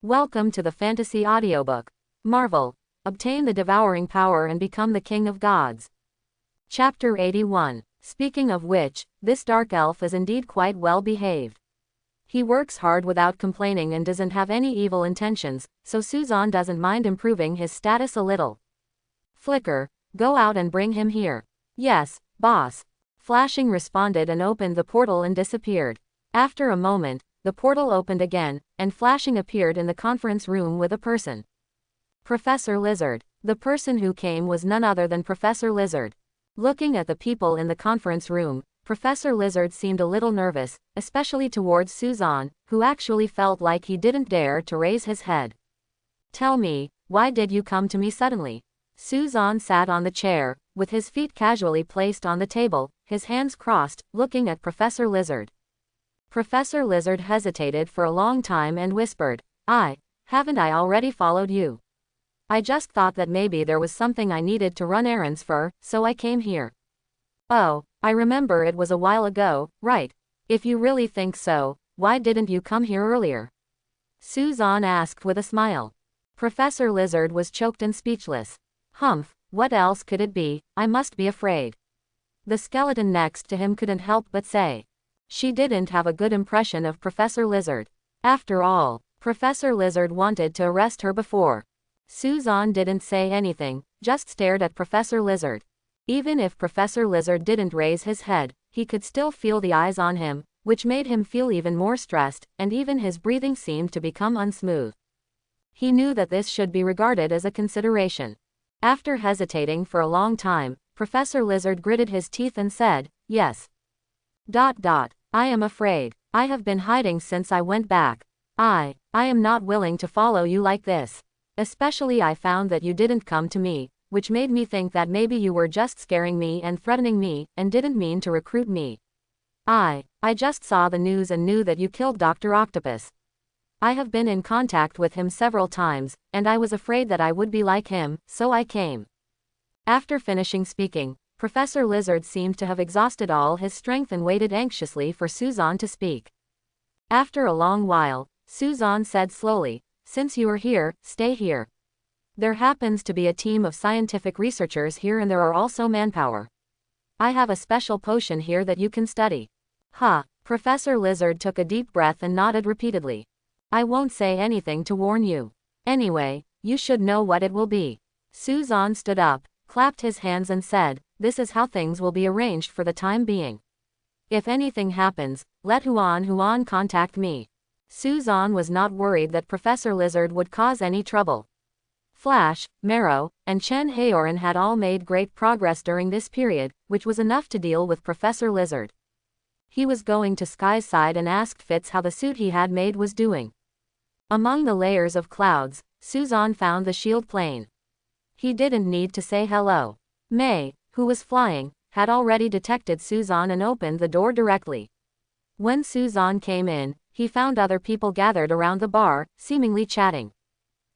Welcome to the Fantasy Audiobook. Marvel. Obtain the devouring power and become the king of gods. Chapter 81. Speaking of which, this dark elf is indeed quite well behaved. He works hard without complaining and doesn't have any evil intentions, so Suzanne doesn't mind improving his status a little. Flicker, go out and bring him here. Yes, boss. Flashing responded and opened the portal and disappeared. After a moment, the portal opened again, and Flashing appeared in the conference room with a person. Professor Lizard. The person who came was none other than Professor Lizard. Looking at the people in the conference room, Professor Lizard seemed a little nervous, especially towards Suzanne, who actually felt like he didn't dare to raise his head. Tell me, why did you come to me suddenly? Suzanne sat on the chair, with his feet casually placed on the table, his hands crossed, looking at Professor Lizard. Professor Lizard hesitated for a long time and whispered, haven't I already followed you? I just thought that maybe there was something I needed to run errands for, so I came here. Oh, I remember it was a while ago, right? If you really think so, why didn't you come here earlier? Suzanne asked with a smile. Professor Lizard was choked and speechless. Humph, what else could it be? I must be afraid. The skeleton next to him couldn't help but say. She didn't have a good impression of Professor Lizard. After all, Professor Lizard wanted to arrest her before. Suzanne didn't say anything, just stared at Professor Lizard. Even if Professor Lizard didn't raise his head, he could still feel the eyes on him, which made him feel even more stressed, and even his breathing seemed to become unsmooth. He knew that this should be regarded as a consideration. After hesitating for a long time, Professor Lizard gritted his teeth and said, yes. I am afraid. I have been hiding since I went back. I am not willing to follow you like this. Especially I found that you didn't come to me, which made me think that maybe you were just scaring me and threatening me, and didn't mean to recruit me. I just saw the news and knew that you killed Dr. Octopus. I have been in contact with him several times, and I was afraid that I would be like him, so I came. After finishing speaking, Professor Lizard seemed to have exhausted all his strength and waited anxiously for Suzanne to speak. After a long while, Suzanne said slowly, since you are here, stay here. There happens to be a team of scientific researchers here and there are also manpower. I have a special potion here that you can study. Professor Lizard took a deep breath and nodded repeatedly. I won't say anything to warn you. Anyway, you should know what it will be. Suzanne stood up, clapped his hands and said, this is how things will be arranged for the time being. If anything happens, let Huan contact me. Suzanne was not worried that Professor Lizard would cause any trouble. Flash, Marrow, and Chen Haoran had all made great progress during this period, which was enough to deal with Professor Lizard. He was going to Sky's side and asked Fitz how the suit he had made was doing. Among the layers of clouds, Suzanne found the shield plane. He didn't need to say hello. May, who was flying, had already detected Suzanne and opened the door directly. When Suzanne came in, he found other people gathered around the bar, seemingly chatting.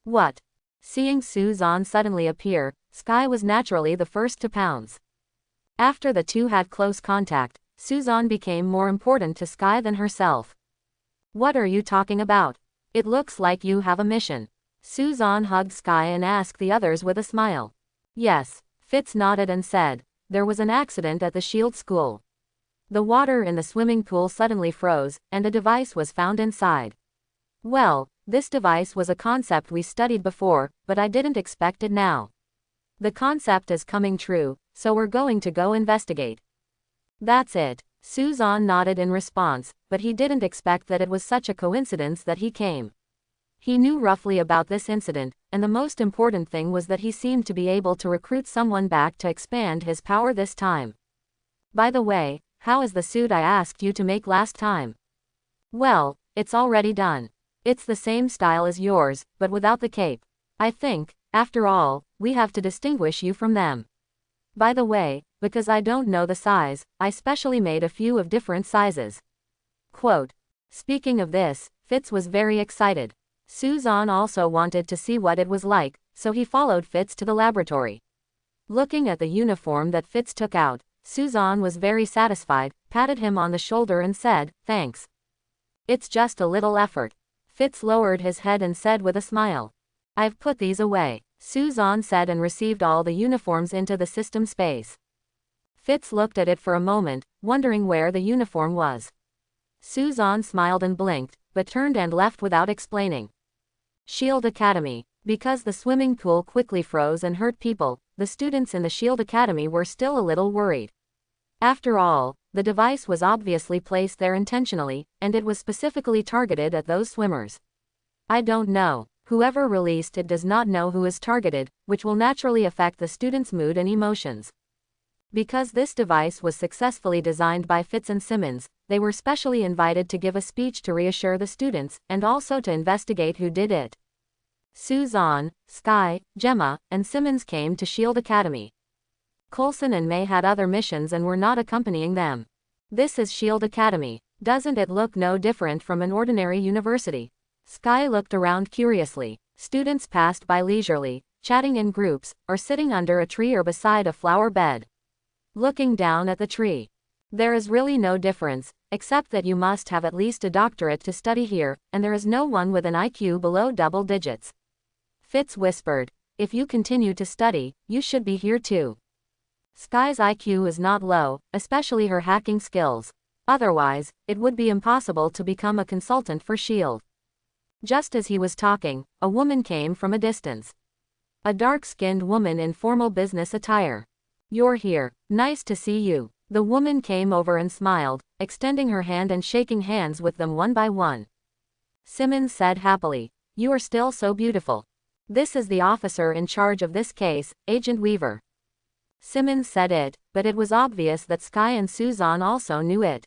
What? Seeing Suzanne suddenly appear, Sky was naturally the first to pounce. After the two had close contact, Suzanne became more important to Sky than herself. What are you talking about? It looks like you have a mission. Suzanne hugged Sky and asked the others with a smile. Yes, Fitz nodded and said, there was an accident at the Shield School. The water in the swimming pool suddenly froze, and a device was found inside. Well, this device was a concept we studied before, but I didn't expect it now. The concept is coming true, so we're going to go investigate. That's it. Suzanne nodded in response, but he didn't expect that it was such a coincidence that he came. He knew roughly about this incident, and the most important thing was that he seemed to be able to recruit someone back to expand his power this time. By the way, how is the suit I asked you to make last time? Well, it's already done. It's the same style as yours, but without the cape. I think, after all, we have to distinguish you from them. By the way, because I don't know the size, I specially made a few of different sizes. Quote. Speaking of this, Fitz was very excited. Suzanne also wanted to see what it was like, so he followed Fitz to the laboratory. Looking at the uniform that Fitz took out, Suzanne was very satisfied, patted him on the shoulder and said, thanks. It's just a little effort. Fitz lowered his head and said with a smile. I've put these away, Suzanne said and received all the uniforms into the system space. Fitz looked at it for a moment, wondering where the uniform was. Suzanne smiled and blinked, but turned and left without explaining. Shield Academy. Because the swimming pool quickly froze and hurt people, the students in the Shield Academy were still a little worried. After all, the device was obviously placed there intentionally, and it was specifically targeted at those swimmers. I don't know. Whoever released it does not know who is targeted, which will naturally affect the students' mood and emotions. Because this device was successfully designed by Fitz and Simmons, they were specially invited to give a speech to reassure the students, and also to investigate who did it. Suzanne, Sky, Gemma, and Simmons came to Shield Academy. Coulson and May had other missions and were not accompanying them. This is Shield Academy. Doesn't it look no different from an ordinary university? Sky looked around curiously. Students passed by leisurely, chatting in groups, or sitting under a tree or beside a flower bed. Looking down at the tree. There is really no difference, except that you must have at least a doctorate to study here, and there is no one with an IQ below double digits. Fitz whispered, if you continue to study, you should be here too. Sky's IQ is not low, especially her hacking skills. Otherwise, it would be impossible to become a consultant for S.H.I.E.L.D. Just as he was talking, a woman came from a distance. A dark-skinned woman in formal business attire. You're here. Nice to see you. The woman came over and smiled, extending her hand and shaking hands with them one by one. Simmons said happily, you are still so beautiful. This is the officer in charge of this case, Agent Weaver. Simmons said it, but it was obvious that Sky and Suzanne also knew it.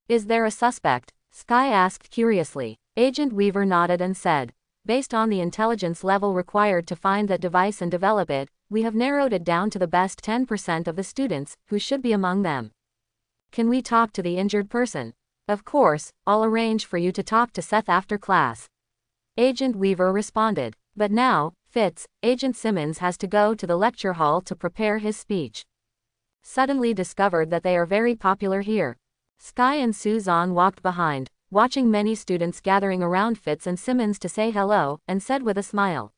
Is there a suspect? Sky asked curiously. Agent Weaver nodded and said, based on the intelligence level required to find that device and develop it, we have narrowed it down to the best 10% of the students, who should be among them. Can we talk to the injured person? Of course, I'll arrange for you to talk to Seth after class. Agent Weaver responded. But now, Fitz, Agent Simmons has to go to the lecture hall to prepare his speech. Suddenly discovered that they are very popular here. Sky and Suzanne walked behind, watching many students gathering around Fitz and Simmons to say hello, and said with a smile.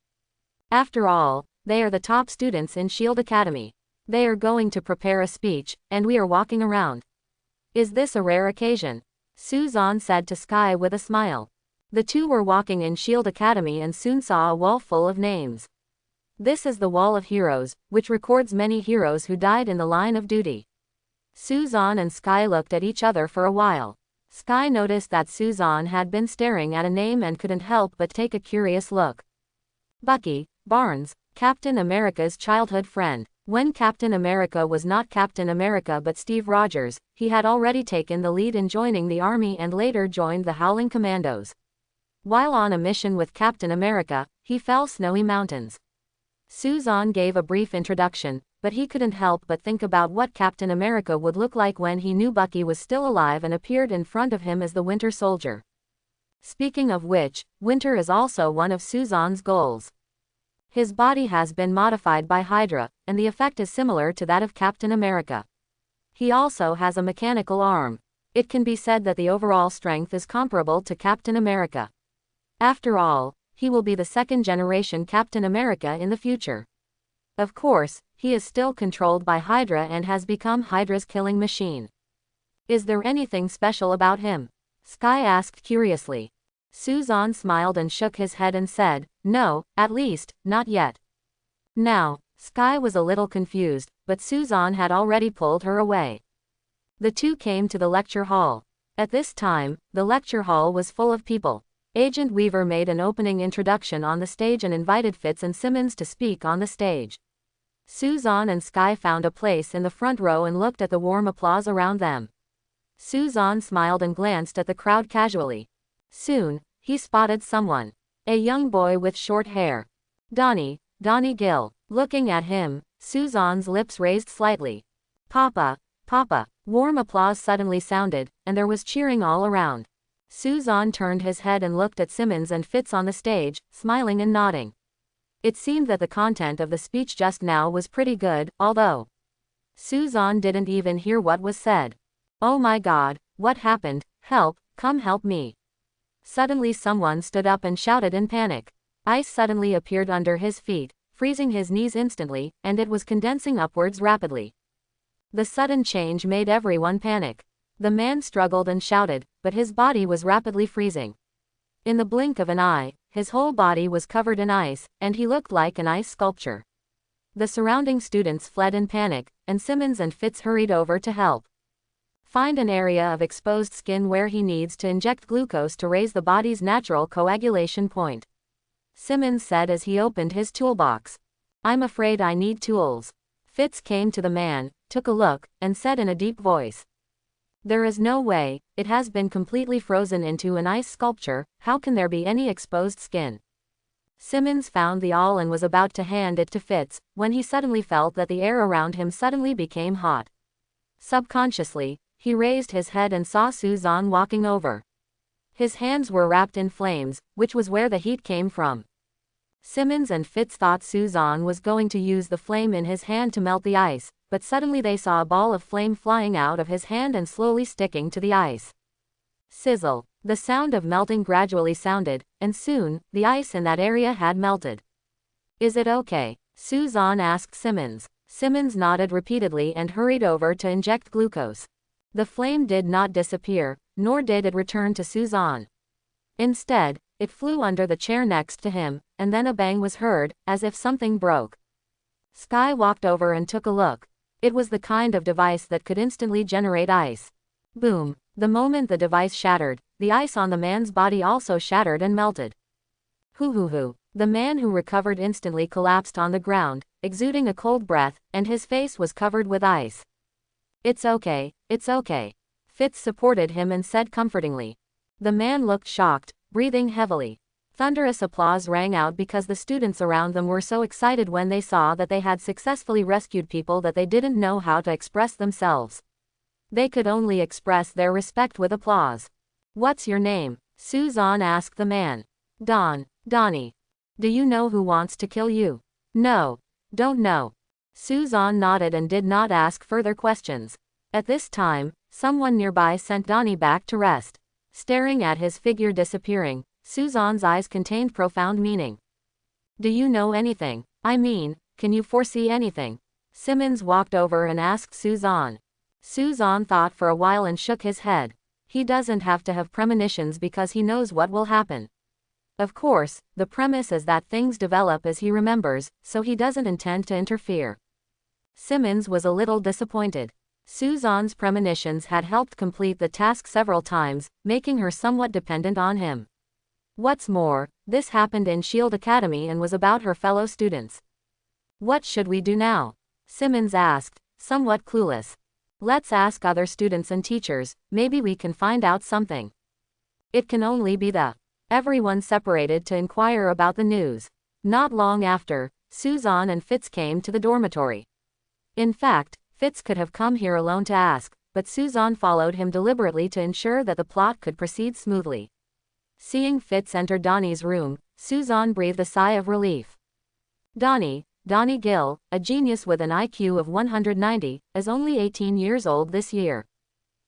After all, they are the top students in S.H.I.E.L.D. Academy. They are going to prepare a speech, and we are walking around. Is this a rare occasion? Suzanne said to Sky with a smile. The two were walking in S.H.I.E.L.D. Academy and soon saw a wall full of names. This is the Wall of Heroes, which records many heroes who died in the line of duty. Suzanne and Sky looked at each other for a while. Sky noticed that Suzanne had been staring at a name and couldn't help but take a curious look. Bucky Barnes, Captain America's childhood friend. When Captain America was not Captain America but Steve Rogers, he had already taken the lead in joining the army and later joined the Howling Commandos. While on a mission with Captain America, he fell snowy mountains. Suzanne gave a brief introduction, but he couldn't help but think about what Captain America would look like when he knew Bucky was still alive and appeared in front of him as the Winter Soldier. Speaking of which, Winter is also one of Suzanne's goals. His body has been modified by Hydra, and the effect is similar to that of Captain America. He also has a mechanical arm. It can be said that the overall strength is comparable to Captain America. After all, he will be the second-generation Captain America in the future. Of course, he is still controlled by Hydra and has become Hydra's killing machine. Is there anything special about him? Sky asked curiously. Suzanne smiled and shook his head and said, no, at least, not yet. Now, Sky was a little confused, but Suzanne had already pulled her away. The two came to the lecture hall. At this time, the lecture hall was full of people. Agent Weaver made an opening introduction on the stage and invited Fitz and Simmons to speak on the stage. Suzanne and Sky found a place in the front row and looked at the warm applause around them. Suzanne smiled and glanced at the crowd casually. Soon, he spotted someone. A young boy with short hair. Donnie Gill. Looking at him, Suzanne's lips raised slightly. Papa, Papa. Warm applause suddenly sounded, and there was cheering all around. Suzanne turned his head and looked at Simmons and Fitz on the stage, smiling and nodding. It seemed that the content of the speech just now was pretty good, although Suzanne didn't even hear what was said. Oh my God, what happened? Help, come help me. Suddenly someone stood up and shouted in panic. Ice suddenly appeared under his feet, freezing his knees instantly, and it was condensing upwards rapidly. The sudden change made everyone panic. The man struggled and shouted, but his body was rapidly freezing. In the blink of an eye, his whole body was covered in ice, and he looked like an ice sculpture. The surrounding students fled in panic, and Simmons and Fitz hurried over to help. Find an area of exposed skin where he needs to inject glucose to raise the body's natural coagulation point, Simmons said as he opened his toolbox. I'm afraid I need tools. Fitz came to the man, took a look, and said in a deep voice. There is no way, it has been completely frozen into an ice sculpture, how can there be any exposed skin? Simmons found the awl and was about to hand it to Fitz, when he suddenly felt that the air around him suddenly became hot. Subconsciously, he raised his head and saw Suzanne walking over. His hands were wrapped in flames, which was where the heat came from. Simmons and Fitz thought Suzanne was going to use the flame in his hand to melt the ice, but suddenly they saw a ball of flame flying out of his hand and slowly sticking to the ice. Sizzle. The sound of melting gradually sounded, and soon, the ice in that area had melted. Is it okay? Suzanne asked Simmons. Simmons nodded repeatedly and hurried over to inject glucose. The flame did not disappear, nor did it return to Suzanne. Instead, it flew under the chair next to him, and then a bang was heard, as if something broke. Sky walked over and took a look. It was the kind of device that could instantly generate ice. Boom! The moment the device shattered, the ice on the man's body also shattered and melted. Hoo. The man who recovered instantly collapsed on the ground, exuding a cold breath, and his face was covered with ice. It's okay, it's okay. Fitz supported him and said comfortingly. The man looked shocked, breathing heavily. Thunderous applause rang out because the students around them were so excited when they saw that they had successfully rescued people that they didn't know how to express themselves. They could only express their respect with applause. What's your name? Suzanne asked the man. Donnie. Do you know who wants to kill you? No. Don't know. Suzanne nodded and did not ask further questions. At this time, someone nearby sent Donnie back to rest. Staring at his figure disappearing, Suzanne's eyes contained profound meaning. Do you know anything? I mean, can you foresee anything? Simmons walked over and asked Suzanne. Suzanne thought for a while and shook his head. He doesn't have to have premonitions because he knows what will happen. Of course, the premise is that things develop as he remembers, so he doesn't intend to interfere. Simmons was a little disappointed. Suzanne's premonitions had helped complete the task several times, making her somewhat dependent on him. What's more, this happened in Shield Academy and was about her fellow students. What should we do now? Simmons asked, somewhat clueless. Let's ask other students and teachers, maybe we can find out something. It can only be Everyone separated to inquire about the news. Not long after, Suzanne and Fitz came to the dormitory. In fact, Fitz could have come here alone to ask, but Suzanne followed him deliberately to ensure that the plot could proceed smoothly. Seeing Fitz enter Donnie's room, Suzanne breathed a sigh of relief. Donnie Gill, a genius with an IQ of 190, is only 18 years old this year.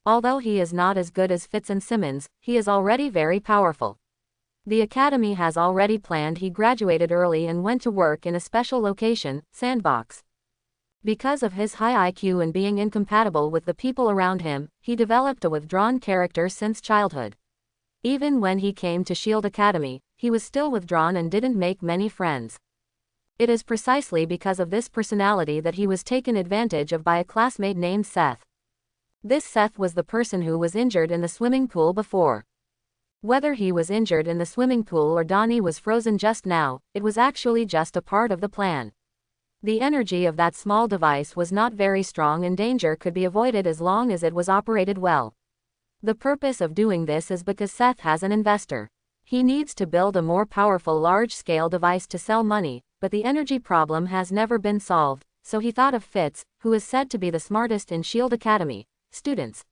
Although he is not as good as Fitz and Simmons, he is already very powerful. The academy has already planned. He graduated early and went to work in a special location, Sandbox. Because of his high IQ and being incompatible with the people around him, he developed a withdrawn character since childhood. Even when he came to Shield Academy, he was still withdrawn and didn't make many friends. It is precisely because of this personality that he was taken advantage of by a classmate named Seth. This Seth was the person who was injured in the swimming pool before. Whether he was injured in the swimming pool or Donnie was frozen just now, it was actually just a part of the plan. The energy of that small device was not very strong and danger could be avoided as long as it was operated well. The purpose of doing this is because Seth has an investor. He needs to build a more powerful large-scale device to sell money, but the energy problem has never been solved, so he thought of Fitz, who is said to be the smartest in Shield Academy students.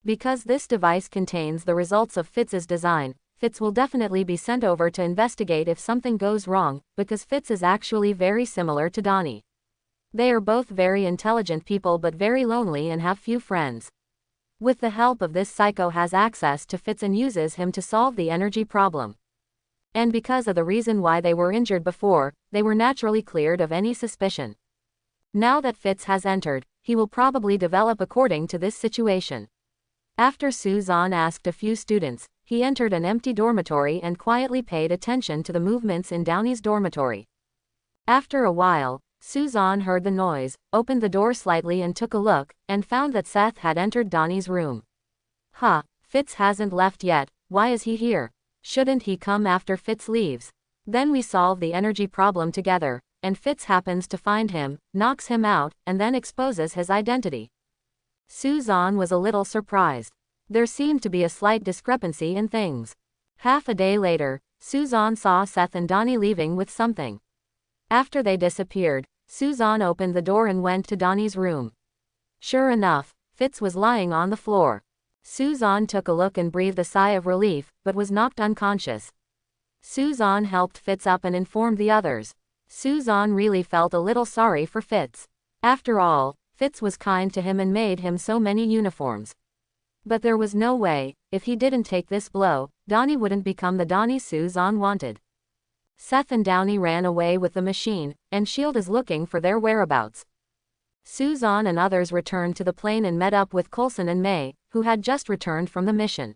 Because this device contains the results of Fitz's design, Fitz will definitely be sent over to investigate if something goes wrong, because Fitz is actually very similar to Donnie. They are both very intelligent people but very lonely and have few friends. With the help of this, Psycho has access to Fitz and uses him to solve the energy problem. And because of the reason why they were injured before, they were naturally cleared of any suspicion. Now that Fitz has entered, he will probably develop according to this situation. After Suzanne asked a few students, he entered an empty dormitory and quietly paid attention to the movements in Downey's dormitory. After a while, Suzanne heard the noise, opened the door slightly and took a look, and found that Seth had entered Donnie's room. Fitz hasn't left yet, why is he here? Shouldn't he come after Fitz leaves? Then we solve the energy problem together, and Fitz happens to find him, knocks him out, and then exposes his identity. Suzanne was a little surprised. There seemed to be a slight discrepancy in things. Half a day later, Suzanne saw Seth and Donnie leaving with something. After they disappeared, Suzanne opened the door and went to Donnie's room. Sure enough, Fitz was lying on the floor. Suzanne took a look and breathed a sigh of relief, but was knocked unconscious. Suzanne helped Fitz up and informed the others. Suzanne really felt a little sorry for Fitz. After all, Fitz was kind to him and made him so many uniforms. But there was no way, if he didn't take this blow, Donnie wouldn't become the Donnie Suzanne wanted. Seth and Downey ran away with the machine, and S.H.I.E.L.D. is looking for their whereabouts. Suzanne and others returned to the plane and met up with Coulson and May, who had just returned from the mission.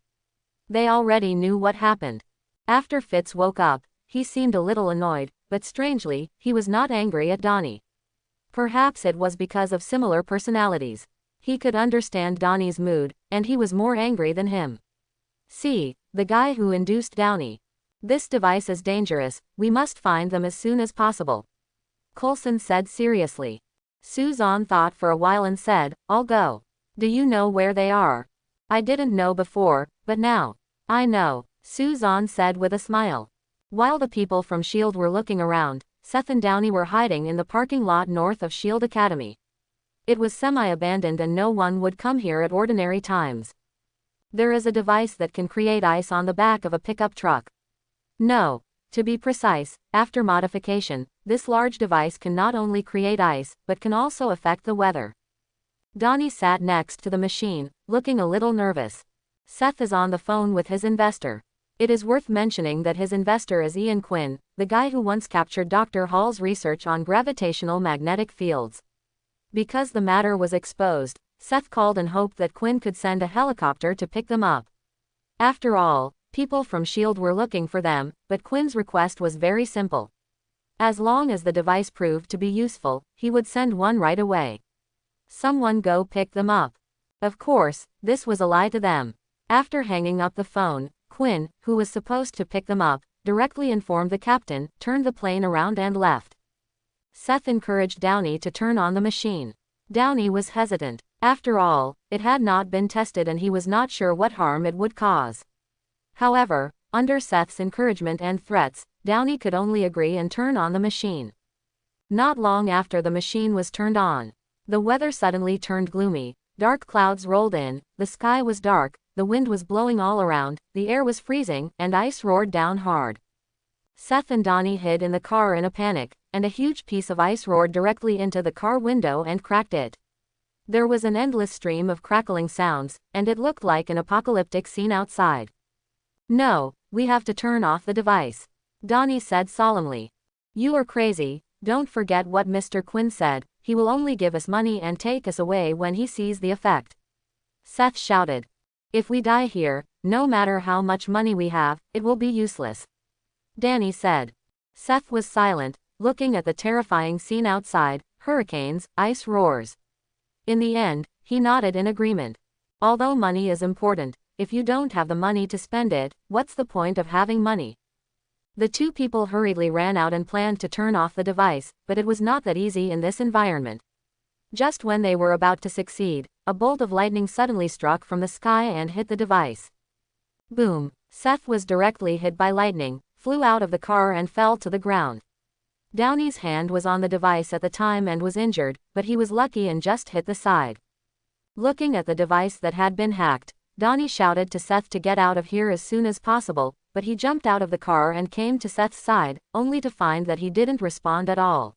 They already knew what happened. After Fitz woke up, he seemed a little annoyed, but strangely, he was not angry at Donnie. Perhaps it was because of similar personalities. He could understand Donnie's mood, and he was more angry than him. See, the guy who induced Downey. This device is dangerous, we must find them as soon as possible. Coulson said seriously. Suzanne thought for a while and said, I'll go. Do you know where they are? I didn't know before, but now. I know, Suzanne said with a smile. While the people from S.H.I.E.L.D. were looking around, Seth and Downey were hiding in the parking lot north of S.H.I.E.L.D. Academy. It was semi-abandoned and no one would come here at ordinary times. There is a device that can create ice on the back of a pickup truck. No, to be precise, after modification, this large device can not only create ice, but can also affect the weather. Donnie sat next to the machine, looking a little nervous. Seth is on the phone with his investor. It is worth mentioning that his investor is Ian Quinn, the guy who once captured Dr. Hall's research on gravitational magnetic fields. Because the matter was exposed, Seth called and hoped that Quinn could send a helicopter to pick them up. After all, people from S.H.I.E.L.D. were looking for them, but Quinn's request was very simple. As long as the device proved to be useful, he would send one right away. Someone go pick them up. Of course, this was a lie to them. After hanging up the phone, Quinn, who was supposed to pick them up, directly informed the captain, turned the plane around and left. Seth encouraged Downey to turn on the machine. Downey was hesitant. After all, it had not been tested and he was not sure what harm it would cause. However, under Seth's encouragement and threats, Downey could only agree and turn on the machine. Not long after the machine was turned on, the weather suddenly turned gloomy, dark clouds rolled in, the sky was dark, the wind was blowing all around, the air was freezing, and ice roared down hard. Seth and Donnie hid in the car in a panic, and a huge piece of ice roared directly into the car window and cracked it. There was an endless stream of crackling sounds, and it looked like an apocalyptic scene outside. No, we have to turn off the device, Donnie said solemnly. You are crazy, don't forget what Mr. Quinn said, he will only give us money and take us away when he sees the effect. Seth shouted. If we die here, no matter how much money we have, it will be useless, Danny said. Seth was silent, looking at the terrifying scene outside, hurricanes, ice roars. In the end, he nodded in agreement. Although money is important, if you don't have the money to spend it, what's the point of having money? The two people hurriedly ran out and planned to turn off the device, but it was not that easy in this environment. Just when they were about to succeed, a bolt of lightning suddenly struck from the sky and hit the device. Boom! Seth was directly hit by lightning, flew out of the car and fell to the ground. Downey's hand was on the device at the time and was injured, but he was lucky and just hit the side. Looking at the device that had been hacked, Donnie shouted to Seth to get out of here as soon as possible, but he jumped out of the car and came to Seth's side, only to find that he didn't respond at all.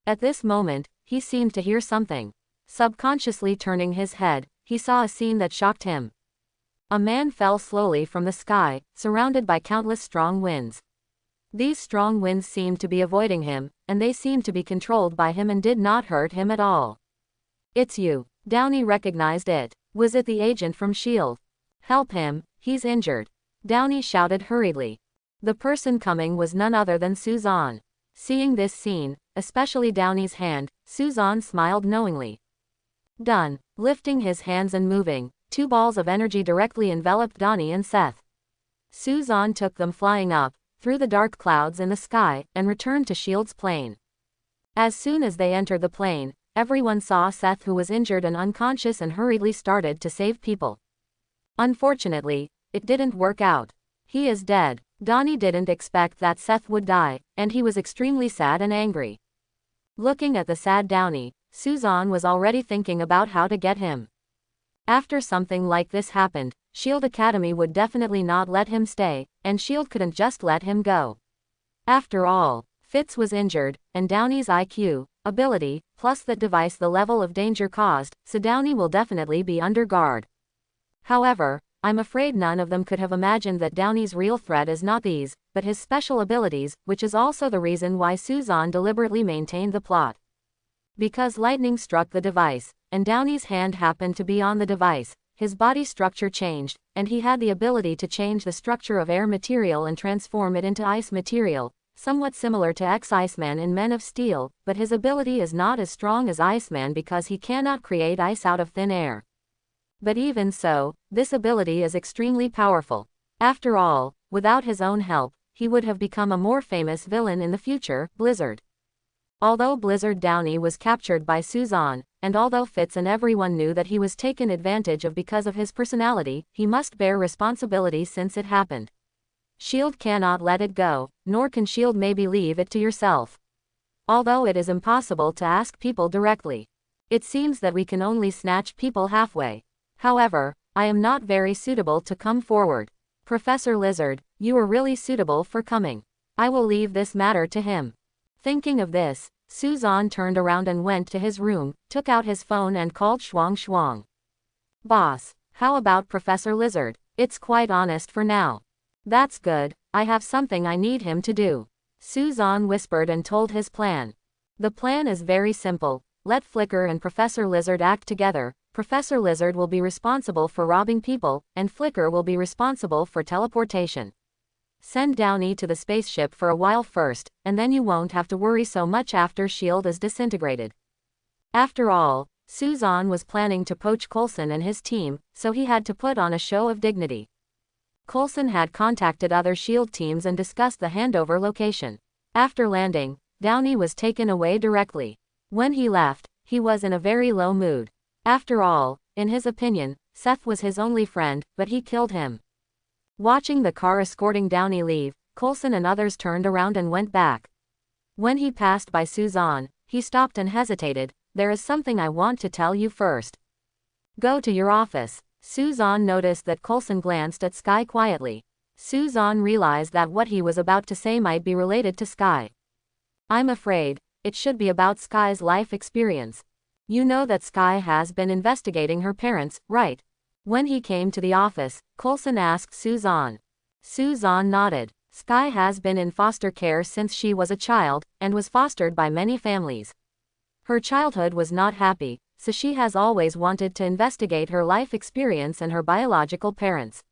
At this moment, he seemed to hear something. Subconsciously turning his head, he saw a scene that shocked him. A man fell slowly from the sky, surrounded by countless strong winds. These strong winds seemed to be avoiding him, and they seemed to be controlled by him and did not hurt him at all. "It's you." Donnie recognized it. Was it the agent from S.H.I.E.L.D.? "Help him, he's injured," Donnie shouted hurriedly. The person coming was none other than Suzanne. Seeing this scene, especially Donnie's hand, Suzanne smiled knowingly. Done. Lifting his hands and moving, 2 balls of energy directly enveloped Donnie and Seth. Suzanne took them flying up, through the dark clouds in the sky, and returned to S.H.I.E.L.D.'s plane. As soon as they entered the plane, everyone saw Seth, who was injured and unconscious, and hurriedly started to save people. Unfortunately, it didn't work out. He is dead. Donnie didn't expect that Seth would die, and he was extremely sad and angry. Looking at the sad Donnie, Suzanne was already thinking about how to get him. After something like this happened, S.H.I.E.L.D. Academy would definitely not let him stay, and S.H.I.E.L.D. couldn't just let him go. After all, Fitz was injured, and Downey's IQ, ability, plus that device, the level of danger caused, so Donnie will definitely be under guard. However, I'm afraid none of them could have imagined that Downey's real threat is not these, but his special abilities, which is also the reason why Suzanne deliberately maintained the plot. Because lightning struck the device, and Downey's hand happened to be on the device, his body structure changed, and he had the ability to change the structure of air material and transform it into ice material, somewhat similar to Iceman in Men of Steel, but his ability is not as strong as Iceman because he cannot create ice out of thin air. But even so, this ability is extremely powerful. After all, without his own help, he would have become a more famous villain in the future, Blizzard. Although Blizzard Downey was captured by Suzanne, and although Fitz and everyone knew that he was taken advantage of because of his personality, he must bear responsibility since it happened. S.H.I.E.L.D. cannot let it go, nor can S.H.I.E.L.D. maybe leave it to yourself. Although it is impossible to ask people directly. It seems that we can only snatch people halfway. However, I am not very suitable to come forward. Professor Lizard, you are really suitable for coming. I will leave this matter to him. Thinking of this, Suzanne turned around and went to his room, took out his phone and called Shuang Shuang. "Boss, how about Professor Lizard? It's quite honest for now." "That's good, I have something I need him to do." Suzanne whispered and told his plan. The plan is very simple. Let Flicker and Professor Lizard act together. Professor Lizard will be responsible for robbing people, and Flicker will be responsible for teleportation. Send Downey to the spaceship for a while first, and then you won't have to worry so much after S.H.I.E.L.D. is disintegrated. After all, Suzanne was planning to poach Coulson and his team, so he had to put on a show of dignity. Coulson had contacted other S.H.I.E.L.D. teams and discussed the handover location. After landing, Downey was taken away directly. When he left, he was in a very low mood. After all, in his opinion, Seth was his only friend, but he killed him. Watching the car escorting Downey leave, Coulson and others turned around and went back. When he passed by Suzanne, he stopped and hesitated. "There is something I want to tell you first." "Go to your office." Suzanne noticed that Coulson glanced at Sky quietly. Suzanne realized that what he was about to say might be related to Sky. "I'm afraid it should be about Sky's life experience. You know that Sky has been investigating her parents, right?" When he came to the office, Coulson asked Suzanne. Suzanne nodded. Sky has been in foster care since she was a child, and was fostered by many families. Her childhood was not happy, so she has always wanted to investigate her life experience and her biological parents.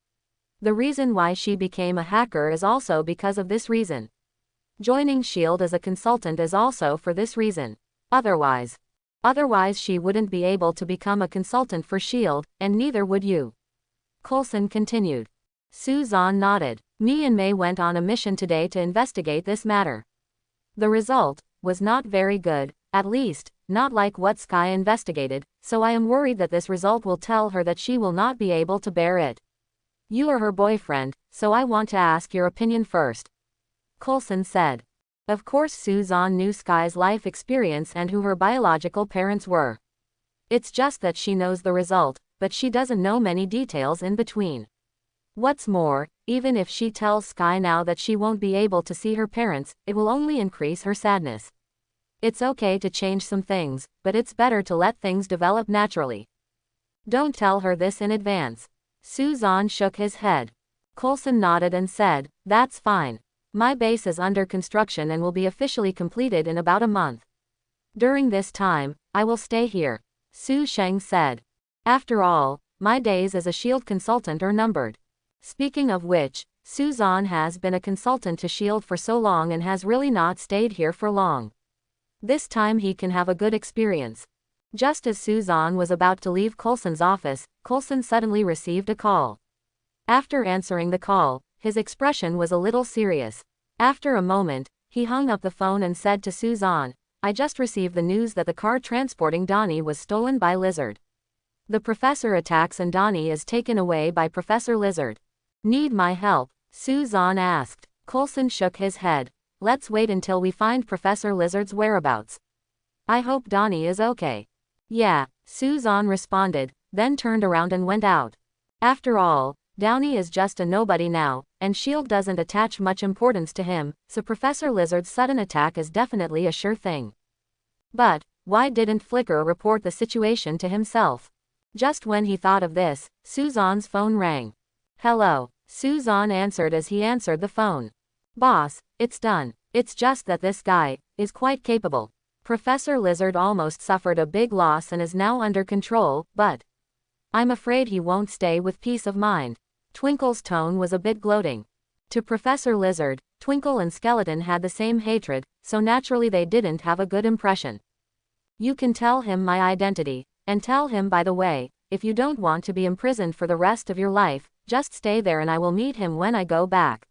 The reason why she became a hacker is also because of this reason. Joining S.H.I.E.L.D. as a consultant is also for this reason. Otherwise she wouldn't be able to become a consultant for S.H.I.E.L.D., and neither would you. Coulson continued. Suzanne nodded. Me and May went on a mission today to investigate this matter. The result was not very good, at least, not like what Sky investigated, so I am worried that this result will tell her that she will not be able to bear it. You are her boyfriend, so I want to ask your opinion first. Coulson said. Of course Suzanne knew Sky's life experience and who her biological parents were. It's just that she knows the result, but she doesn't know many details in between. What's more, even if she tells Sky now that she won't be able to see her parents, it will only increase her sadness. It's okay to change some things, but it's better to let things develop naturally. Don't tell her this in advance. Suzanne shook his head. Coulson nodded and said, that's fine. My base is under construction and will be officially completed in about a month. During this time, I will stay here. Su Sheng said. After all, my days as a SHIELD consultant are numbered. Speaking of which, Suzanne has been a consultant to SHIELD for so long and has really not stayed here for long. This time he can have a good experience. Just as Suzanne was about to leave Coulson's office, Coulson suddenly received a call. After answering the call, his expression was a little serious. After a moment, he hung up the phone and said to Suzanne, I just received the news that the car transporting Donnie was stolen by Lizard. The professor attacks and Donnie is taken away by Professor Lizard. Need my help? Suzanne asked. Coulson shook his head. Let's wait until we find Professor Lizard's whereabouts. I hope Donnie is okay. Yeah, Suzanne responded, then turned around and went out. After all, Donnie is just a nobody now, and SHIELD doesn't attach much importance to him, so Professor Lizard's sudden attack is definitely a sure thing. But, why didn't Flicker report the situation to himself? Just when he thought of this, Suzanne's phone rang. Hello, Suzanne answered as he answered the phone. Boss, it's done. It's just that this guy is quite capable. Professor Lizard almost suffered a big loss and is now under control, but I'm afraid he won't stay with peace of mind. Twinkle's tone was a bit gloating. To Professor Lizard, Twinkle and Skeleton had the same hatred, so naturally they didn't have a good impression. You can tell him my identity, and tell him by the way, if you don't want to be imprisoned for the rest of your life, just stay there and I will meet him when I go back.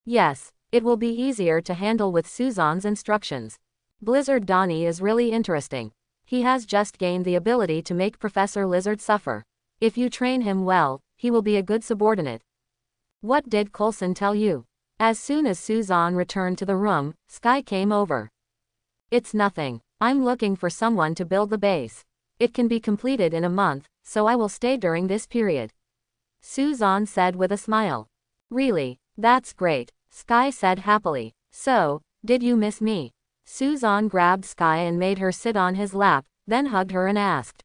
Yes, it will be easier to handle with Suzanne's instructions. Blizzard Donnie is really interesting. He has just gained the ability to make Professor Lizard suffer. If you train him well, he will be a good subordinate. What did Coulson tell you? As soon as Suzanne returned to the room, Sky came over. It's nothing. I'm looking for someone to build the base. It can be completed in a month, so I will stay during this period. Suzanne said with a smile. Really? That's great, Sky said happily. So, did you miss me? Suzanne grabbed Sky and made her sit on his lap, then hugged her and asked.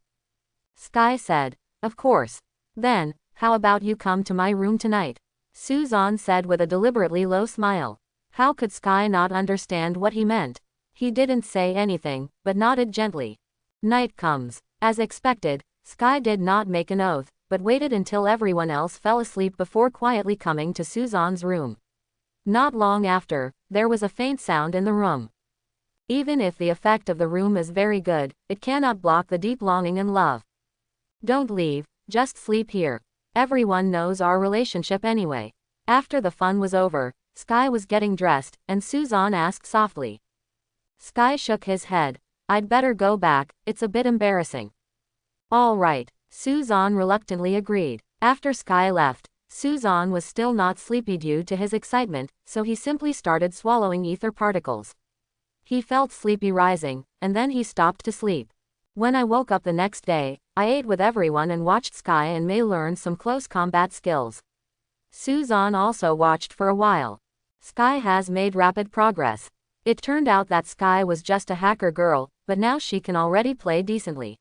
Sky said, of course. Then, how about you come to my room tonight? Suzanne said with a deliberately low smile. How could Sky not understand what he meant? He didn't say anything, but nodded gently. Night comes. As expected, Sky did not make an oath, but waited until everyone else fell asleep before quietly coming to Suzanne's room. Not long after, there was a faint sound in the room. Even if the effect of the room is very good, it cannot block the deep longing and love. Don't leave, just sleep here. Everyone knows our relationship anyway. After the fun was over, Sky was getting dressed, and Suzanne asked softly. Sky shook his head. I'd better go back, it's a bit embarrassing. All right, Suzanne reluctantly agreed. After Sky left, Suzanne was still not sleepy due to his excitement, so he simply started swallowing ether particles. He felt sleepy rising, and then he stopped to sleep. When I woke up the next day, I ate with everyone and watched Sky and May learn some close combat skills. Suzanne also watched for a while. Sky has made rapid progress. It turned out that Sky was just a hacker girl, but now she can already play decently.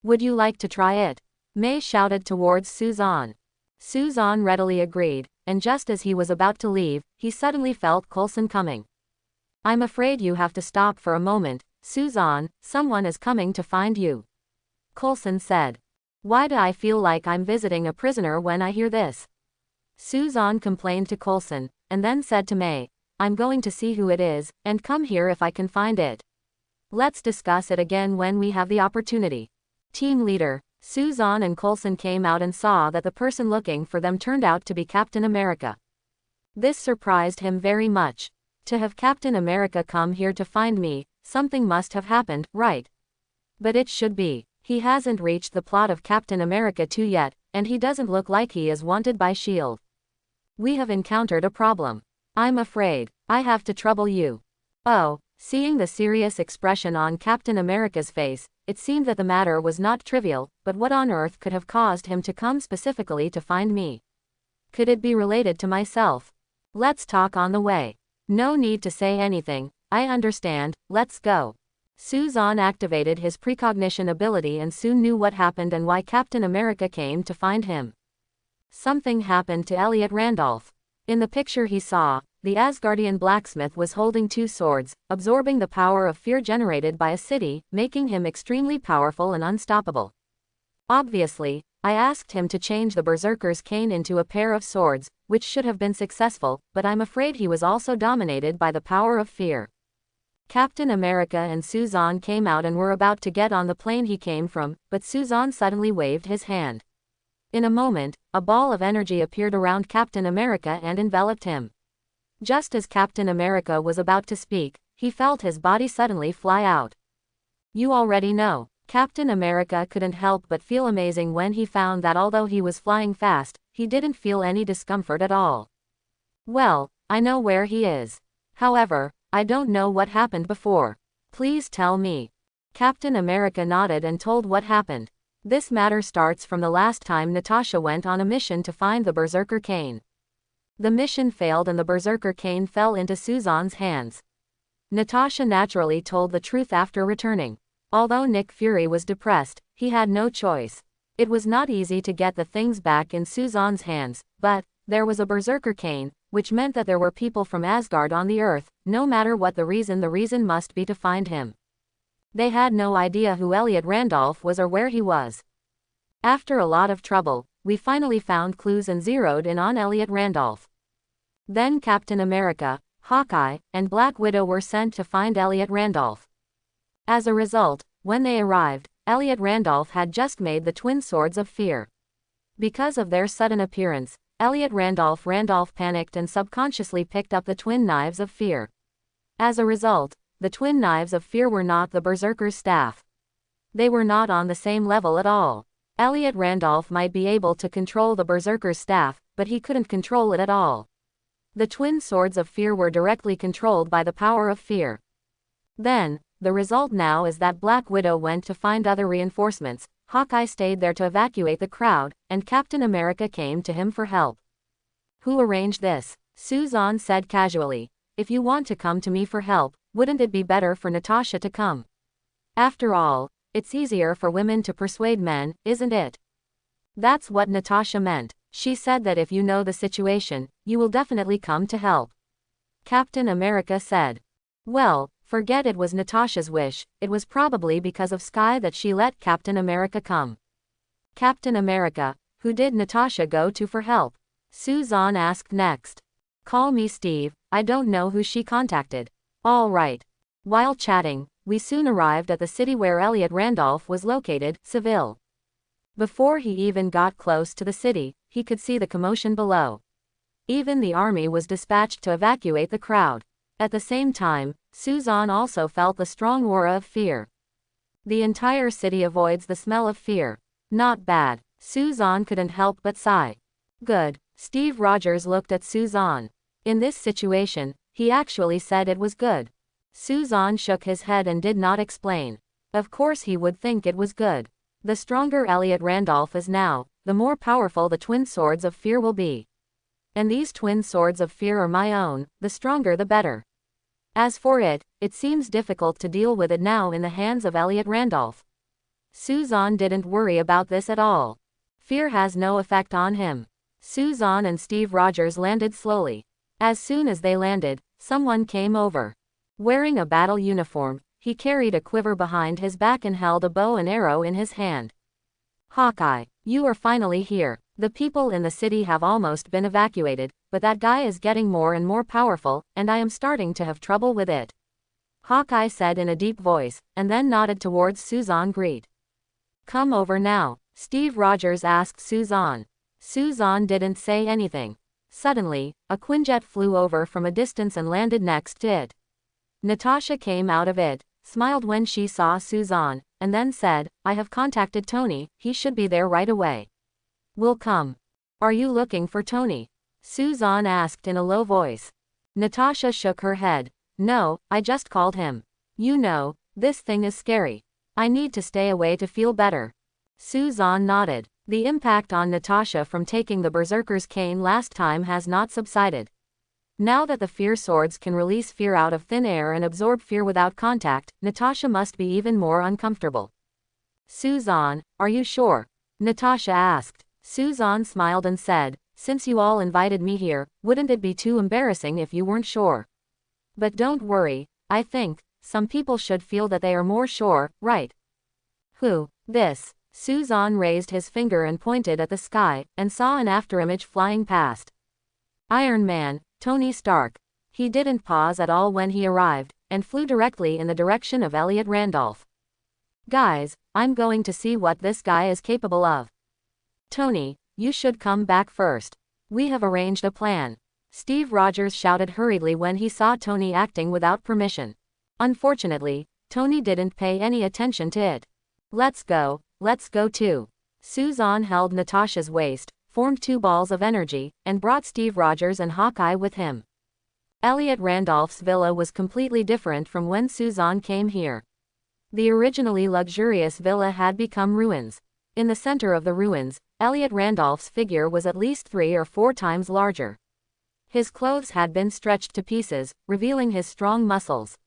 Would you like to try it? May shouted towards Suzanne. Suzanne readily agreed, and just as he was about to leave, he suddenly felt Coulson coming. I'm afraid you have to stop for a moment, Suzanne, someone is coming to find you. Coulson said. Why do I feel like I'm visiting a prisoner when I hear this? Suzanne complained to Coulson, and then said to May, I'm going to see who it is, and come here if I can find it. Let's discuss it again when we have the opportunity. Team leader, Suzanne and Coulson came out and saw that the person looking for them turned out to be Captain America. This surprised him very much. To have Captain America come here to find me, something must have happened, right? But it should be. He hasn't reached the plot of Captain America 2 yet, and he doesn't look like he is wanted by SHIELD. We have encountered a problem. I'm afraid I have to trouble you. Oh, seeing the serious expression on Captain America's face, it seemed that the matter was not trivial, but what on earth could have caused him to come specifically to find me? Could it be related to myself? Let's talk on the way. No need to say anything, I understand, let's go. Suzanne activated his precognition ability and soon knew what happened and why Captain America came to find him. Something happened to Elliot Randolph. In the picture he saw, the Asgardian blacksmith was holding two swords, absorbing the power of fear generated by a city, making him extremely powerful and unstoppable. Obviously, I asked him to change the berserker's cane into a pair of swords, which should have been successful, but I'm afraid he was also dominated by the power of fear. Captain America and Suzanne came out and were about to get on the plane he came from, but Suzanne suddenly waved his hand. In a moment, a ball of energy appeared around Captain America and enveloped him. Just as Captain America was about to speak, he felt his body suddenly fly out. You already know. Captain America couldn't help but feel amazing when he found that although he was flying fast, he didn't feel any discomfort at all. Well, I know where he is. However, I don't know what happened before. Please tell me. Captain America nodded and told what happened. This matter starts from the last time Natasha went on a mission to find the Berserker cane. The mission failed and the Berserker cane fell into Suzanne's hands. Natasha naturally told the truth after returning. Although Nick Fury was depressed, he had no choice. It was not easy to get the things back in Suzanne's hands, but there was a Berserker cane, which meant that there were people from Asgard on the Earth. No matter what the reason must be to find him. They had no idea who Elliot Randolph was or where he was. After a lot of trouble, we finally found clues and zeroed in on Elliot Randolph. Then Captain America, Hawkeye, and Black Widow were sent to find Elliot Randolph. As a result, when they arrived, Elliot Randolph had just made the twin swords of fear. Because of their sudden appearance, Elliot Randolph panicked and subconsciously picked up the twin knives of fear. As a result, the twin knives of fear were not the Berserker's staff. They were not on the same level at all. Elliot Randolph might be able to control the Berserker's staff, but he couldn't control it at all. The twin swords of fear were directly controlled by the power of fear. Then, the result now is that Black Widow went to find other reinforcements, Hawkeye stayed there to evacuate the crowd, and Captain America came to him for help. Who arranged this? Suzanne said casually. If you want to come to me for help, wouldn't it be better for Natasha to come? After all, it's easier for women to persuade men, isn't it? That's what Natasha meant. She said that if you know the situation, you will definitely come to help. Captain America said. Well, forget it was Natasha's wish, it was probably because of Sky that she let Captain America come. Captain America, who did Natasha go to for help? Suzanne asked next. Call me Steve, I don't know who she contacted. All right. While chatting, we soon arrived at the city where Elliot Randolph was located, Seville. Before he even got close to the city, he could see the commotion below. Even the army was dispatched to evacuate the crowd. At the same time, Suzanne also felt the strong aura of fear. The entire city avoids the smell of fear. Not bad. Suzanne couldn't help but sigh. Good. Steve Rogers looked at Suzanne. In this situation, he actually said it was good. Suzanne shook his head and did not explain. Of course he would think it was good. The stronger Elliot Randolph is now, the more powerful the twin swords of fear will be. And these twin swords of fear are my own, the stronger the better. As for it, it seems difficult to deal with it now in the hands of Elliot Randolph. Suzanne didn't worry about this at all. Fear has no effect on him. Suzanne and Steve Rogers landed slowly. As soon as they landed, someone came over. Wearing a battle uniform, he carried a quiver behind his back and held a bow and arrow in his hand. Hawkeye, you are finally here. The people in the city have almost been evacuated, but that guy is getting more and more powerful, and I am starting to have trouble with it. Hawkeye said in a deep voice, and then nodded towards Suzanne Greet. Come over now, Steve Rogers asked Suzanne. Suzanne didn't say anything. Suddenly, a Quinjet flew over from a distance and landed next to it. Natasha came out of it, smiled when she saw Suzanne, and then said, I have contacted Tony, he should be there right away. Will come. Are you looking for Tony? Suzanne asked in a low voice. Natasha shook her head. No, I just called him. You know, this thing is scary. I need to stay away to feel better. Suzanne nodded. The impact on Natasha from taking the Berserker's cane last time has not subsided. Now that the fear swords can release fear out of thin air and absorb fear without contact, Natasha must be even more uncomfortable. Suzanne, are you sure? Natasha asked. Suzanne smiled and said, since you all invited me here, wouldn't it be too embarrassing if you weren't sure? But don't worry, I think some people should feel that they are more sure, right? Who? This. Suzanne raised his finger and pointed at the sky, and saw an afterimage flying past. Iron Man, Tony Stark. He didn't pause at all when he arrived, and flew directly in the direction of Elliot Randolph. Guys, I'm going to see what this guy is capable of. Tony, you should come back first. We have arranged a plan. Steve Rogers shouted hurriedly when he saw Tony acting without permission. Unfortunately, Tony didn't pay any attention to it. Let's go too. Suzanne held Natasha's waist, formed two balls of energy, and brought Steve Rogers and Hawkeye with him. Elliot Randolph's villa was completely different from when Suzanne came here. The originally luxurious villa had become ruins. In the center of the ruins, Elliot Randolph's figure was at least 3 or 4 times larger. His clothes had been stretched to pieces, revealing his strong muscles.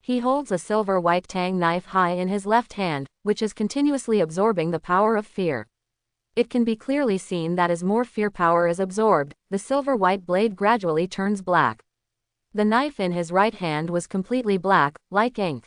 He holds a silver-white tang knife high in his left hand, which is continuously absorbing the power of fear. It can be clearly seen that as more fear power is absorbed, the silver-white blade gradually turns black. The knife in his right hand was completely black, like ink.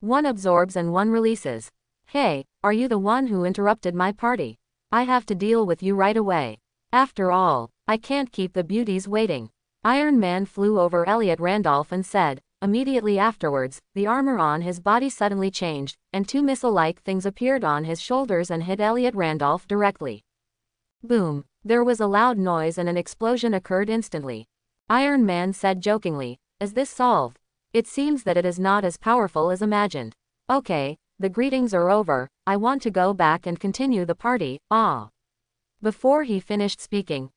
One absorbs and one releases. Hey, are you the one who interrupted my party? I have to deal with you right away. After all, I can't keep the beauties waiting. Iron Man flew over Elliot Randolph and said. Immediately afterwards, the armor on his body suddenly changed, and 2 missile-like things appeared on his shoulders and hit Elliot Randolph directly. Boom! There was a loud noise and an explosion occurred instantly. Iron Man said jokingly, is this solved? It seems that it is not as powerful as imagined. Okay, the greetings are over, I want to go back and continue the party, ah. Before he finished speaking,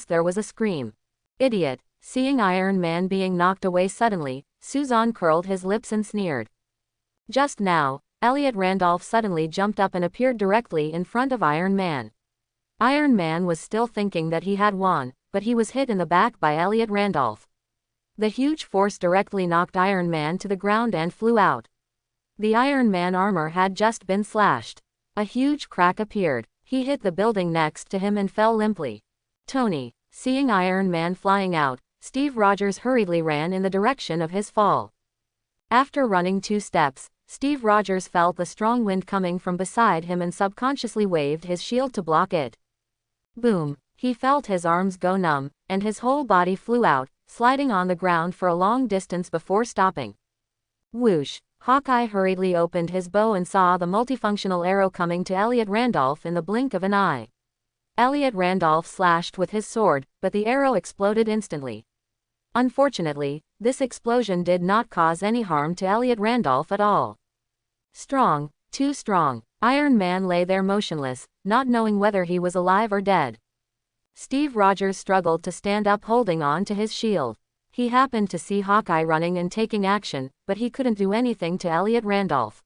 there was a scream. Idiot! Seeing Iron Man being knocked away suddenly, Suzanne curled his lips and sneered. Just now, Elliot Randolph suddenly jumped up and appeared directly in front of Iron Man. Iron Man was still thinking that he had won, but he was hit in the back by Elliot Randolph. The huge force directly knocked Iron Man to the ground and flew out. The Iron Man armor had just been slashed. A huge crack appeared. He hit the building next to him and fell limply. Tony, seeing Iron Man flying out, Steve Rogers hurriedly ran in the direction of his fall. After running 2 steps, Steve Rogers felt the strong wind coming from beside him and subconsciously waved his shield to block it. Boom! He felt his arms go numb, and his whole body flew out, sliding on the ground for a long distance before stopping. Whoosh! Hawkeye hurriedly opened his bow and saw the multifunctional arrow coming to Elliot Randolph in the blink of an eye. Elliot Randolph slashed with his sword, but the arrow exploded instantly. Unfortunately, this explosion did not cause any harm to Elliot Randolph at all. Strong, too strong. Iron Man lay there motionless, not knowing whether he was alive or dead. Steve Rogers struggled to stand up holding on to his shield. He happened to see Hawkeye running and taking action, but he couldn't do anything to Elliot Randolph.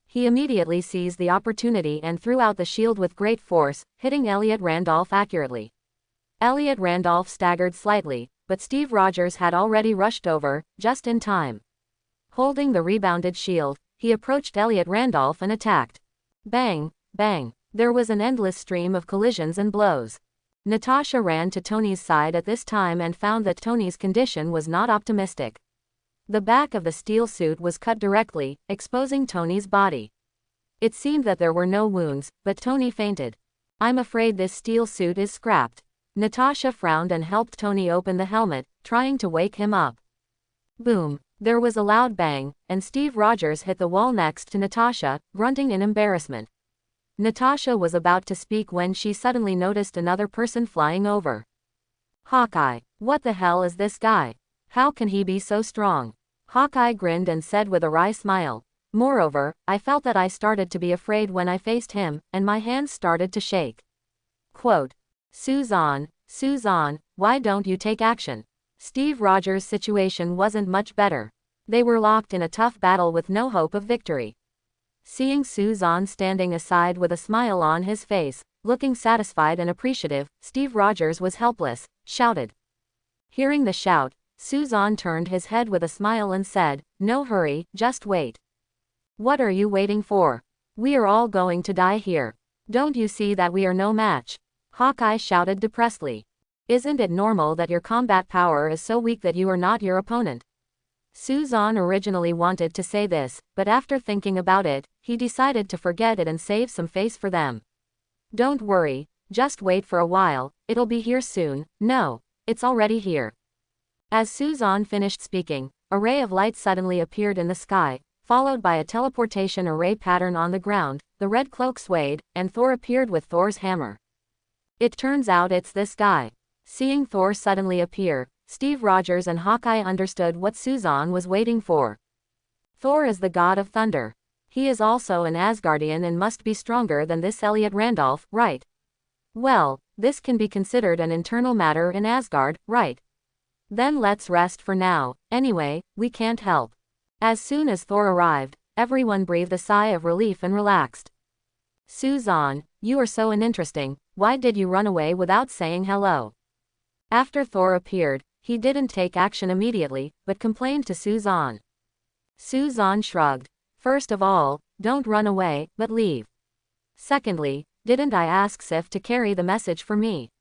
He immediately seized the opportunity and threw out the shield with great force, hitting Elliot Randolph accurately. Elliot Randolph staggered slightly, but Steve Rogers had already rushed over, just in time. Holding the rebounded shield, he approached Elliot Randolph and attacked. Bang, bang. There was an endless stream of collisions and blows. Natasha ran to Tony's side at this time and found that Tony's condition was not optimistic. The back of the steel suit was cut directly, exposing Tony's body. It seemed that there were no wounds, but Tony fainted. I'm afraid this steel suit is scrapped. Natasha frowned and helped Tony open the helmet, trying to wake him up. Boom! There was a loud bang, and Steve Rogers hit the wall next to Natasha, grunting in embarrassment. Natasha was about to speak when she suddenly noticed another person flying over. Hawkeye, what the hell is this guy? How can he be so strong? Hawkeye grinned and said with a wry smile. Moreover, I felt that I started to be afraid when I faced him, and my hands started to shake. Quote, Suzanne, why don't you take action? Steve Rogers' situation wasn't much better. They were locked in a tough battle with no hope of victory. Seeing Suzanne standing aside with a smile on his face, looking satisfied and appreciative, Steve Rogers was helpless, shouted. Hearing the shout, Suzan turned his head with a smile and said, "No hurry, just wait." "What are you waiting for? We are all going to die here. Don't you see that we are no match?" Hawkeye shouted depressedly. "Isn't it normal that your combat power is so weak that you are not your opponent?" Suzan originally wanted to say this, but after thinking about it, he decided to forget it and save some face for them. "Don't worry, just wait for a while, it'll be here soon." "No, it's already here." As Suzan finished speaking, a ray of light suddenly appeared in the sky, followed by a teleportation array pattern on the ground. The red cloak swayed, and Thor appeared with Thor's hammer. It turns out it's this guy. Seeing Thor suddenly appear, Steve Rogers and Hawkeye understood what Suzan was waiting for. Thor is the god of thunder. He is also an Asgardian and must be stronger than this Elliot Randolph, right? Well, this can be considered an internal matter in Asgard, right? Then let's rest for now. Anyway, we can't help. As soon as Thor arrived, everyone breathed a sigh of relief and relaxed. "Suzan, you are so uninteresting. Why did you run away without saying hello?" After Thor appeared, he didn't take action immediately, but complained to Suzan. Suzan shrugged. "First of all, don't run away, but leave. Secondly, didn't I ask Sif to carry the message for me?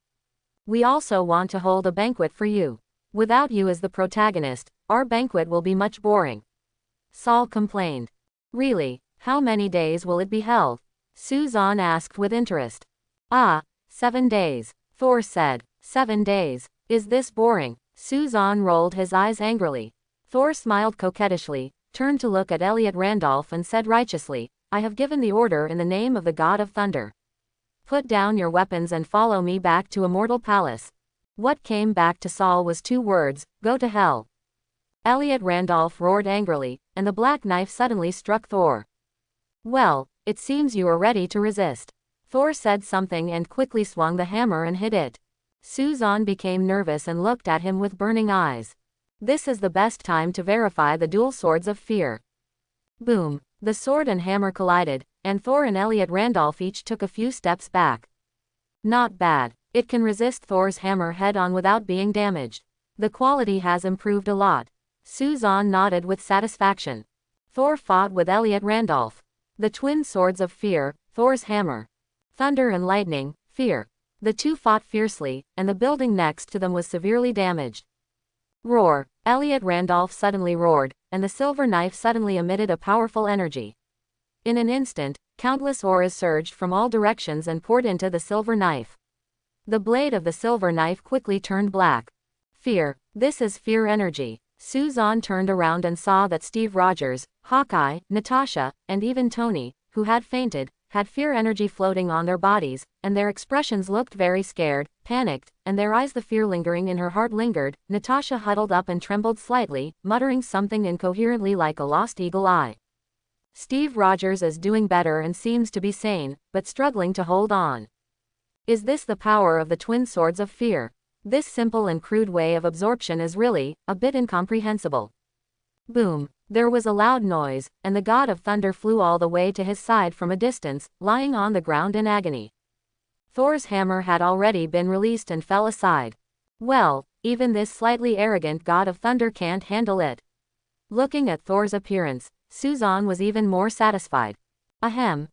We also want to hold a banquet for you. Without you as the protagonist, our banquet will be much boring." Saul complained. "Really, how many days will it be held?" Suzan asked with interest. 7 days, Thor said. 7 days. Is this boring?" Suzan rolled his eyes angrily. Thor smiled coquettishly, turned to look at Elliot Randolph and said righteously, "I have given the order in the name of the god of thunder. Put down your weapons and follow me back to Immortal Palace." What came back to Saul was 2 words, "Go to hell." Elliot Randolph roared angrily, and the black knife suddenly struck Thor. "Well, it seems you are ready to resist." Thor said something and quickly swung the hammer and hit it. Suzan became nervous and looked at him with burning eyes. This is the best time to verify the dual swords of fear. Boom! The sword and hammer collided, and Thor and Elliot Randolph each took a few steps back. Not bad. It can resist Thor's hammer head-on without being damaged. The quality has improved a lot. Suzan nodded with satisfaction. Thor fought with Elliot Randolph. The twin swords of fear, Thor's hammer. Thunder and lightning, fear. The two fought fiercely, and the building next to them was severely damaged. Roar! Elliot Randolph suddenly roared, and the silver knife suddenly emitted a powerful energy. In an instant, countless auras surged from all directions and poured into the silver knife. The blade of the silver knife quickly turned black. Fear. This is fear energy. Suzan turned around and saw that Steve Rogers, Hawkeye, Natasha, and even Tony, who had fainted, had fear energy floating on their bodies, and their expressions looked very scared, panicked, and their eyes the fear lingering in her heart lingered. Natasha huddled up and trembled slightly, muttering something incoherently like a lost eagle eye. Steve Rogers is doing better and seems to be sane, but struggling to hold on. Is this the power of the twin swords of fear? This simple and crude way of absorption is really a bit incomprehensible. Boom! There was a loud noise, and the god of thunder flew all the way to his side from a distance, lying on the ground in agony. Thor's hammer had already been released and fell aside. Well, even this slightly arrogant god of thunder can't handle it. Looking at Thor's appearance, Suzan was even more satisfied. Ahem,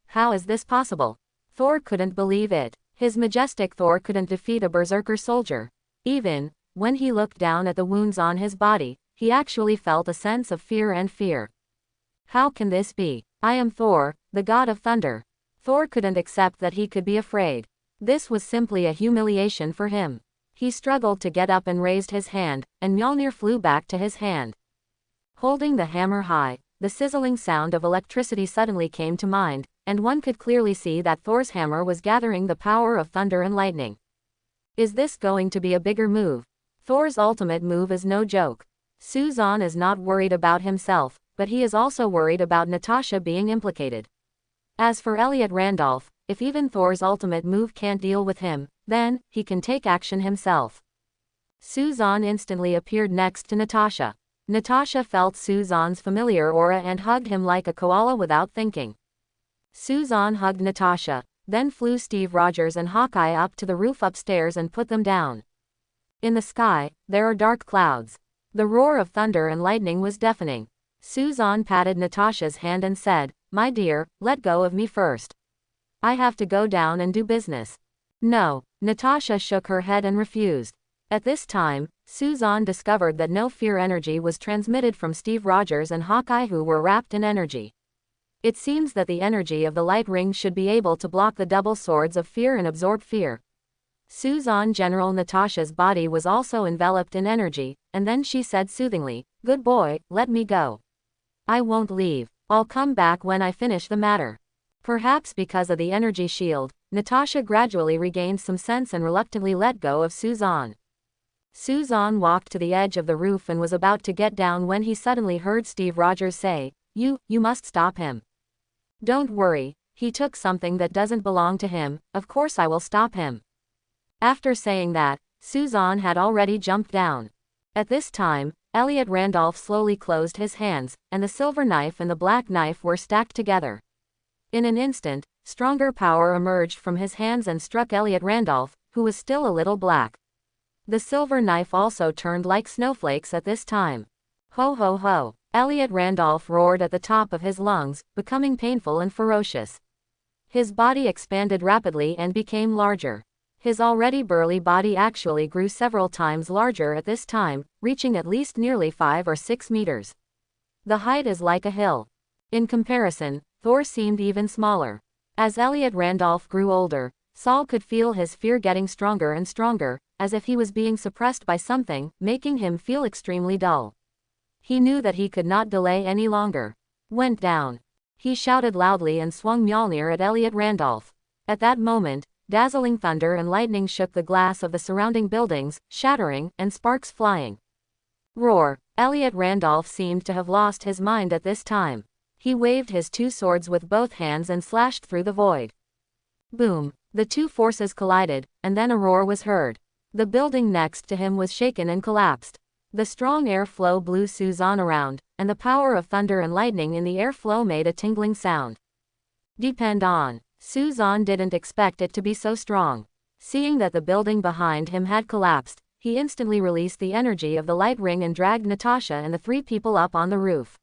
how is this possible? Thor couldn't believe it. His majestic Thor couldn't defeat a berserker soldier. Even when he looked down at the wounds on his body, he actually felt a sense of fear. How can this be? I am Thor, the god of thunder. Thor couldn't accept that he could be afraid. This was simply a humiliation for him. He struggled to get up and raised his hand, and Mjolnir flew back to his hand. Holding the hammer high, the sizzling sound of electricity suddenly came to mind, and one could clearly see that Thor's hammer was gathering the power of thunder and lightning. Is this going to be a bigger move? Thor's ultimate move is no joke. Suzan is not worried about himself, but he is also worried about Natasha being implicated. As for Elliot Randolph, if even Thor's ultimate move can't deal with him, then he can take action himself. Suzan instantly appeared next to Natasha. Natasha felt Suzan's familiar aura and hugged him like a koala without thinking. Suzan hugged Natasha, then flew Steve Rogers and Hawkeye up to the roof upstairs and put them down. In the sky, there are dark clouds. The roar of thunder and lightning was deafening. Suzanne patted Natasha's hand and said, "My dear, let go of me first. I have to go down and do business." No, Natasha shook her head and refused. At this time, Suzanne discovered that no fear energy was transmitted from Steve Rogers and Hawkeye, who were wrapped in energy. It seems that the energy of the light ring should be able to block the double swords of fear and absorb fear. Suzanne General Natasha's body was also enveloped in energy, and then she said soothingly, "Good boy, let me go. I won't leave. I'll come back when I finish the matter." Perhaps because of the energy shield, Natasha gradually regained some sense and reluctantly let go of Suzanne. Suzanne walked to the edge of the roof and was about to get down when he suddenly heard Steve Rogers say, You must stop him." "Don't worry, he took something that doesn't belong to him, of course I will stop him." After saying that, Suzanne had already jumped down. At this time, Elliot Randolph slowly closed his hands, and the silver knife and the black knife were stacked together. In an instant, stronger power emerged from his hands and struck Elliot Randolph, who was still a little black. The silver knife also turned like snowflakes at this time. Ho ho ho! Elliot Randolph roared at the top of his lungs, becoming painful and ferocious. His body expanded rapidly and became larger. His already burly body actually grew several times larger at this time, reaching at least nearly 5 or 6 meters. The height is like a hill. In comparison, Thor seemed even smaller. As Elliot Randolph grew older, Saul could feel his fear getting stronger and stronger, as if he was being suppressed by something, making him feel extremely dull. He knew that he could not delay any longer. "Went down." He shouted loudly and swung Mjolnir at Elliot Randolph. At that moment, dazzling thunder and lightning shook the glass of the surrounding buildings, shattering, and sparks flying. Roar! Elliot Randolph seemed to have lost his mind at this time. He waved his two swords with both hands and slashed through the void. Boom! The two forces collided, and then a roar was heard. The building next to him was shaken and collapsed. The strong airflow blew Suzanne around, and the power of thunder and lightning in the airflow made a tingling sound. Depend on. Suzanne didn't expect it to be so strong. Seeing that the building behind him had collapsed, he instantly released the energy of the light ring and dragged Natasha and the 3 people up on the roof.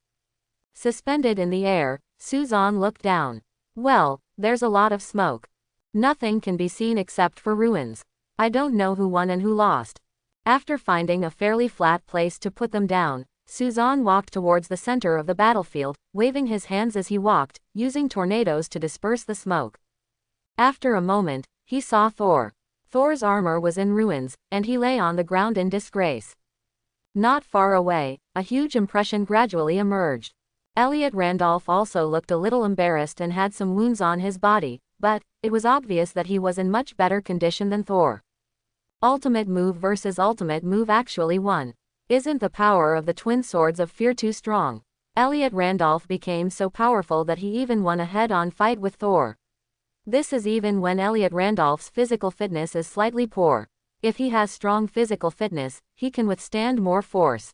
Suspended in the air, Suzanne looked down. Well, there's a lot of smoke. Nothing can be seen except for ruins. I don't know who won and who lost. After finding a fairly flat place to put them down, Suzanne walked towards the center of the battlefield, waving his hands as he walked, using tornadoes to disperse the smoke. After a moment, he saw Thor. Thor's armor was in ruins, and he lay on the ground in disgrace. Not far away, a huge impression gradually emerged. Elliot Randolph also looked a little embarrassed and had some wounds on his body, but it was obvious that he was in much better condition than Thor. Ultimate move versus ultimate move actually won. Isn't the power of the twin swords of fear too strong? Elliot Randolph became so powerful that he even won a head-on fight with Thor. This is even when Elliot Randolph's physical fitness is slightly poor. If he has strong physical fitness, he can withstand more force.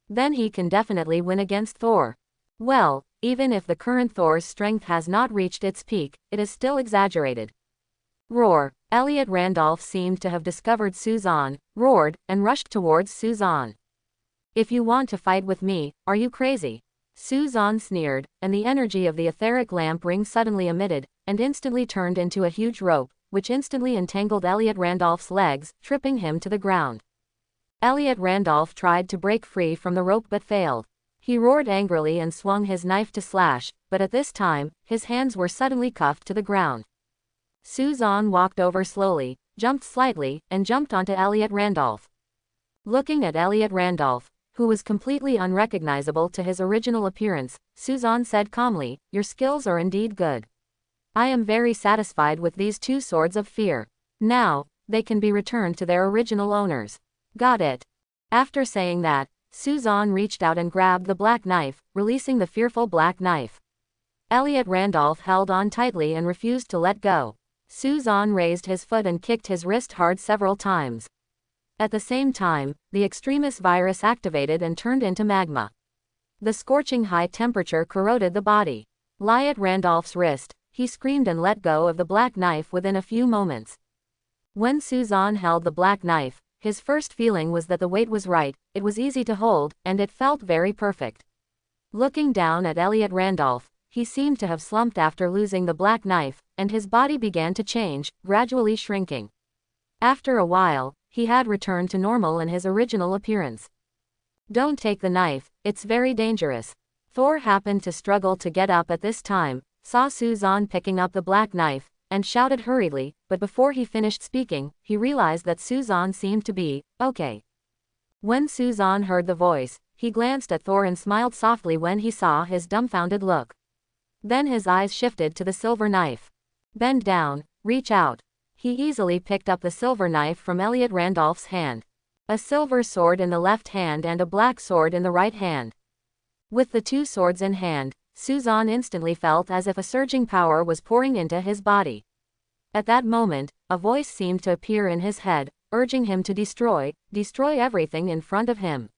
Then he can definitely win against Thor. Well, even if the current Thor's strength has not reached its peak, it is still exaggerated. Roar! Elliot Randolph seemed to have discovered Suzanne, roared, and rushed towards Suzanne. "If you want to fight with me, are you crazy?" Suzanne sneered, and the energy of the etheric lamp ring suddenly emitted, and instantly turned into a huge rope, which instantly entangled Elliot Randolph's legs, tripping him to the ground. Elliot Randolph tried to break free from the rope but failed. He roared angrily and swung his knife to slash, but at this time, his hands were suddenly cuffed to the ground. Suzanne walked over slowly, jumped slightly, and jumped onto Elliot Randolph. Looking at Elliot Randolph, who was completely unrecognizable to his original appearance, Suzanne said calmly, "Your skills are indeed good. I am very satisfied with these 2 swords of fear. Now, they can be returned to their original owners." "Got it." After saying that, Suzanne reached out and grabbed the black knife, releasing the fearful black knife. Elliot Randolph held on tightly and refused to let go. Suzanne raised his foot and kicked his wrist hard several times. At the same time, the extremis virus activated and turned into magma. The scorching high temperature corroded the body. Elliot Randolph's wrist, he screamed and let go of the black knife within a few moments. When Suzanne held the black knife, his first feeling was that the weight was right, it was easy to hold, and it felt very perfect. Looking down at Elliot Randolph, he seemed to have slumped after losing the black knife, and his body began to change, gradually shrinking. After a while, he had returned to normal and his original appearance. "Don't take the knife, it's very dangerous." Thor happened to struggle to get up at this time, saw Suzanne picking up the black knife, and shouted hurriedly, but before he finished speaking, he realized that Suzanne seemed to be okay. When Suzanne heard the voice, he glanced at Thor and smiled softly when he saw his dumbfounded look. Then his eyes shifted to the silver knife. "Bend down, reach out." He easily picked up the silver knife from Elliot Randolph's hand. A silver sword in the left hand and a black sword in the right hand. With the two swords in hand, Suzanne instantly felt as if a surging power was pouring into his body. At that moment, a voice seemed to appear in his head, urging him to destroy everything in front of him.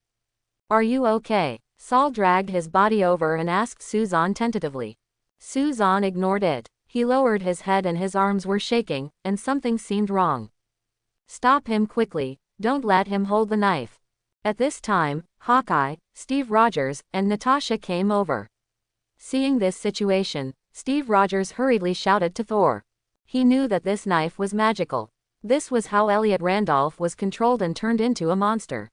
"Are you okay?" Saul dragged his body over and asked Suzanne tentatively. Suzanne ignored it. He lowered his head and his arms were shaking, and something seemed wrong. "Stop him quickly, don't let him hold the knife." At this time, Hawkeye, Steve Rogers, and Natasha came over. Seeing this situation, Steve Rogers hurriedly shouted to Thor. He knew that this knife was magical. This was how Elliot Randolph was controlled and turned into a monster.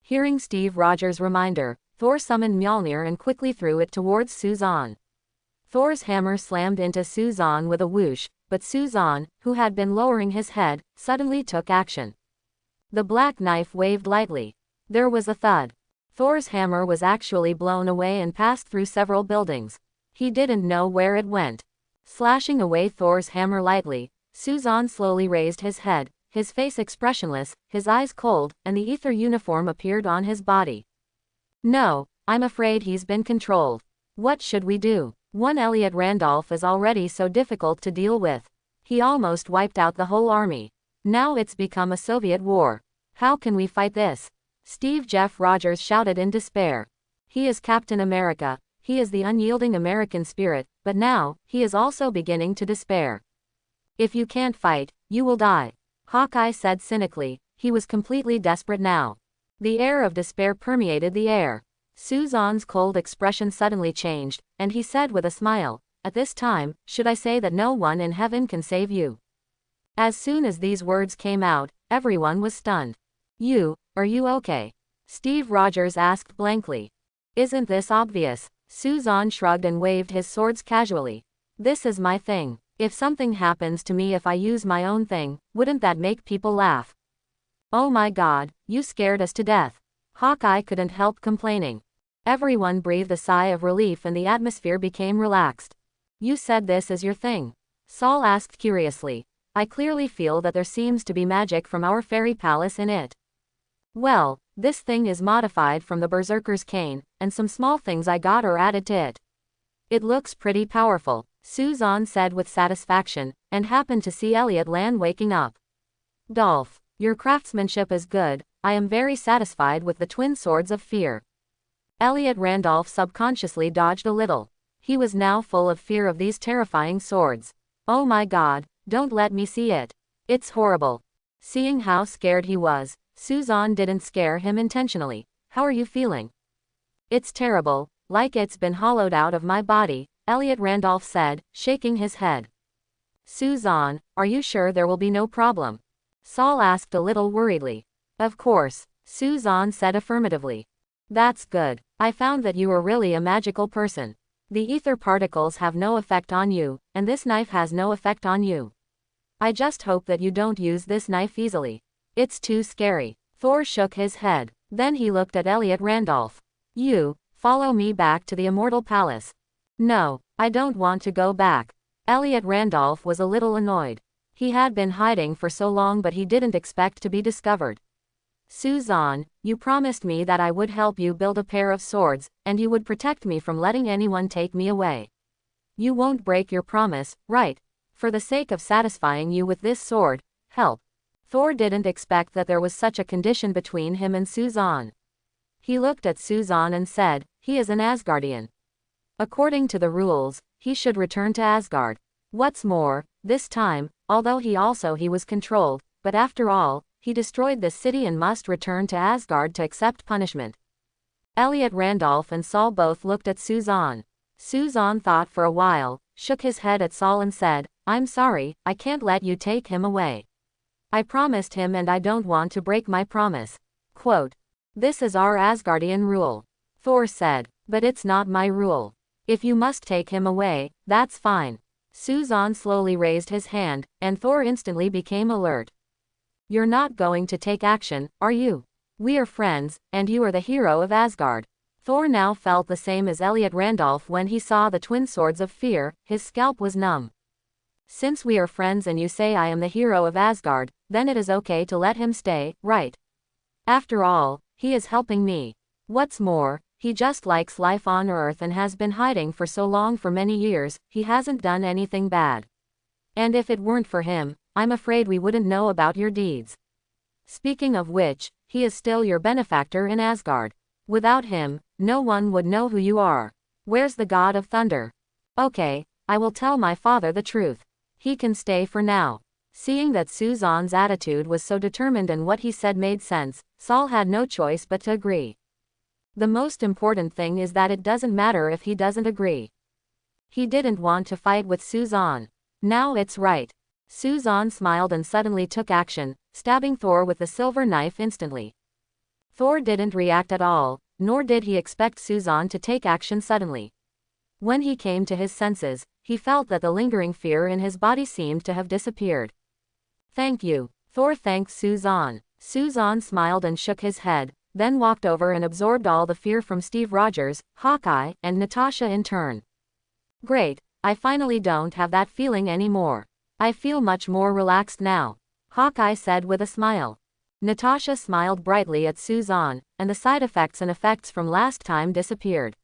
Hearing Steve Rogers' reminder, Thor summoned Mjolnir and quickly threw it towards Suzanne. Thor's hammer slammed into Suzanne with a whoosh, but Suzanne, who had been lowering his head, suddenly took action. The black knife waved lightly. There was a thud. Thor's hammer was actually blown away and passed through several buildings. He didn't know where it went. Slashing away Thor's hammer lightly, Suzanne slowly raised his head, his face expressionless, his eyes cold, and the ether uniform appeared on his body. "No, I'm afraid he's been controlled. What should we do? One Elliot Randolph is already so difficult to deal with. He almost wiped out the whole army. Now it's become a Soviet war. How can we fight this?" Steve Jeff Rogers shouted in despair. "He is Captain America, he is the unyielding American spirit, but now, he is also beginning to despair. If you can't fight, you will die." Hawkeye said cynically. He was completely desperate now. The air of despair permeated the air. Suzanne's cold expression suddenly changed, and he said with a smile, "At this time, should I say that no one in heaven can save you?" As soon as these words came out, everyone was stunned. Are you okay?" Steve Rogers asked blankly. "Isn't this obvious?" Suzanne shrugged and waved his swords casually. "This is my thing. If something happens to me if I use my own thing, wouldn't that make people laugh?" "Oh my God, you scared us to death." Hawkeye couldn't help complaining. Everyone breathed a sigh of relief and the atmosphere became relaxed. "You said this is your thing?" Saul asked curiously. "I clearly feel that there seems to be magic from our fairy palace in it." "Well, this thing is modified from the Berserker's cane, and some small things I got are added to it. It looks pretty powerful," Suzanne said with satisfaction, and happened to see Elliot land waking up. "Dolph, your craftsmanship is good, I am very satisfied with the twin swords of fear." Elliot Randolph subconsciously dodged a little. He was now full of fear of these terrifying swords. "Oh my God, don't let me see it. It's horrible." Seeing how scared he was, Suzanne didn't scare him intentionally. "How are you feeling?" "It's terrible, like it's been hollowed out of my body," Elliot Randolph said, shaking his head. "Suzanne, are you sure there will be no problem?" Saul asked a little worriedly. "Of course," Suzanne said affirmatively. "That's good. I found that you are really a magical person. The ether particles have no effect on you, and this knife has no effect on you. I just hope that you don't use this knife easily. It's too scary." Thor shook his head. Then he looked at Elliot Randolph. Follow me back to the Immortal Palace." "No, I don't want to go back." Elliot Randolph was a little annoyed. He had been hiding for so long but he didn't expect to be discovered. "Suzanne, you promised me that I would help you build a pair of swords, and you would protect me from letting anyone take me away. You won't break your promise, right? For the sake of satisfying you with this sword, help." Thor didn't expect that there was such a condition between him and Suzanne. He looked at Suzanne and said, "He is an Asgardian. According to the rules, he should return to Asgard. What's more, this time, although he was controlled, but after all, he destroyed this city and must return to Asgard to accept punishment. Elliot Randolph and Saul both looked at Suzanne. Suzanne thought for a while, shook his head at Saul and said, "I'm sorry, I can't let you take him away. I promised him and I don't want to break my promise." Quote, "This is our Asgardian rule." Thor said, "But it's not my rule. If you must take him away, that's fine." Suzanne slowly raised his hand, and Thor instantly became alert. "You're not going to take action, are you? We are friends, and you are the hero of Asgard." Thor now felt the same as Elliot Randolph when he saw the twin swords of fear, his scalp was numb. "Since we are friends and you say I am the hero of Asgard, then it is okay to let him stay, right? After all, he is helping me. What's more, he just likes life on Earth and has been hiding for so long for many years, he hasn't done anything bad. And if it weren't for him, I'm afraid we wouldn't know about your deeds. Speaking of which, he is still your benefactor in Asgard. Without him, no one would know who you are. Where's the god of thunder? Okay, I will tell my father the truth. He can stay for now." Seeing that Suzanne's attitude was so determined and what he said made sense, Saul had no choice but to agree. The most important thing is that it doesn't matter if he doesn't agree. He didn't want to fight with Suzanne. Now it's right. Suzanne smiled and suddenly took action, stabbing Thor with the silver knife instantly. Thor didn't react at all, nor did he expect Suzanne to take action suddenly. When he came to his senses, he felt that the lingering fear in his body seemed to have disappeared. "Thank you." Thor thanked Suzanne. Suzanne smiled and shook his head, then walked over and absorbed all the fear from Steve Rogers, Hawkeye, and Natasha in turn. "Great, I finally don't have that feeling anymore. I feel much more relaxed now," Hawkeye said with a smile. Natasha smiled brightly at Suzanne, and the side effects and effects from last time disappeared.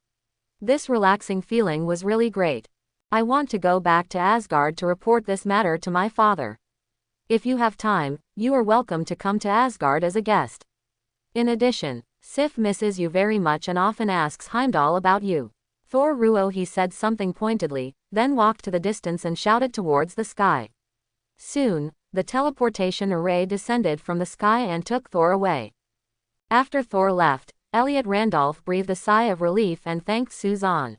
"This relaxing feeling was really great. I want to go back to Asgard to report this matter to my father. If you have time, you are welcome to come to Asgard as a guest. In addition, Sif misses you very much and often asks Heimdall about you." "Thor Ruo," he said something pointedly, then walked to the distance and shouted towards the sky. Soon, the teleportation array descended from the sky and took Thor away. After Thor left, Elliot Randolph breathed a sigh of relief and thanked Suzanne.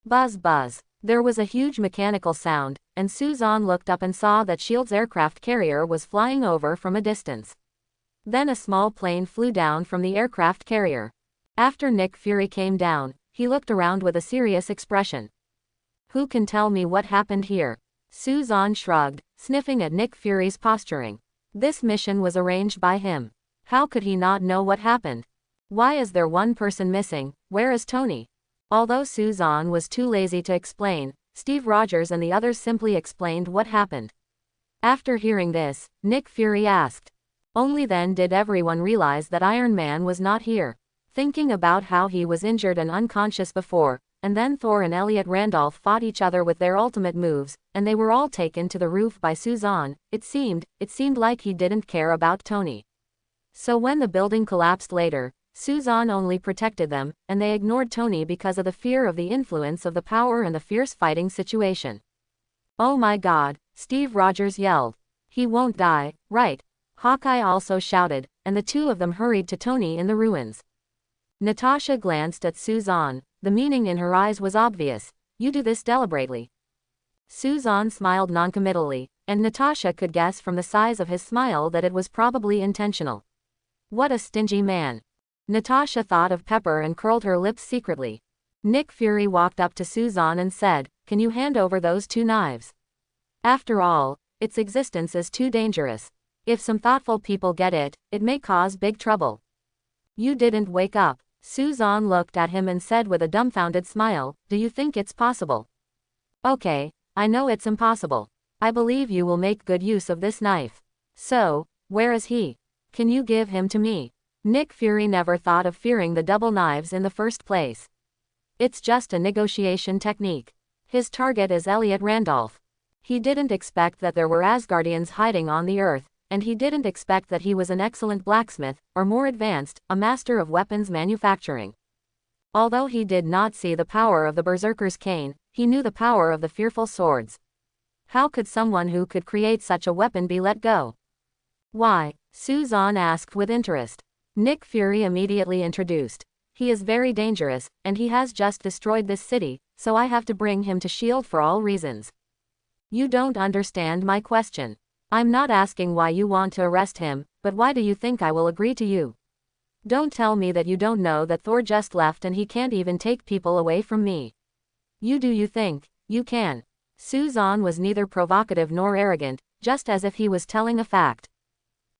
Buzz buzz. There was a huge mechanical sound, and Suzanne looked up and saw that S.H.I.E.L.D.'s aircraft carrier was flying over from a distance. Then a small plane flew down from the aircraft carrier. After Nick Fury came down, he looked around with a serious expression. "Who can tell me what happened here?" Suzanne shrugged, sniffing at Nick Fury's posturing. This mission was arranged by him. How could he not know what happened? Why is there one person missing? Where is Tony? Although Suzanne was too lazy to explain, Steve Rogers and the others simply explained what happened. After hearing this, Nick Fury asked. Only then did everyone realize that Iron Man was not here. Thinking about how he was injured and unconscious before, and then Thor and Elliot Randolph fought each other with their ultimate moves, and they were all taken to the roof by Suzanne, it seemed like he didn't care about Tony. So when the building collapsed later, Suzanne only protected them, and they ignored Tony because of the fear of the influence of the power and the fierce fighting situation. "Oh my God," Steve Rogers yelled. "He won't die, right?" Hawkeye also shouted, and the two of them hurried to Tony in the ruins. Natasha glanced at Suzanne. The meaning in her eyes was obvious. "You do this deliberately." Suzanne smiled noncommittally, and Natasha could guess from the size of his smile that it was probably intentional. What a stingy man. Natasha thought of Pepper and curled her lips secretly. Nick Fury walked up to Suzanne and said, "Can you hand over those two knives? After all, its existence is too dangerous. If some thoughtful people get it, it may cause big trouble." "You didn't wake up." Suzanne looked at him and said with a dumbfounded smile, "Do you think it's possible?" "Okay, I know it's impossible. I believe you will make good use of this knife. So, where is he? Can you give him to me?" Nick Fury never thought of fearing the double knives in the first place. It's just a negotiation technique. His target is Elliot Randolph. He didn't expect that there were Asgardians hiding on the Earth, and he didn't expect that he was an excellent blacksmith, or more advanced, a master of weapons manufacturing. Although he did not see the power of the Berserker's cane, he knew the power of the fearful swords. How could someone who could create such a weapon be let go? Why, Suzanne asked with interest. Nick Fury immediately introduced. He is very dangerous, and he has just destroyed this city, so I have to bring him to S.H.I.E.L.D. for all reasons. You don't understand my question. I'm not asking why you want to arrest him, but why do you think I will agree to you? Don't tell me that you don't know that Thor just left and he can't even take people away from me. You think you can? Suzanne was neither provocative nor arrogant, just as if he was telling a fact.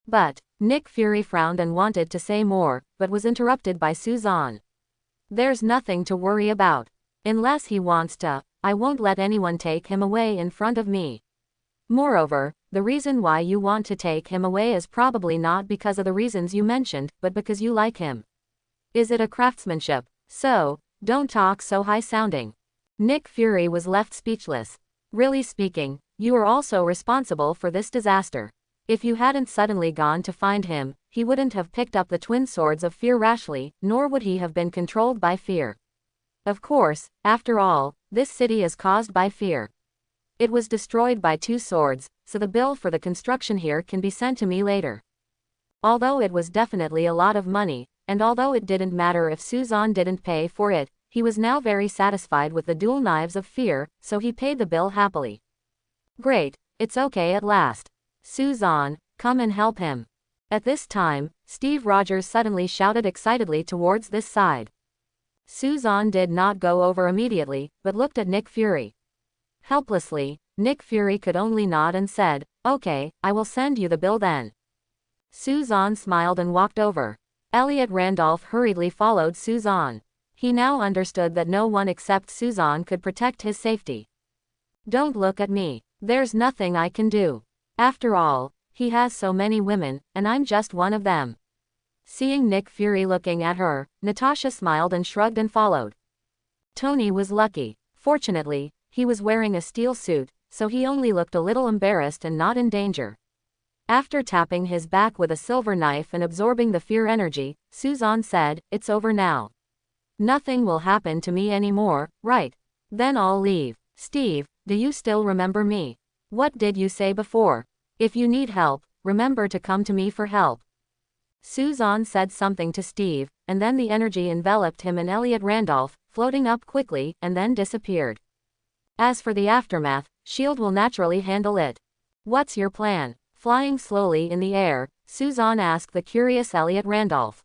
But Nick Fury frowned and wanted to say more, but was interrupted by Suzanne. There's nothing to worry about. Unless he wants to, I won't let anyone take him away in front of me. Moreover, the reason why you want to take him away is probably not because of the reasons you mentioned, but because you like him. Is it a craftsmanship? So, don't talk so high-sounding. Nick Fury was left speechless. Really speaking, you are also responsible for this disaster. If you hadn't suddenly gone to find him, he wouldn't have picked up the twin swords of fear rashly, nor would he have been controlled by fear. Of course, after all, this city is caused by fear. It was destroyed by two swords, so the bill for the construction here can be sent to me later. Although it was definitely a lot of money, and although it didn't matter if Suzanne didn't pay for it, he was now very satisfied with the dual knives of fear, so he paid the bill happily. Great, it's okay at last. Suzanne, come and help him. At this time, Steve Rogers suddenly shouted excitedly towards this side. Suzanne did not go over immediately, but looked at Nick Fury. Helplessly, Nick Fury could only nod and said, "Okay, I will send you the bill then." Suzanne smiled and walked over. Elliot Randolph hurriedly followed Suzanne. He now understood that no one except Suzanne could protect his safety. Don't look at me. There's nothing I can do. After all, he has so many women, and I'm just one of them. Seeing Nick Fury looking at her, Natasha smiled and shrugged and followed. Tony was lucky. Fortunately, he was wearing a steel suit, so he only looked a little embarrassed and not in danger. After tapping his back with a silver knife and absorbing the fear energy, Suzanne said, "It's over now. Nothing will happen to me anymore, right? Then I'll leave. Steve, do you still remember me? What did you say before? If you need help, remember to come to me for help." Suzanne said something to Steve, and then the energy enveloped him and Elliot Randolph, floating up quickly, and then disappeared. As for the aftermath, S.H.I.E.L.D. will naturally handle it. What's your plan? Flying slowly in the air, Suzanne asked the curious Elliot Randolph.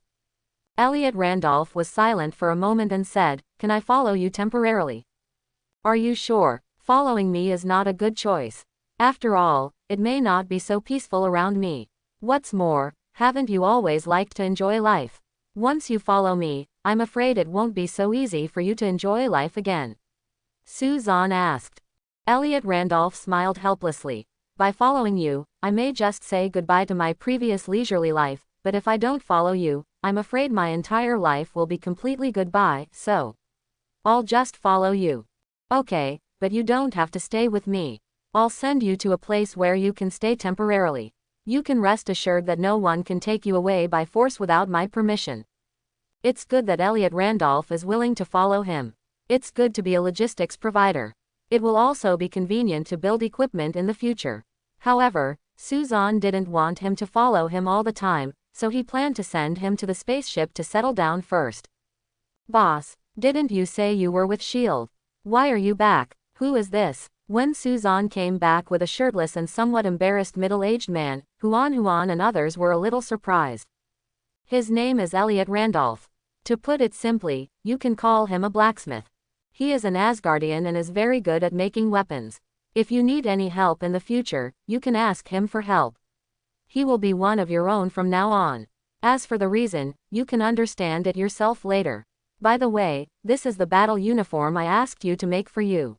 Elliot Randolph was silent for a moment and said, "Can I follow you temporarily?" "Are you sure? Following me is not a good choice. After all, it may not be so peaceful around me. What's more, haven't you always liked to enjoy life? Once you follow me, I'm afraid it won't be so easy for you to enjoy life again." Suzanne asked. Elliot Randolph smiled helplessly. "By following you, I may just say goodbye to my previous leisurely life, but if I don't follow you, I'm afraid my entire life will be completely goodbye, so I'll just follow you." "Okay, but you don't have to stay with me. I'll send you to a place where you can stay temporarily. You can rest assured that no one can take you away by force without my permission." It's good that Elliot Randolph is willing to follow him. It's good to be a logistics provider. It will also be convenient to build equipment in the future. However, Suzanne didn't want him to follow him all the time, so he planned to send him to the spaceship to settle down first. "Boss, didn't you say you were with S.H.I.E.L.D.? Why are you back? Who is this?" When Suzanne came back with a shirtless and somewhat embarrassed middle-aged man, Huan and others were a little surprised. "His name is Elliot Randolph. To put it simply, you can call him a blacksmith. He is an Asgardian and is very good at making weapons. If you need any help in the future, you can ask him for help. He will be one of your own from now on. As for the reason, you can understand it yourself later. By the way, this is the battle uniform I asked you to make for you.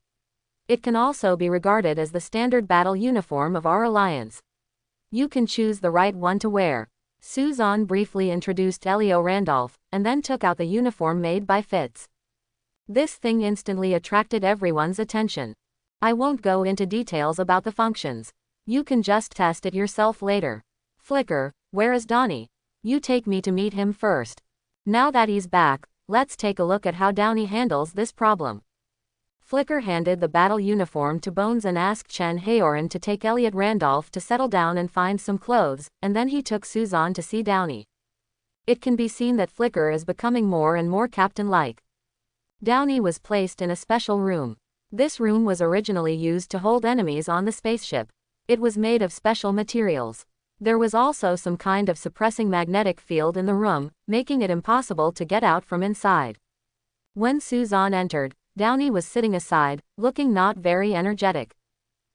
It can also be regarded as the standard battle uniform of our alliance. You can choose the right one to wear." Suzanne briefly introduced Elio Randolph, and then took out the uniform made by Fitz. This thing instantly attracted everyone's attention. "I won't go into details about the functions. You can just test it yourself later. Flicker, where is Donnie? You take me to meet him first. Now that he's back, let's take a look at how Donnie handles this problem." Flicker handed the battle uniform to Bones and asked Chen Haoran to take Elliot Randolph to settle down and find some clothes, and then he took Suzanne to see Downey. It can be seen that Flicker is becoming more and more captain-like. Downey was placed in a special room. This room was originally used to hold enemies on the spaceship. It was made of special materials. There was also some kind of suppressing magnetic field in the room, making it impossible to get out from inside. When Suzanne entered, Downey was sitting aside, looking not very energetic.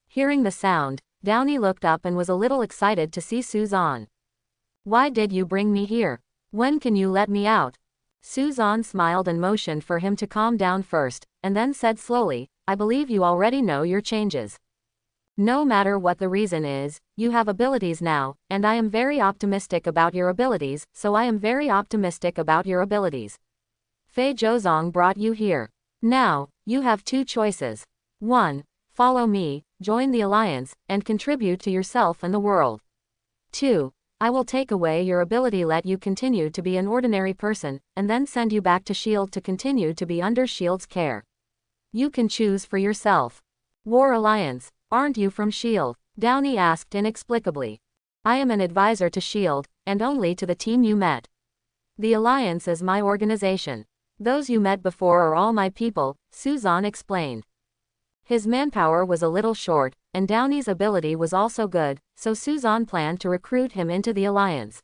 Hearing the sound, Downey looked up and was a little excited to see Suzanne. "Why did you bring me here? When can you let me out?" Suzanne smiled and motioned for him to calm down first, and then said slowly, "I believe you already know your changes. No matter what the reason is, you have abilities now, and I am very optimistic about your abilities, so I am very optimistic about your abilities. Fei Zhozong brought you here. Now, you have two choices. 1. Follow me, join the alliance, and contribute to yourself and the world. 2. I will take away your ability, let you continue to be an ordinary person, and then send you back to S.H.I.E.L.D. to continue to be under S.H.I.E.L.D.'s care. You can choose for yourself." "War Alliance, aren't you from S.H.I.E.L.D.?" Downey asked inexplicably. "I am an advisor to S.H.I.E.L.D., and only to the team you met. The Alliance is my organization. Those you met before are all my people," Suzanne explained. His manpower was a little short, and Downey's ability was also good, so Suzanne planned to recruit him into the alliance.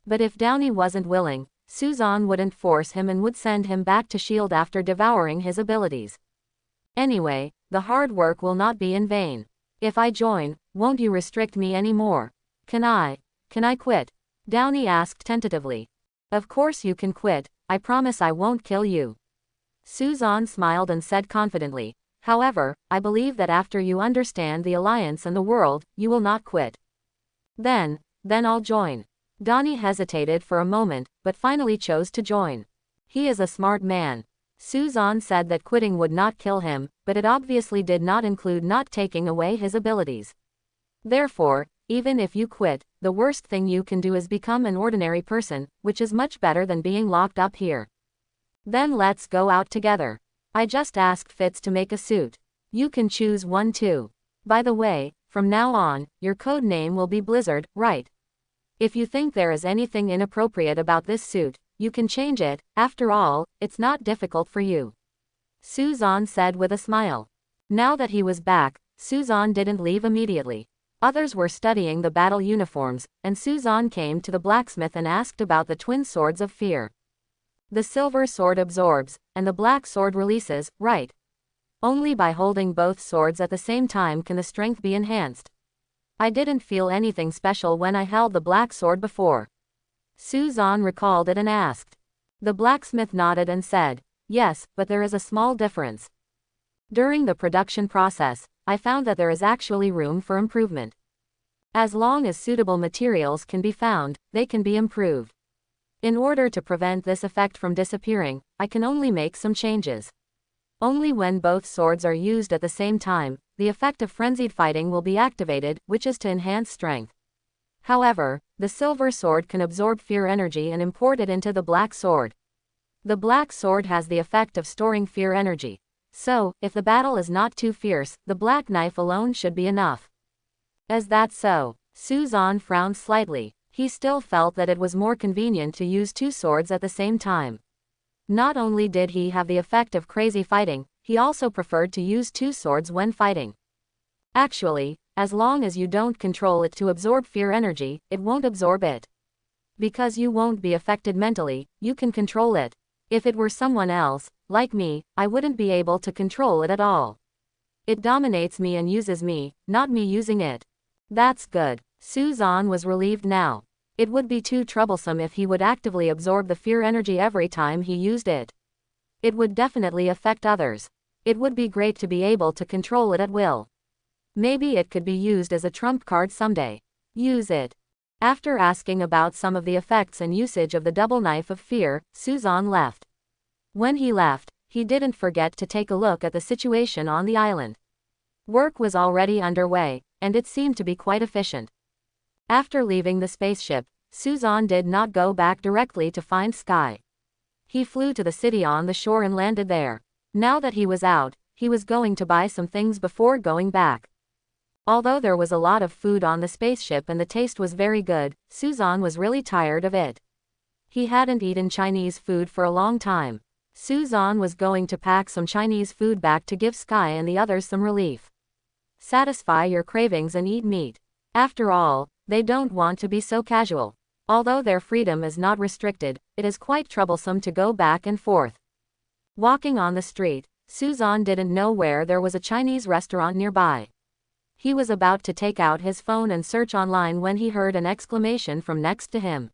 But if Downey wasn't willing, Suzanne wouldn't force him and would send him back to S.H.I.E.L.D. after devouring his abilities. "Anyway, the hard work will not be in vain. If I join, won't you restrict me anymore? Can I quit?" Downey asked tentatively. "Of course you can quit, I promise I won't kill you." Suzanne smiled and said confidently, "However, I believe that after you understand the alliance and the world, you will not quit." Then I'll join." Donnie hesitated for a moment, but finally chose to join. He is a smart man. Suzanne said that quitting would not kill him, but it obviously did not include not taking away his abilities. Therefore, even if you quit, the worst thing you can do is become an ordinary person, which is much better than being locked up here. Then let's go out together. I just asked Fitz to make a suit. You can choose one too. By the way, from now on, your code name will be Blizzard, right? If you think there is anything inappropriate about this suit, you can change it, after all, it's not difficult for you." Suzanne said with a smile. Now that he was back, Suzanne didn't leave immediately. Others were studying the battle uniforms, and Suzanne came to the blacksmith and asked about the twin swords of fear. "The silver sword absorbs, and the black sword releases, right? Only by holding both swords at the same time can the strength be enhanced. I didn't feel anything special when I held the black sword before." Suzanne recalled it and asked. The blacksmith nodded and said, "Yes, but there is a small difference. During the production process, I found that there is actually room for improvement. As long as suitable materials can be found, they can be improved. In order to prevent this effect from disappearing, I can only make some changes. Only when both swords are used at the same time, the effect of frenzied fighting will be activated, which is to enhance strength. However, the silver sword can absorb fear energy and import it into the black sword. The black sword has the effect of storing fear energy. So, if the battle is not too fierce, the black knife alone should be enough." "Is that so?" Suzanne frowned slightly. He still felt that it was more convenient to use two swords at the same time. Not only did he have the effect of crazy fighting, he also preferred to use two swords when fighting. Actually, as long as you don't control it to absorb fear energy, it won't absorb it. Because you won't be affected mentally, you can control it. If it were someone else, like me, I wouldn't be able to control it at all. It dominates me and uses me, not me using it." "That's good." Suzanne was relieved now. It would be too troublesome if he would actively absorb the fear energy every time he used it. It would definitely affect others. It would be great to be able to control it at will. Maybe it could be used as a trump card someday. Use it. After asking about some of the effects and usage of the double knife of fear, Suzanne left. When he left, he didn't forget to take a look at the situation on the island. Work was already underway, and it seemed to be quite efficient. After leaving the spaceship, Suzanne did not go back directly to find Sky. He flew to the city on the shore and landed there. Now that he was out, he was going to buy some things before going back. Although there was a lot of food on the spaceship and the taste was very good, Suzan was really tired of it. He hadn't eaten Chinese food for a long time. Suzan was going to pack some Chinese food back to give Sky and the others some relief. Satisfy your cravings and eat meat. After all, they don't want to be so casual. Although their freedom is not restricted, it is quite troublesome to go back and forth. Walking on the street, Suzan didn't know where there was a Chinese restaurant nearby. He was about to take out his phone and search online when he heard an exclamation from next to him.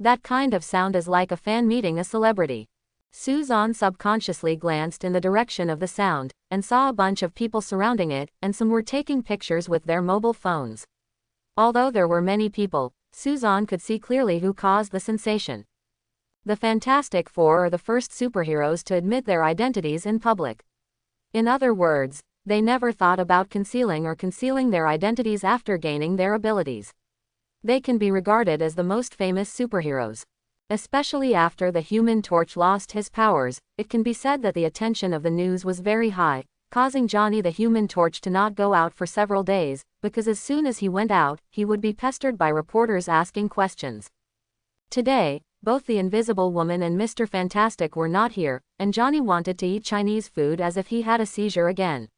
That kind of sound is like a fan meeting a celebrity. Suzan subconsciously glanced in the direction of the sound, and saw a bunch of people surrounding it, and some were taking pictures with their mobile phones. Although there were many people, Suzan could see clearly who caused the sensation. The Fantastic Four are the first superheroes to admit their identities in public. In other words, they never thought about concealing their identities after gaining their abilities. They can be regarded as the most famous superheroes. Especially after the Human Torch lost his powers, it can be said that the attention of the news was very high, causing Johnny the Human Torch to not go out for several days, because as soon as he went out, he would be pestered by reporters asking questions. Today, both the Invisible Woman and Mr. Fantastic were not here, and Johnny wanted to eat Chinese food as if he had a seizure again.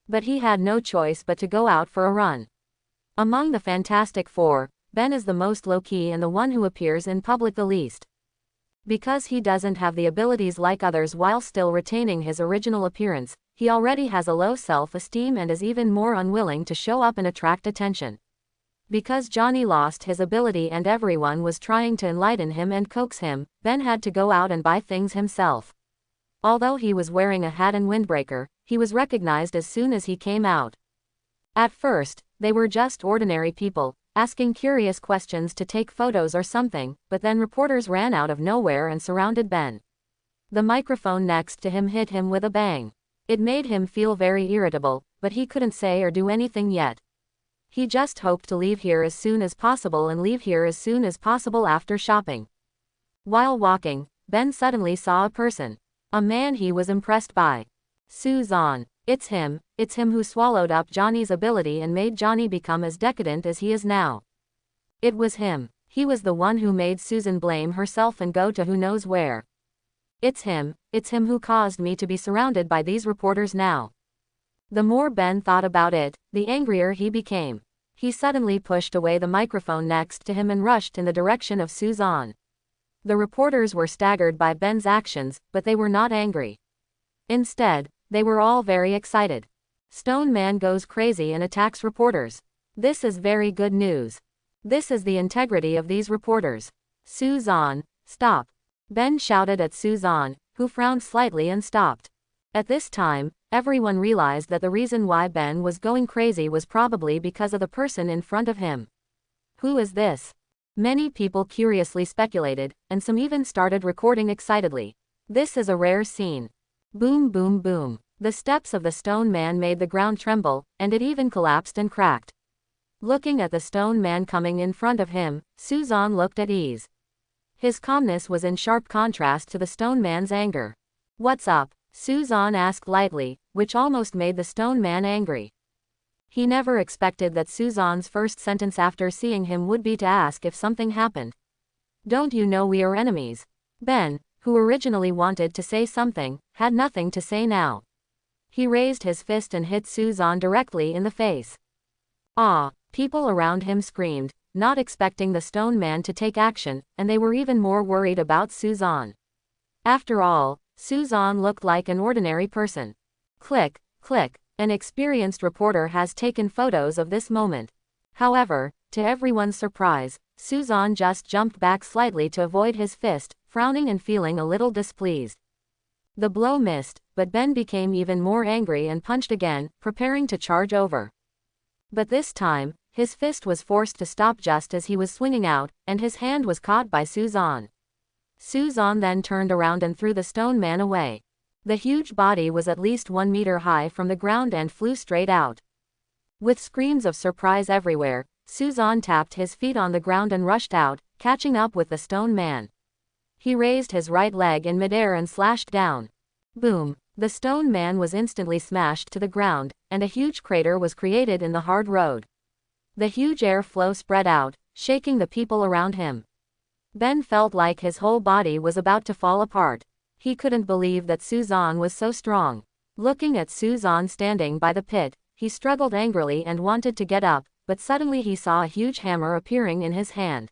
But he had no choice but to go out for a run. Among the Fantastic Four, Ben is the most low-key and the one who appears in public the least. Because he doesn't have the abilities like others while still retaining his original appearance, he already has a low self-esteem and is even more unwilling to show up and attract attention. Because Johnny lost his ability and everyone was trying to enlighten him and coax him, Ben had to go out and buy things himself. Although he was wearing a hat and windbreaker, he was recognized as soon as he came out. At first, they were just ordinary people, asking curious questions to take photos or something, but then reporters ran out of nowhere and surrounded Ben. The microphone next to him hit him with a bang. It made him feel very irritable, but he couldn't say or do anything yet. He just hoped to leave here as soon as possible and leave here as soon as possible after shopping. While walking, Ben suddenly saw a person. A man he was impressed by. Suzan. It's him who swallowed up Johnny's ability and made Johnny become as decadent as he is now. It was him. He was the one who made Susan blame herself and go to who knows where. It's him who caused me to be surrounded by these reporters now. The more Ben thought about it, the angrier he became. He suddenly pushed away the microphone next to him and rushed in the direction of Suzan. The reporters were staggered by Ben's actions, but they were not angry. Instead, they were all very excited. Stone Man goes crazy and attacks reporters. This is very good news. This is the integrity of these reporters. Suzan, stop. Ben shouted at Suzan, who frowned slightly and stopped. At this time, everyone realized that the reason why Ben was going crazy was probably because of the person in front of him. Who is this? Many people curiously speculated, and some even started recording excitedly. This is a rare scene. Boom boom boom. The steps of the Stone Man made the ground tremble, and it even collapsed and cracked. Looking at the Stone Man coming in front of him, Suzan looked at ease. His calmness was in sharp contrast to the Stone Man's anger. What's up? Suzan asked lightly, which almost made the Stone Man angry. He never expected that Suzan's first sentence after seeing him would be to ask if something happened. Don't you know we are enemies? Ben, who originally wanted to say something, had nothing to say now. He raised his fist and hit Suzan directly in the face. Ah! People around him screamed, not expecting the Stone Man to take action, and they were even more worried about Suzan. After all, Suzan looked like an ordinary person. Click, click. An experienced reporter has taken photos of this moment. However, to everyone's surprise, Suzan just jumped back slightly to avoid his fist, frowning and feeling a little displeased. The blow missed, but Ben became even more angry and punched again, preparing to charge over. But this time, his fist was forced to stop just as he was swinging out, and his hand was caught by Suzan. Suzan then turned around and threw the Stone Man away. The huge body was at least 1 meter high from the ground and flew straight out. With screams of surprise everywhere, Suzan tapped his feet on the ground and rushed out, catching up with the Stone Man. He raised his right leg in midair and slashed down. Boom! The stone man was instantly smashed to the ground, and a huge crater was created in the hard road. The huge air flow spread out, shaking the people around him. Ben felt like his whole body was about to fall apart. He couldn't believe that Suzanne was so strong. Looking at Suzanne standing by the pit, he struggled angrily and wanted to get up, but suddenly he saw a huge hammer appearing in his hand.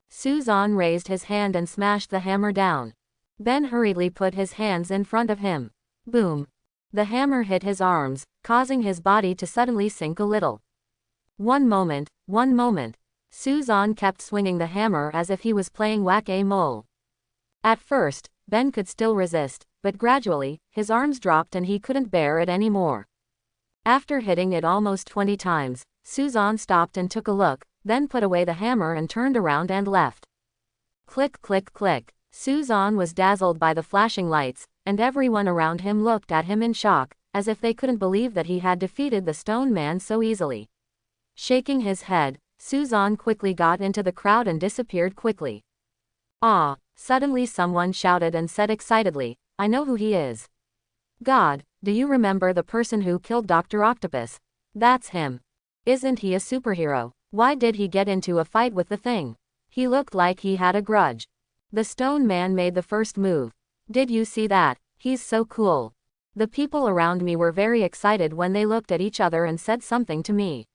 Suzanne raised his hand and smashed the hammer down. Ben hurriedly put his hands in front of him. Boom! The hammer hit his arms, causing his body to suddenly sink a little. One moment. Suzanne kept swinging the hammer as if he was playing whack-a-mole. At first, Ben could still resist, but gradually, his arms dropped and he couldn't bear it anymore. After hitting it almost 20 times, Suzanne stopped and took a look, then put away the hammer and turned around and left. Click, click, click. Suzanne was dazzled by the flashing lights, and everyone around him looked at him in shock, as if they couldn't believe that he had defeated the stone man so easily. Shaking his head, Suzanne quickly got into the crowd and disappeared quickly. Ah! Suddenly someone shouted and said excitedly, "I know who he is. God, do you remember the person who killed Dr. Octopus? That's him. Isn't he a superhero? Why did he get into a fight with the thing? He looked like he had a grudge." The stone man made the first move. "Did you see that? He's so cool." The people around me were very excited when they looked at each other and said something to me.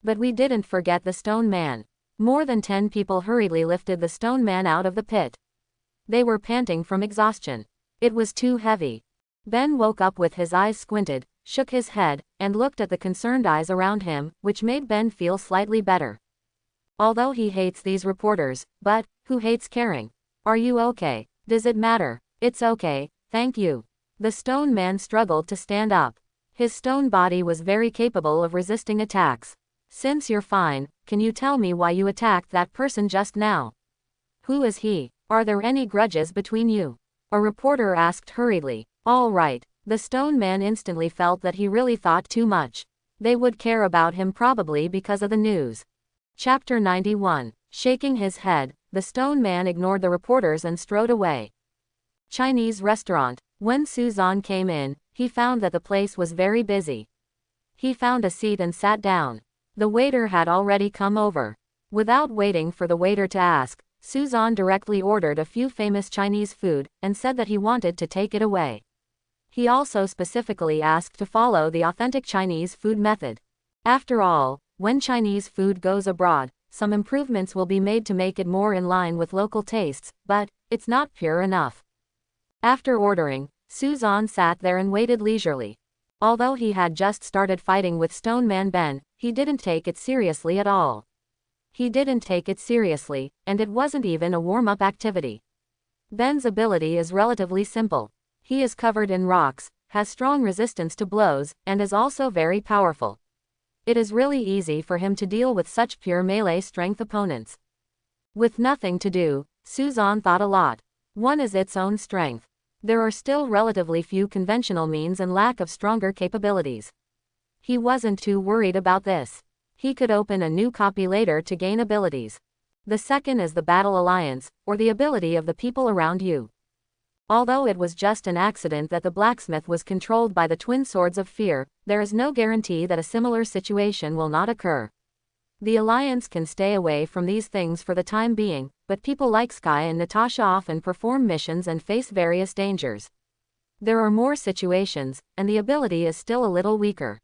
But we didn't forget the stone man. More than 10 people hurriedly lifted the stone man out of the pit. They were panting from exhaustion. It was too heavy. Ben woke up with his eyes squinted, shook his head, and looked at the concerned eyes around him, which made Ben feel slightly better. Although he hates these reporters, but who hates caring? "Are you okay? Does it matter?" "It's okay, thank you." The stone man struggled to stand up. His stone body was very capable of resisting attacks. "Since you're fine, can you tell me why you attacked that person just now? Who is he? Are there any grudges between you?" A reporter asked hurriedly. "All right." The stone man instantly felt that he really thought too much. They would care about him probably because of the news. Chapter 91. Shaking his head, the stone man ignored the reporters and strode away. Chinese restaurant. When Suzanne came in, he found that the place was very busy. He found a seat and sat down. The waiter had already come over. Without waiting for the waiter to ask, Suzanne directly ordered a few famous Chinese food, and said that he wanted to take it away. He also specifically asked to follow the authentic Chinese food method. After all, when Chinese food goes abroad, some improvements will be made to make it more in line with local tastes, but it's not pure enough. After ordering, Suzanne sat there and waited leisurely. Although he had just started fighting with Stone Man Ben, he didn't take it seriously at all. He didn't take it seriously, and it wasn't even a warm-up activity. Ben's ability is relatively simple. He is covered in rocks, has strong resistance to blows, and is also very powerful. It is really easy for him to deal with such pure melee strength opponents. With nothing to do, Suzanne thought a lot. One is its own strength. There are still relatively few conventional means and lack of stronger capabilities. He wasn't too worried about this. He could open a new copy later to gain abilities. The second is the battle alliance, or the ability of the people around you. Although it was just an accident that the blacksmith was controlled by the twin swords of fear, there is no guarantee that a similar situation will not occur. The alliance can stay away from these things for the time being, but people like Sky and Natasha often perform missions and face various dangers. There are more situations, and the ability is still a little weaker.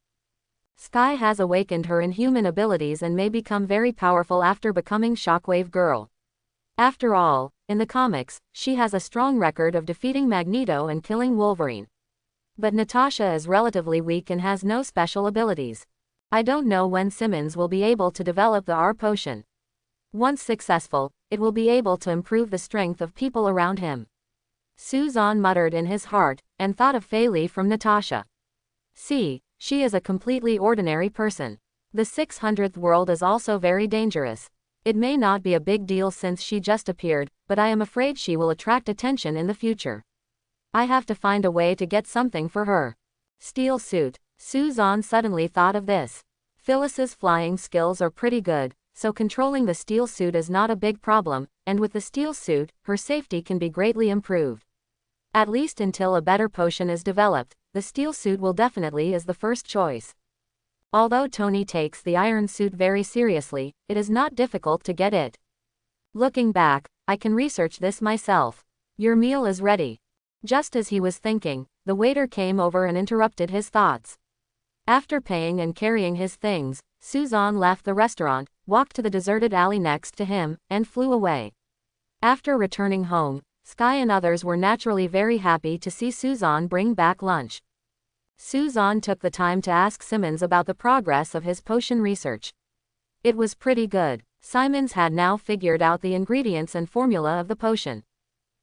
Sky has awakened her inhuman abilities and may become very powerful after becoming Shockwave Girl. After all, in the comics, she has a strong record of defeating Magneto and killing Wolverine. But Natasha is relatively weak and has no special abilities. I don't know when Simmons will be able to develop the R potion. Once successful, it will be able to improve the strength of people around him. Suzanne muttered in his heart, and thought of Fei Li from Natasha. See, she is a completely ordinary person. The 600th world is also very dangerous. It may not be a big deal since she just appeared, but I am afraid she will attract attention in the future. I have to find a way to get something for her. Steel suit. Suzanne suddenly thought of this. Phyllis's flying skills are pretty good, so controlling the steel suit is not a big problem, and with the steel suit, her safety can be greatly improved. At least until a better potion is developed, the steel suit will definitely is the first choice. Although Tony takes the iron suit very seriously, it is not difficult to get it. Looking back, I can research this myself. Your meal is ready. Just as he was thinking, the waiter came over and interrupted his thoughts. After paying and carrying his things, Suzanne left the restaurant, walked to the deserted alley next to him, and flew away. After returning home, Sky and others were naturally very happy to see Suzanne bring back lunch. Suzanne took the time to ask Simmons about the progress of his potion research. It was pretty good. Simmons had now figured out the ingredients and formula of the potion.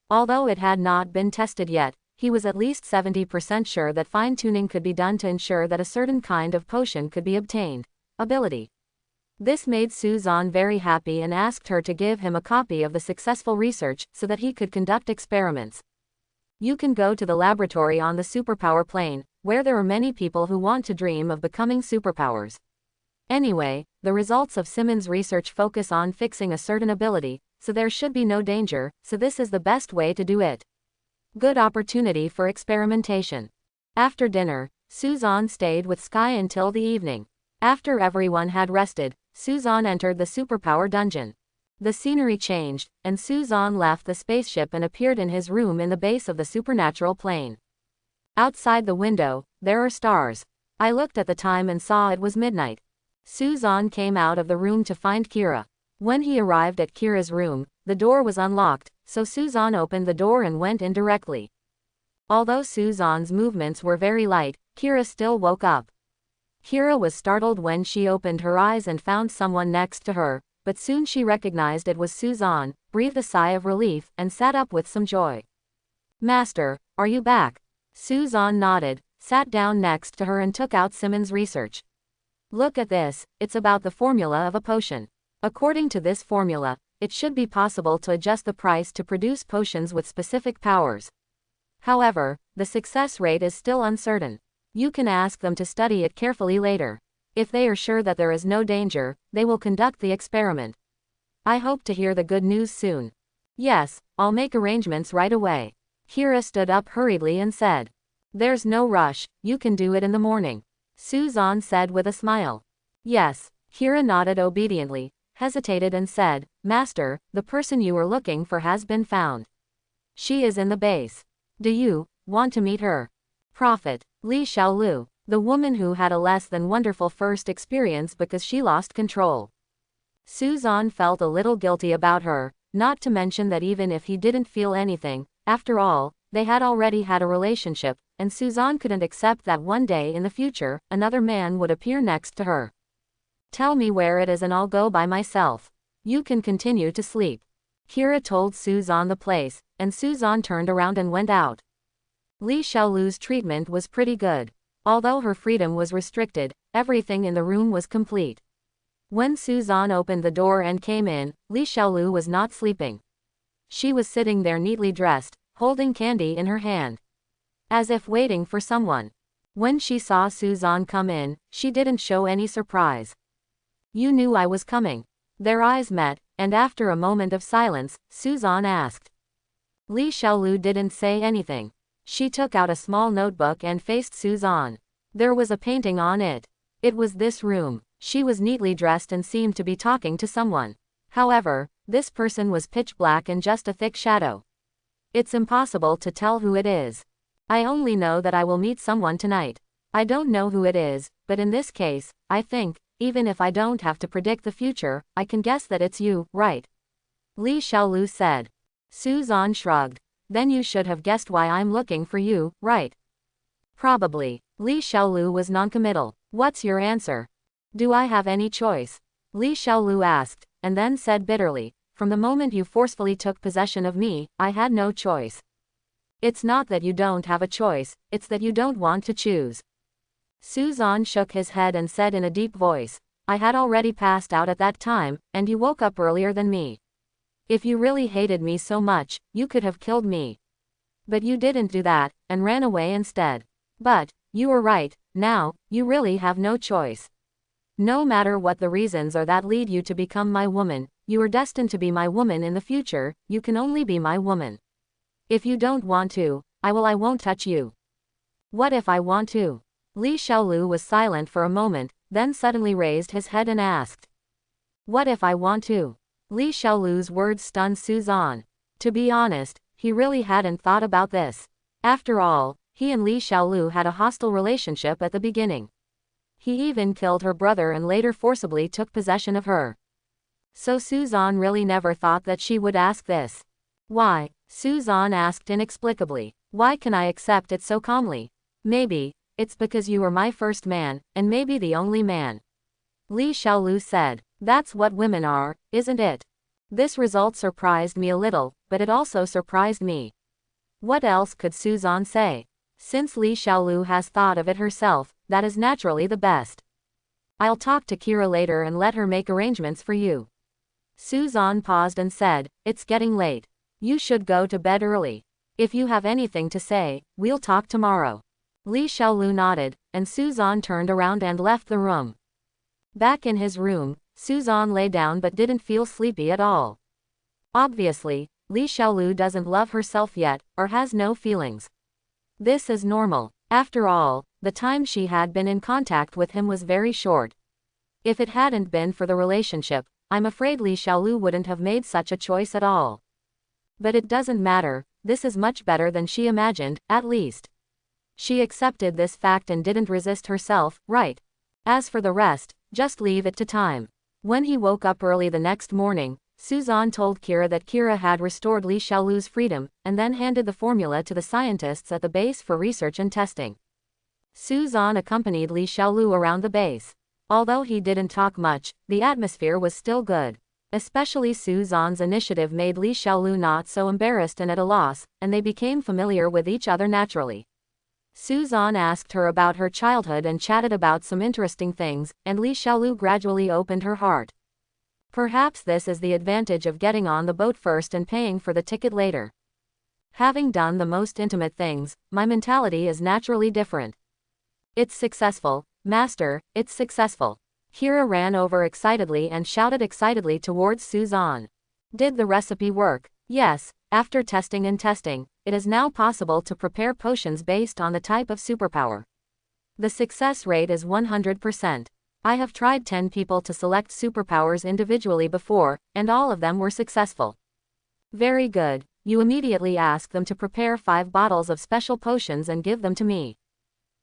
Although it had not been tested yet, he was at least 70% sure that fine-tuning could be done to ensure that a certain kind of potion could be obtained. Ability. This made Suzanne very happy and asked her to give him a copy of the successful research so that he could conduct experiments. You can go to the laboratory on the superpower plane, where there are many people who want to dream of becoming superpowers. Anyway, the results of Simmons' research focus on fixing a certain ability, so there should be no danger, so this is the best way to do it. Good opportunity for experimentation. After dinner, Suzanne stayed with Sky until the evening. After everyone had rested, Suzanne entered the superpower dungeon. The scenery changed, and Suzanne left the spaceship and appeared in his room in the base of the supernatural plane. Outside the window, there are stars. I looked at the time and saw it was midnight. Suzanne came out of the room to find Kira. When he arrived at Kira's room, the door was unlocked, so Suzanne opened the door and went in directly. Although Suzanne's movements were very light, Kira still woke up. Kira was startled when she opened her eyes and found someone next to her, but soon she recognized it was Suzanne, breathed a sigh of relief, and sat up with some joy. "Master, are you back?" Suzanne nodded, sat down next to her and took out Simmons' research. "Look at this, it's about the formula of a potion. According to this formula, it should be possible to adjust the price to produce potions with specific powers. However, the success rate is still uncertain. You can ask them to study it carefully later. If they are sure that there is no danger, they will conduct the experiment. I hope to hear the good news soon." "Yes, I'll make arrangements right away." Kira stood up hurriedly and said. "There's no rush, you can do it in the morning," Suzanne said with a smile. "Yes." Kira nodded obediently, hesitated and said, "Master, the person you were looking for has been found. She is in the base. Do you want to meet her?" Prophet. Lee Shao, the woman who had a less than wonderful first experience because she lost control. Suzanne felt a little guilty about her, not to mention that even if he didn't feel anything, after all, they had already had a relationship, and Suzanne couldn't accept that one day in the future, another man would appear next to her. "Tell me where it is and I'll go by myself. You can continue to sleep." Kira told Suzanne the place, and Suzanne turned around and went out. Lee Shaolu's treatment was pretty good. Although her freedom was restricted, everything in the room was complete. When Suzanne opened the door and came in, Lee Shaolu was not sleeping. She was sitting there neatly dressed, holding candy in her hand, as if waiting for someone. When she saw Suzanne come in, she didn't show any surprise. "You knew I was coming." Their eyes met, and after a moment of silence, Suzanne asked. Lee Shaolu didn't say anything. She took out a small notebook and faced Suzanne. There was a painting on it. It was this room. She was neatly dressed and seemed to be talking to someone. However, this person was pitch black and just a thick shadow. It's impossible to tell who it is. I only know that I will meet someone tonight. I don't know who it is, but in this case, I think, even if I don't have to predict the future, I can guess that it's you, right? Lee Shaolu said. Suzanne shrugged. Then you should have guessed why I'm looking for you, right? Probably. Lee Shaolu was noncommittal. What's your answer? Do I have any choice? Lee Shaolu asked, and then said bitterly, from the moment you forcefully took possession of me, I had no choice. It's not that you don't have a choice, it's that you don't want to choose. Suzanne shook his head and said in a deep voice, I had already passed out at that time, and you woke up earlier than me. If you really hated me so much, you could have killed me. But you didn't do that, and ran away instead. But, you were right, now, you really have no choice. No matter what the reasons are that lead you to become my woman, you are destined to be my woman in the future, you can only be my woman. If you don't want to, I won't touch you. What if I want to? Lee Shao was silent for a moment, then suddenly raised his head and asked. What if I want to? Lee Shao's words stunned Suzanne. To be honest, he really hadn't thought about this. After all, he and Lee Shao had a hostile relationship at the beginning. He even killed her brother and later forcibly took possession of her. So Suzanne really never thought that she would ask this. Why? Suzanne asked inexplicably. Why can I accept it so calmly? Maybe it's because you were my first man, and maybe the only man. Lee Shao said. That's what women are, isn't it? This result surprised me a little, but it also surprised me. What else could Suzanne say? Since Lee Shao has thought of it herself, that is naturally the best. I'll talk to Kira later and let her make arrangements for you. Suzanne paused and said, it's getting late. You should go to bed early. If you have anything to say, we'll talk tomorrow. Lee Shao nodded, and Suzanne turned around and left the room. Back in his room, Suzanne lay down but didn't feel sleepy at all. Obviously, Lee Shao doesn't love herself yet, or has no feelings. This is normal. After all, the time she had been in contact with him was very short. If it hadn't been for the relationship, I'm afraid Lee Shao wouldn't have made such a choice at all. But it doesn't matter, this is much better than she imagined, at least. She accepted this fact and didn't resist herself, right? As for the rest, just leave it to time. When he woke up early the next morning, Suzanne told Kira that Kira had restored Lee Shao's freedom, and then handed the formula to the scientists at the base for research and testing. Suzanne accompanied Lee Shao around the base. Although he didn't talk much, the atmosphere was still good. Especially Suzanne's initiative made Lee Shao not so embarrassed and at a loss, and they became familiar with each other naturally. Suzanne asked her about her childhood and chatted about some interesting things, and Lee Shao gradually opened her heart. Perhaps this is the advantage of getting on the boat first and paying for the ticket later. Having done the most intimate things, my mentality is naturally different. It's successful, Master, it's successful. Kira ran over excitedly and shouted excitedly towards Suzanne. Did the recipe work? Yes, after testing and testing, it is now possible to prepare potions based on the type of superpower. The success rate is 100%. I have tried 10 people to select superpowers individually before, and all of them were successful. Very good. You immediately ask them to prepare 5 bottles of special potions and give them to me.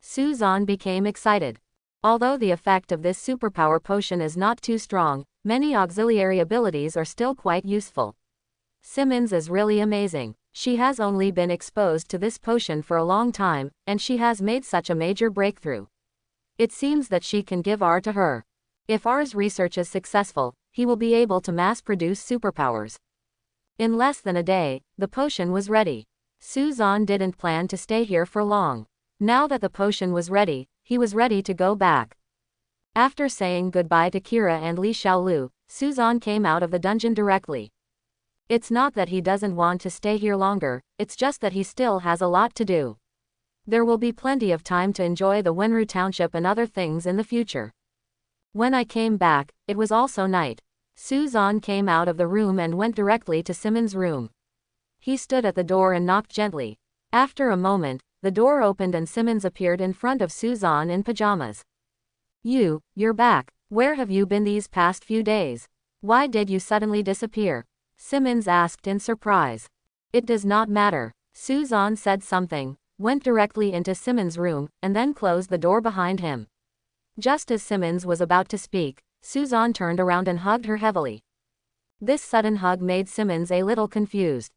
Suzanne became excited. Although the effect of this superpower potion is not too strong, many auxiliary abilities are still quite useful. Simmons is really amazing. She has only been exposed to this potion for a long time, and she has made such a major breakthrough. It seems that she can give R to her. If R's research is successful, he will be able to mass-produce superpowers. In less than a day, the potion was ready. Suzanne didn't plan to stay here for long. Now that the potion was ready, he was ready to go back. After saying goodbye to Kira and Lee Shao, Suzanne came out of the dungeon directly. It's not that he doesn't want to stay here longer, it's just that he still has a lot to do. There will be plenty of time to enjoy the Wenru township and other things in the future. When I came back, it was also night. Suzanne came out of the room and went directly to Simmons' room. He stood at the door and knocked gently. After a moment, the door opened and Simmons appeared in front of Suzanne in pajamas. You're back. Where have you been these past few days? Why did you suddenly disappear? Simmons asked in surprise. It does not matter. Suzanne said something, went directly into Simmons' room, and then closed the door behind him. Just as Simmons was about to speak, Suzanne turned around and hugged her heavily. This sudden hug made Simmons a little confused.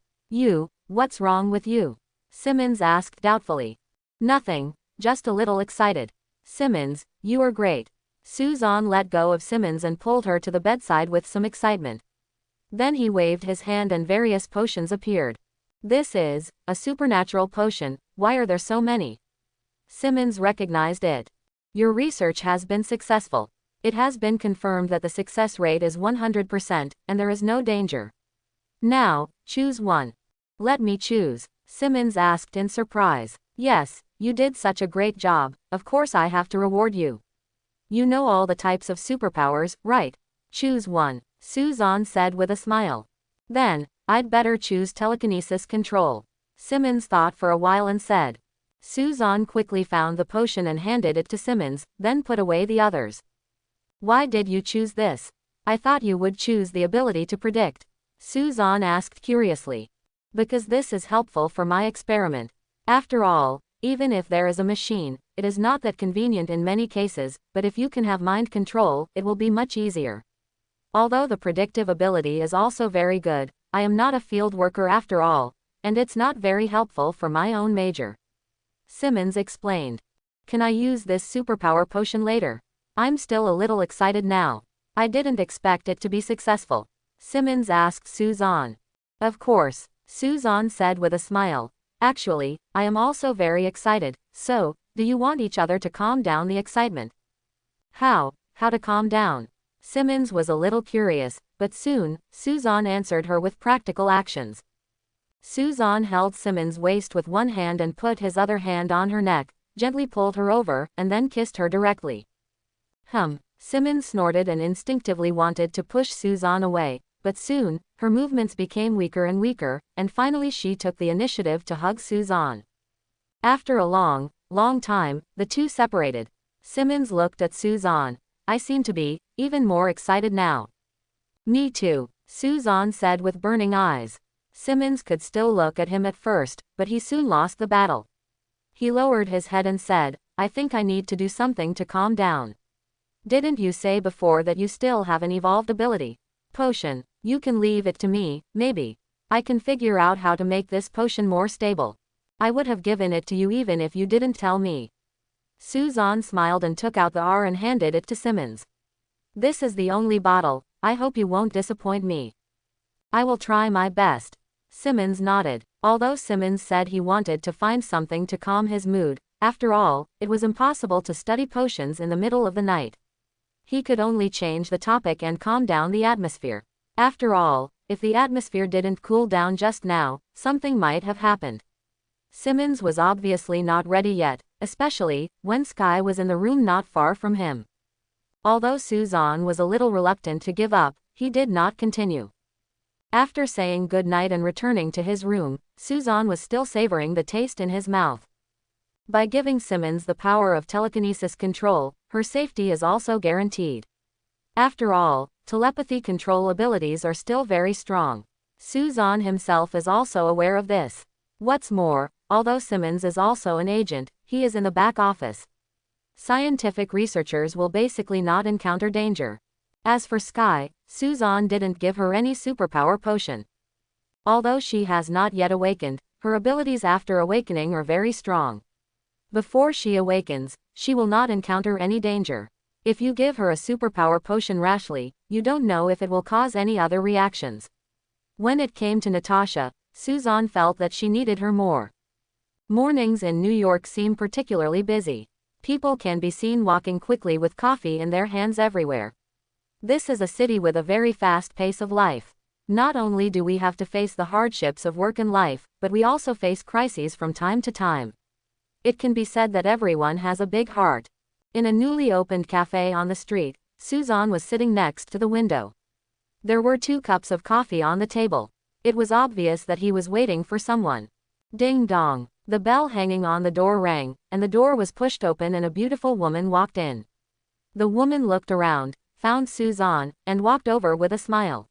What's wrong with you? Simmons asked doubtfully. Nothing, just a little excited. Simmons, you are great. Suzanne let go of Simmons and pulled her to the bedside with some excitement. Then he waved his hand and various potions appeared. This is a supernatural potion. Why are there so many? Simmons recognized it. Your research has been successful. It has been confirmed that the success rate is 100%, and there is no danger. Now, choose one. Let me choose. Simmons asked in surprise. Yes, you did such a great job, of course I have to reward you. You know all the types of superpowers, right? Choose one, Suzanne said with a smile. Then, I'd better choose telekinesis control. Simmons thought for a while and said. Suzanne quickly found the potion and handed it to Simmons, then put away the others. Why did you choose this? I thought you would choose the ability to predict. Suzanne asked curiously. Because this is helpful for my experiment. After all, even if there is a machine, it is not that convenient in many cases, but if you can have mind control, it will be much easier. Although the predictive ability is also very good, I am not a field worker after all, and it's not very helpful for my own major. Simmons explained. Can I use this superpower potion later? I'm still a little excited now. I didn't expect it to be successful. Simmons asked Suzanne. Of course, Suzanne said with a smile. Actually, I am also very excited, so, do you want each other to calm down the excitement? How to calm down? Simmons was a little curious, but soon, Suzanne answered her with practical actions. Suzanne held Simmons' waist with one hand and put his other hand on her neck, gently pulled her over, and then kissed her directly. Simmons snorted and instinctively wanted to push Suzanne away, but soon, her movements became weaker and weaker, and finally she took the initiative to hug Suzanne. After a long time, the two separated. Simmons looked at Suzanne. I seem to be even more excited now. Me too, Suzanne said with burning eyes. Simmons could still look at him at first, but he soon lost the battle. He lowered his head and said, I think I need to do something to calm down. Didn't you say before that you still have an evolved ability? Potion. You can leave it to me, maybe. I can figure out how to make this potion more stable. I would have given it to you even if you didn't tell me. Suzanne smiled and took out the R and handed it to Simmons. This is the only bottle, I hope you won't disappoint me. I will try my best. Simmons nodded. Although Simmons said he wanted to find something to calm his mood, after all, it was impossible to study potions in the middle of the night. He could only change the topic and calm down the atmosphere. After all, if the atmosphere didn't cool down just now, something might have happened. Simmons was obviously not ready yet, especially when Sky was in the room not far from him. Although Suzanne was a little reluctant to give up, he did not continue. After saying good night and returning to his room, Suzanne was still savoring the taste in his mouth. By giving Simmons the power of telekinesis control, her safety is also guaranteed. After all, telepathy control abilities are still very strong. Suzanne himself is also aware of this. What's more, although Simmons is also an agent, he is in the back office. Scientific researchers will basically not encounter danger. As for Sky, Suzanne didn't give her any superpower potion. Although she has not yet awakened, her abilities after awakening are very strong. Before she awakens, she will not encounter any danger. If you give her a superpower potion rashly, you don't know if it will cause any other reactions. When it came to Natasha, Suzanne felt that she needed her more. Mornings in New York seem particularly busy. People can be seen walking quickly with coffee in their hands everywhere. This is a city with a very fast pace of life. Not only do we have to face the hardships of work and life, but we also face crises from time to time. It can be said that everyone has a big heart. In a newly opened cafe on the street, Suzanne was sitting next to the window. There were 2 cups of coffee on the table. It was obvious that he was waiting for someone. Ding dong. The bell hanging on the door rang, and the door was pushed open and a beautiful woman walked in. The woman looked around, found Suzanne, and walked over with a smile.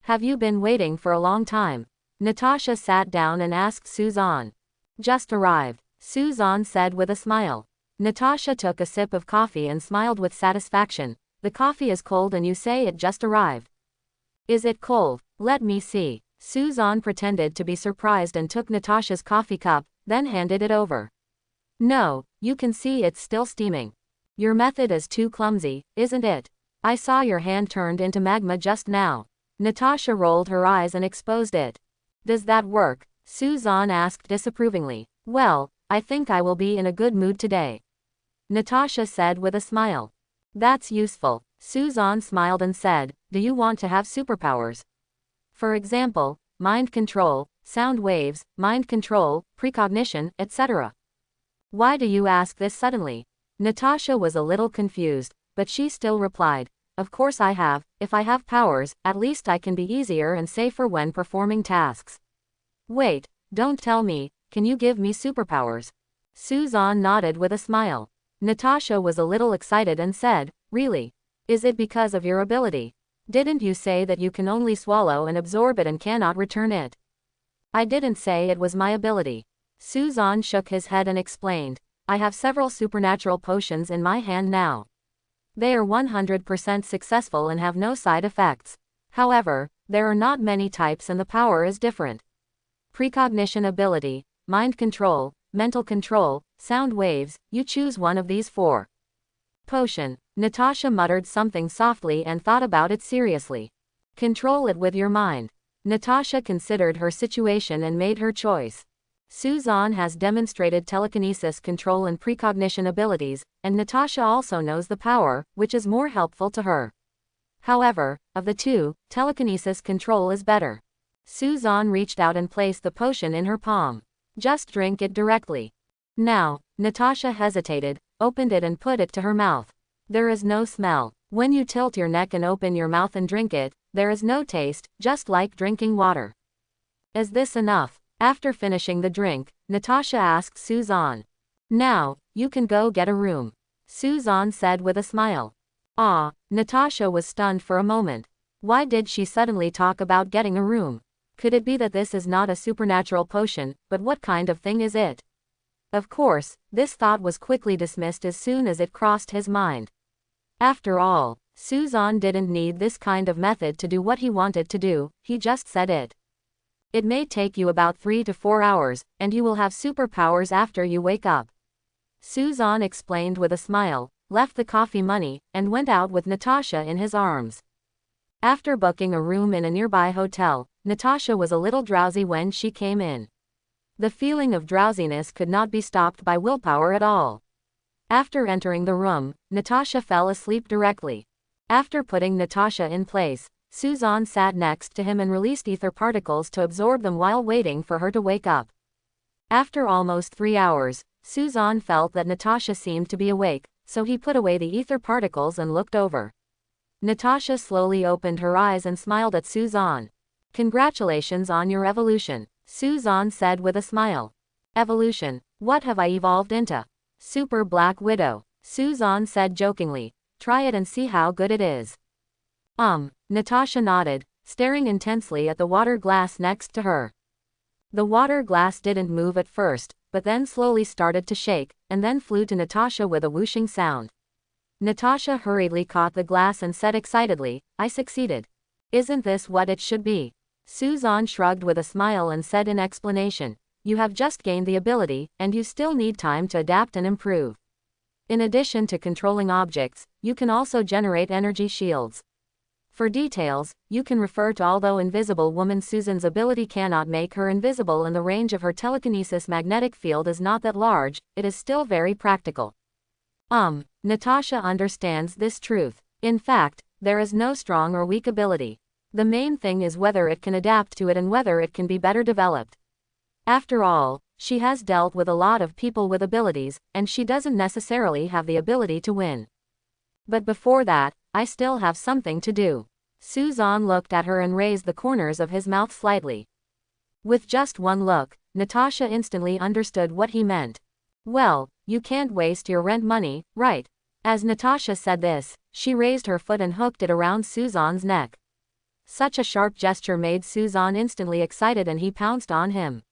Have you been waiting for a long time? Natasha sat down and asked Suzanne. Just arrived, Suzanne said with a smile. Natasha took a sip of coffee and smiled with satisfaction. The coffee is cold and you say it just arrived. Is it cold? Let me see. Suzanne pretended to be surprised and took Natasha's coffee cup, then handed it over. No, you can see it's still steaming. Your method is too clumsy, isn't it? I saw your hand turned into magma just now. Natasha rolled her eyes and exposed it. Does that work? Suzanne asked disapprovingly. Well, I think I will be in a good mood today. Natasha said with a smile. That's useful. Suzanne smiled and said, do you want to have superpowers? For example, mind control, sound waves, mind control, precognition, etc. Why do you ask this suddenly? Natasha was a little confused, but she still replied, of course I have. If I have powers, at least I can be easier and safer when performing tasks. Wait, Don't tell me, can you give me superpowers? Suzanne nodded with a smile. Natasha was a little excited and said, really? Is it because of your ability? Didn't you say that you can only swallow and absorb it and cannot return it? I didn't say it was my ability. Suzanne shook his head and explained, I have several supernatural potions in my hand now. They are 100% successful and have no side effects. However, there are not many types and the power is different. Precognition ability, mind control, mental control, sound waves, you choose one of these 4. Potion. Natasha muttered something softly and thought about it seriously. Control it with your mind. Natasha considered her situation and made her choice. Suzanne has demonstrated telekinesis control and precognition abilities, and Natasha also knows the power, which is more helpful to her. However, of the two, telekinesis control is better. Suzanne reached out and placed the potion in her palm. Just drink it directly. Now, Natasha hesitated, opened it and put it to her mouth. There is no smell. When you tilt your neck and open your mouth and drink it, there is no taste, just like drinking water. Is this enough? After finishing the drink, Natasha asked Suzanne. Now, you can go get a room. Suzanne said with a smile. Ah, Natasha was stunned for a moment. Why did she suddenly talk about getting a room? Could it be that this is not a supernatural potion, but what kind of thing is it? Of course, this thought was quickly dismissed as soon as it crossed his mind. After all, Suzanne didn't need this kind of method to do what he wanted to do, he just said it. It may take you about 3 to 4 hours, and you will have superpowers after you wake up. Suzanne explained with a smile, left the coffee money, and went out with Natasha in his arms. After booking a room in a nearby hotel, Natasha was a little drowsy when she came in. The feeling of drowsiness could not be stopped by willpower at all. After entering the room, Natasha fell asleep directly. After putting Natasha in place, Suzanne sat next to him and released ether particles to absorb them while waiting for her to wake up. After almost 3 hours, Suzanne felt that Natasha seemed to be awake, so he put away the ether particles and looked over. Natasha slowly opened her eyes and smiled at Suzanne. Congratulations on your evolution, Suzanne said with a smile. Evolution? What have I evolved into? Super Black Widow, Suzanne said jokingly. Try it and see how good it is. Natasha nodded, staring intensely at the water glass next to her. The water glass didn't move at first, but then slowly started to shake, and then flew to Natasha with a whooshing sound. Natasha hurriedly caught the glass and said excitedly, I succeeded. Isn't this what it should be? Suzanne shrugged with a smile and said in explanation, you have just gained the ability, and you still need time to adapt and improve. In addition to controlling objects, you can also generate energy shields. For details, you can refer to although invisible woman Susan's ability cannot make her invisible and the range of her telekinesis magnetic field is not that large, it is still very practical. Natasha understands this truth. In fact, there is no strong or weak ability. The main thing is whether it can adapt to it and whether it can be better developed. After all, she has dealt with a lot of people with abilities, and she doesn't necessarily have the ability to win. But before that, I still have something to do. Suzanne looked at her and raised the corners of his mouth slightly. With just one look, Natasha instantly understood what he meant. Well, you can't waste your rent money, right? As Natasha said this, she raised her foot and hooked it around Suzanne's neck. Such a sharp gesture made Suzanne instantly excited and he pounced on him.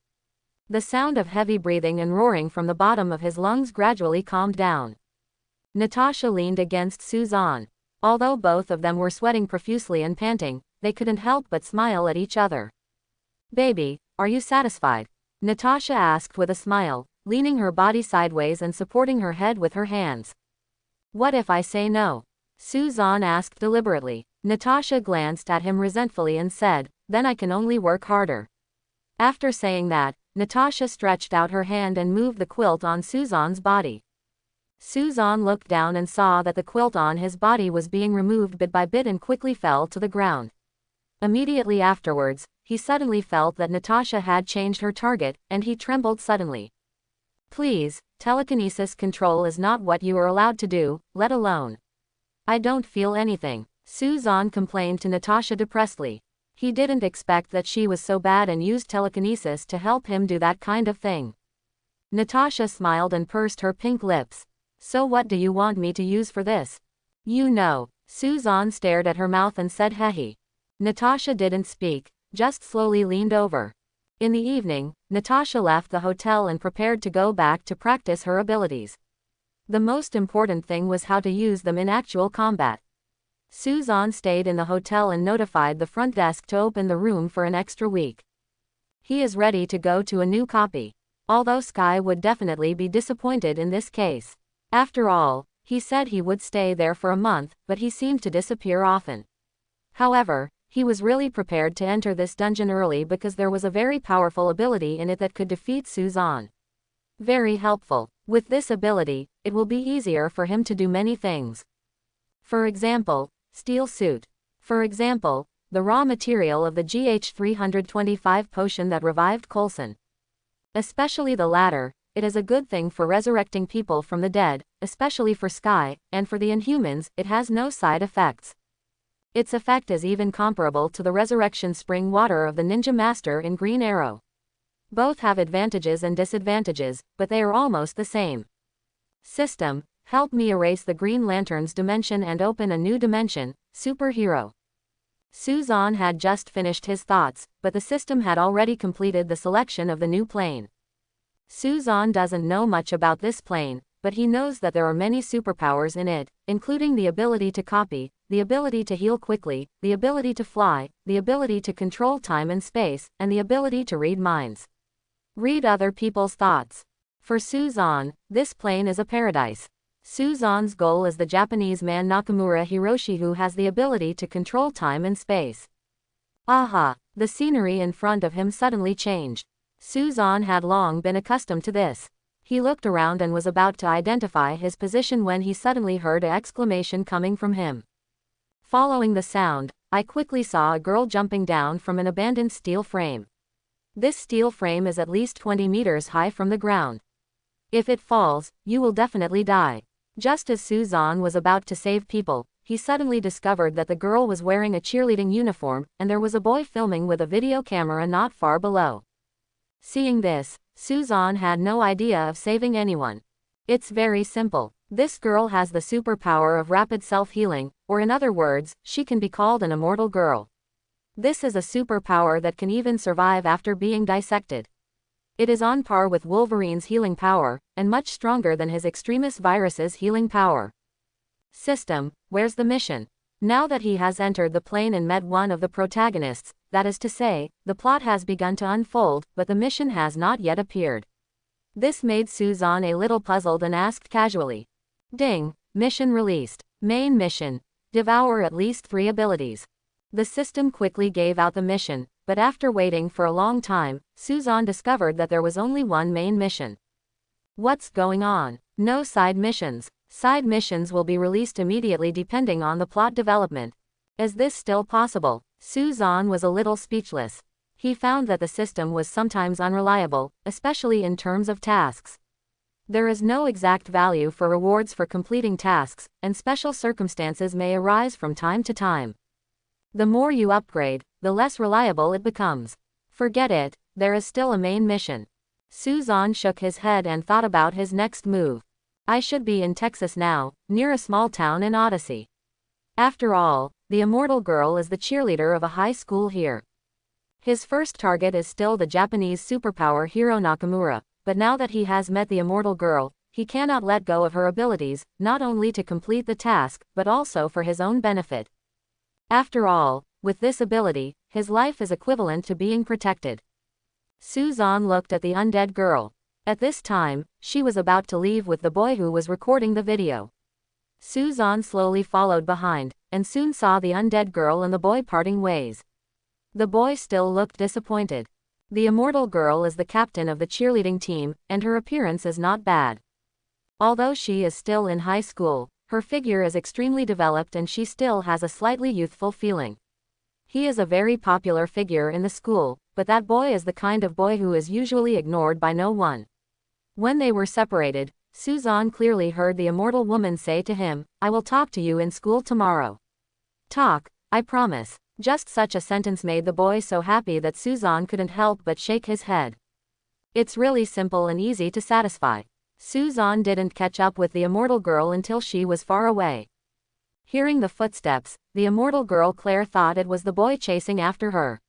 The sound of heavy breathing and roaring from the bottom of his lungs gradually calmed down. Natasha leaned against Suzanne. Although both of them were sweating profusely and panting, they couldn't help but smile at each other. Baby, are you satisfied? Natasha asked with a smile, leaning her body sideways and supporting her head with her hands. What if I say no? Suzanne asked deliberately. Natasha glanced at him resentfully and said, then I can only work harder. After saying that, Natasha stretched out her hand and moved the quilt on Suzanne's body. Suzanne looked down and saw that the quilt on his body was being removed bit by bit and quickly fell to the ground. Immediately afterwards, he suddenly felt that Natasha had changed her target, and he trembled suddenly. Please, telekinesis control is not what you are allowed to do, let alone. I don't feel anything, Suzanne complained to Natasha depressedly. He didn't expect that she was so bad and used telekinesis to help him do that kind of thing. Natasha smiled and pursed her pink lips. So what do you want me to use for this? You know. Suzanne stared at her mouth and said hehe. Natasha didn't speak, just slowly leaned over. In the evening, Natasha left the hotel and prepared to go back to practice her abilities. The most important thing was how to use them in actual combat. Suzanne stayed in the hotel and notified the front desk to open the room for an extra week. He is ready to go to a new copy. Although Sky would definitely be disappointed in this case. After all, he said he would stay there for a month, but he seemed to disappear often. However, he was really prepared to enter this dungeon early because there was a very powerful ability in it that could defeat Suzanne. Very helpful. With this ability, it will be easier for him to do many things. For example, steel suit. For example, the raw material of the GH325 potion that revived Coulson. Especially the latter, it is a good thing for resurrecting people from the dead, especially for Sky, and for the Inhumans, it has no side effects. Its effect is even comparable to the resurrection spring water of the Ninja Master in Green Arrow. Both have advantages and disadvantages, but they are almost the same. System, help me erase the Green Lantern's dimension and open a new dimension, superhero. Suzanne had just finished his thoughts, but the system had already completed the selection of the new plane. Suzanne doesn't know much about this plane, but he knows that there are many superpowers in it, including the ability to copy, the ability to heal quickly, the ability to fly, the ability to control time and space, and the ability to read minds. Read other people's thoughts. For Suzanne, this plane is a paradise. Suzanne's goal is the Japanese man Nakamura Hiroshi who has the ability to control time and space. Aha! The scenery in front of him suddenly changed. Suzanne had long been accustomed to this. He looked around and was about to identify his position when he suddenly heard an exclamation coming from him. Following the sound, I quickly saw a girl jumping down from an abandoned steel frame. This steel frame is at least 20 meters high from the ground. If it falls, you will definitely die. Just as Suzanne was about to save people, he suddenly discovered that the girl was wearing a cheerleading uniform, and there was a boy filming with a video camera not far below. Seeing this, Suzanne had no idea of saving anyone. It's very simple. This girl has the superpower of rapid self-healing, or in other words, she can be called an immortal girl. This is a superpower that can even survive after being dissected. It is on par with Wolverine's healing power, and much stronger than his Extremis virus's healing power. System, where's the mission? Now that he has entered the plane and met one of the protagonists, that is to say, the plot has begun to unfold, but the mission has not yet appeared. This made Suzanne a little puzzled and asked casually. Ding, mission released. Main mission. Devour at least 3 abilities. The system quickly gave out the mission, but after waiting for a long time, Suzanne discovered that there was only one main mission. What's going on? No side missions. Side missions will be released immediately depending on the plot development. Is this still possible? Suzanne was a little speechless. He found that the system was sometimes unreliable, especially in terms of tasks. There is no exact value for rewards for completing tasks, and special circumstances may arise from time to time. The more you upgrade, the less reliable it becomes. Forget it, there is still a main mission. Suzanne shook his head and thought about his next move. I should be in Texas now, near a small town in Odyssey. After all, the immortal girl is the cheerleader of a high school here. His first target is still the Japanese superpower hero Nakamura, but now that he has met the immortal girl, he cannot let go of her abilities, not only to complete the task, but also for his own benefit. After all, with this ability, his life is equivalent to being protected. Suzanne looked at the undead girl. At this time, she was about to leave with the boy who was recording the video. Suzanne slowly followed behind, and soon saw the undead girl and the boy parting ways. The boy still looked disappointed. The immortal girl is the captain of the cheerleading team, and her appearance is not bad. Although she is still in high school, her figure is extremely developed and she still has a slightly youthful feeling. He is a very popular figure in the school, but that boy is the kind of boy who is usually ignored by no one. When they were separated, Suzanne clearly heard the immortal woman say to him, I will talk to you in school tomorrow. Talk, I promise. Just such a sentence made the boy so happy that Suzanne couldn't help but shake his head. It's really simple and easy to satisfy. Suzanne didn't catch up with the immortal girl until she was far away. Hearing the footsteps, the immortal girl Claire thought it was the boy chasing after her.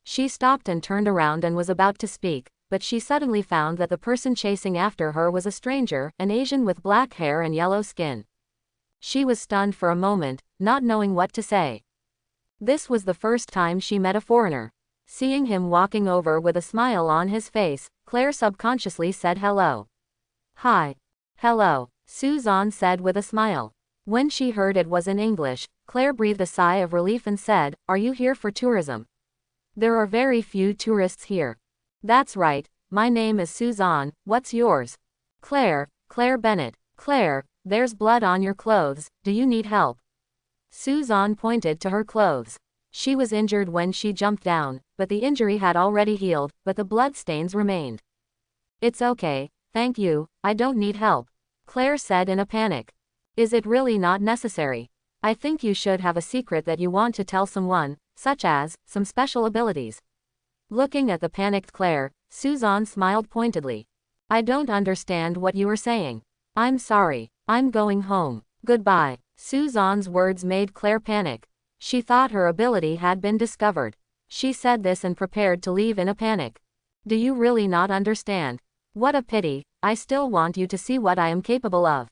She stopped and turned around and was about to speak, but she suddenly found that the person chasing after her was a stranger, an Asian with black hair and yellow skin. She was stunned for a moment, not knowing what to say. This was the first time she met a foreigner. Seeing him walking over with a smile on his face, Claire subconsciously said hello. Hi. Hello, Suzanne said with a smile. When she heard it was in English, Claire breathed a sigh of relief and said, "Are you here for tourism?" "There are very few tourists here." "That's right, my name is Suzanne, what's yours?" "Claire Bennett." "Claire, there's blood on your clothes, do you need help?" Suzanne pointed to her clothes. She was injured when she jumped down, but the injury had already healed, but the blood stains remained. "It's okay, thank you, I don't need help," Claire said in a panic. "Is it really not necessary? I think you should have a secret that you want to tell someone, such as some special abilities." Looking at the panicked Claire, Suzanne smiled pointedly. "I don't understand what you are saying. I'm sorry, I'm going home. Goodbye." Suzanne's words made Claire panic. She thought her ability had been discovered. She said this and prepared to leave in a panic. "Do you really not understand? What a pity, I still want you to see what I am capable of."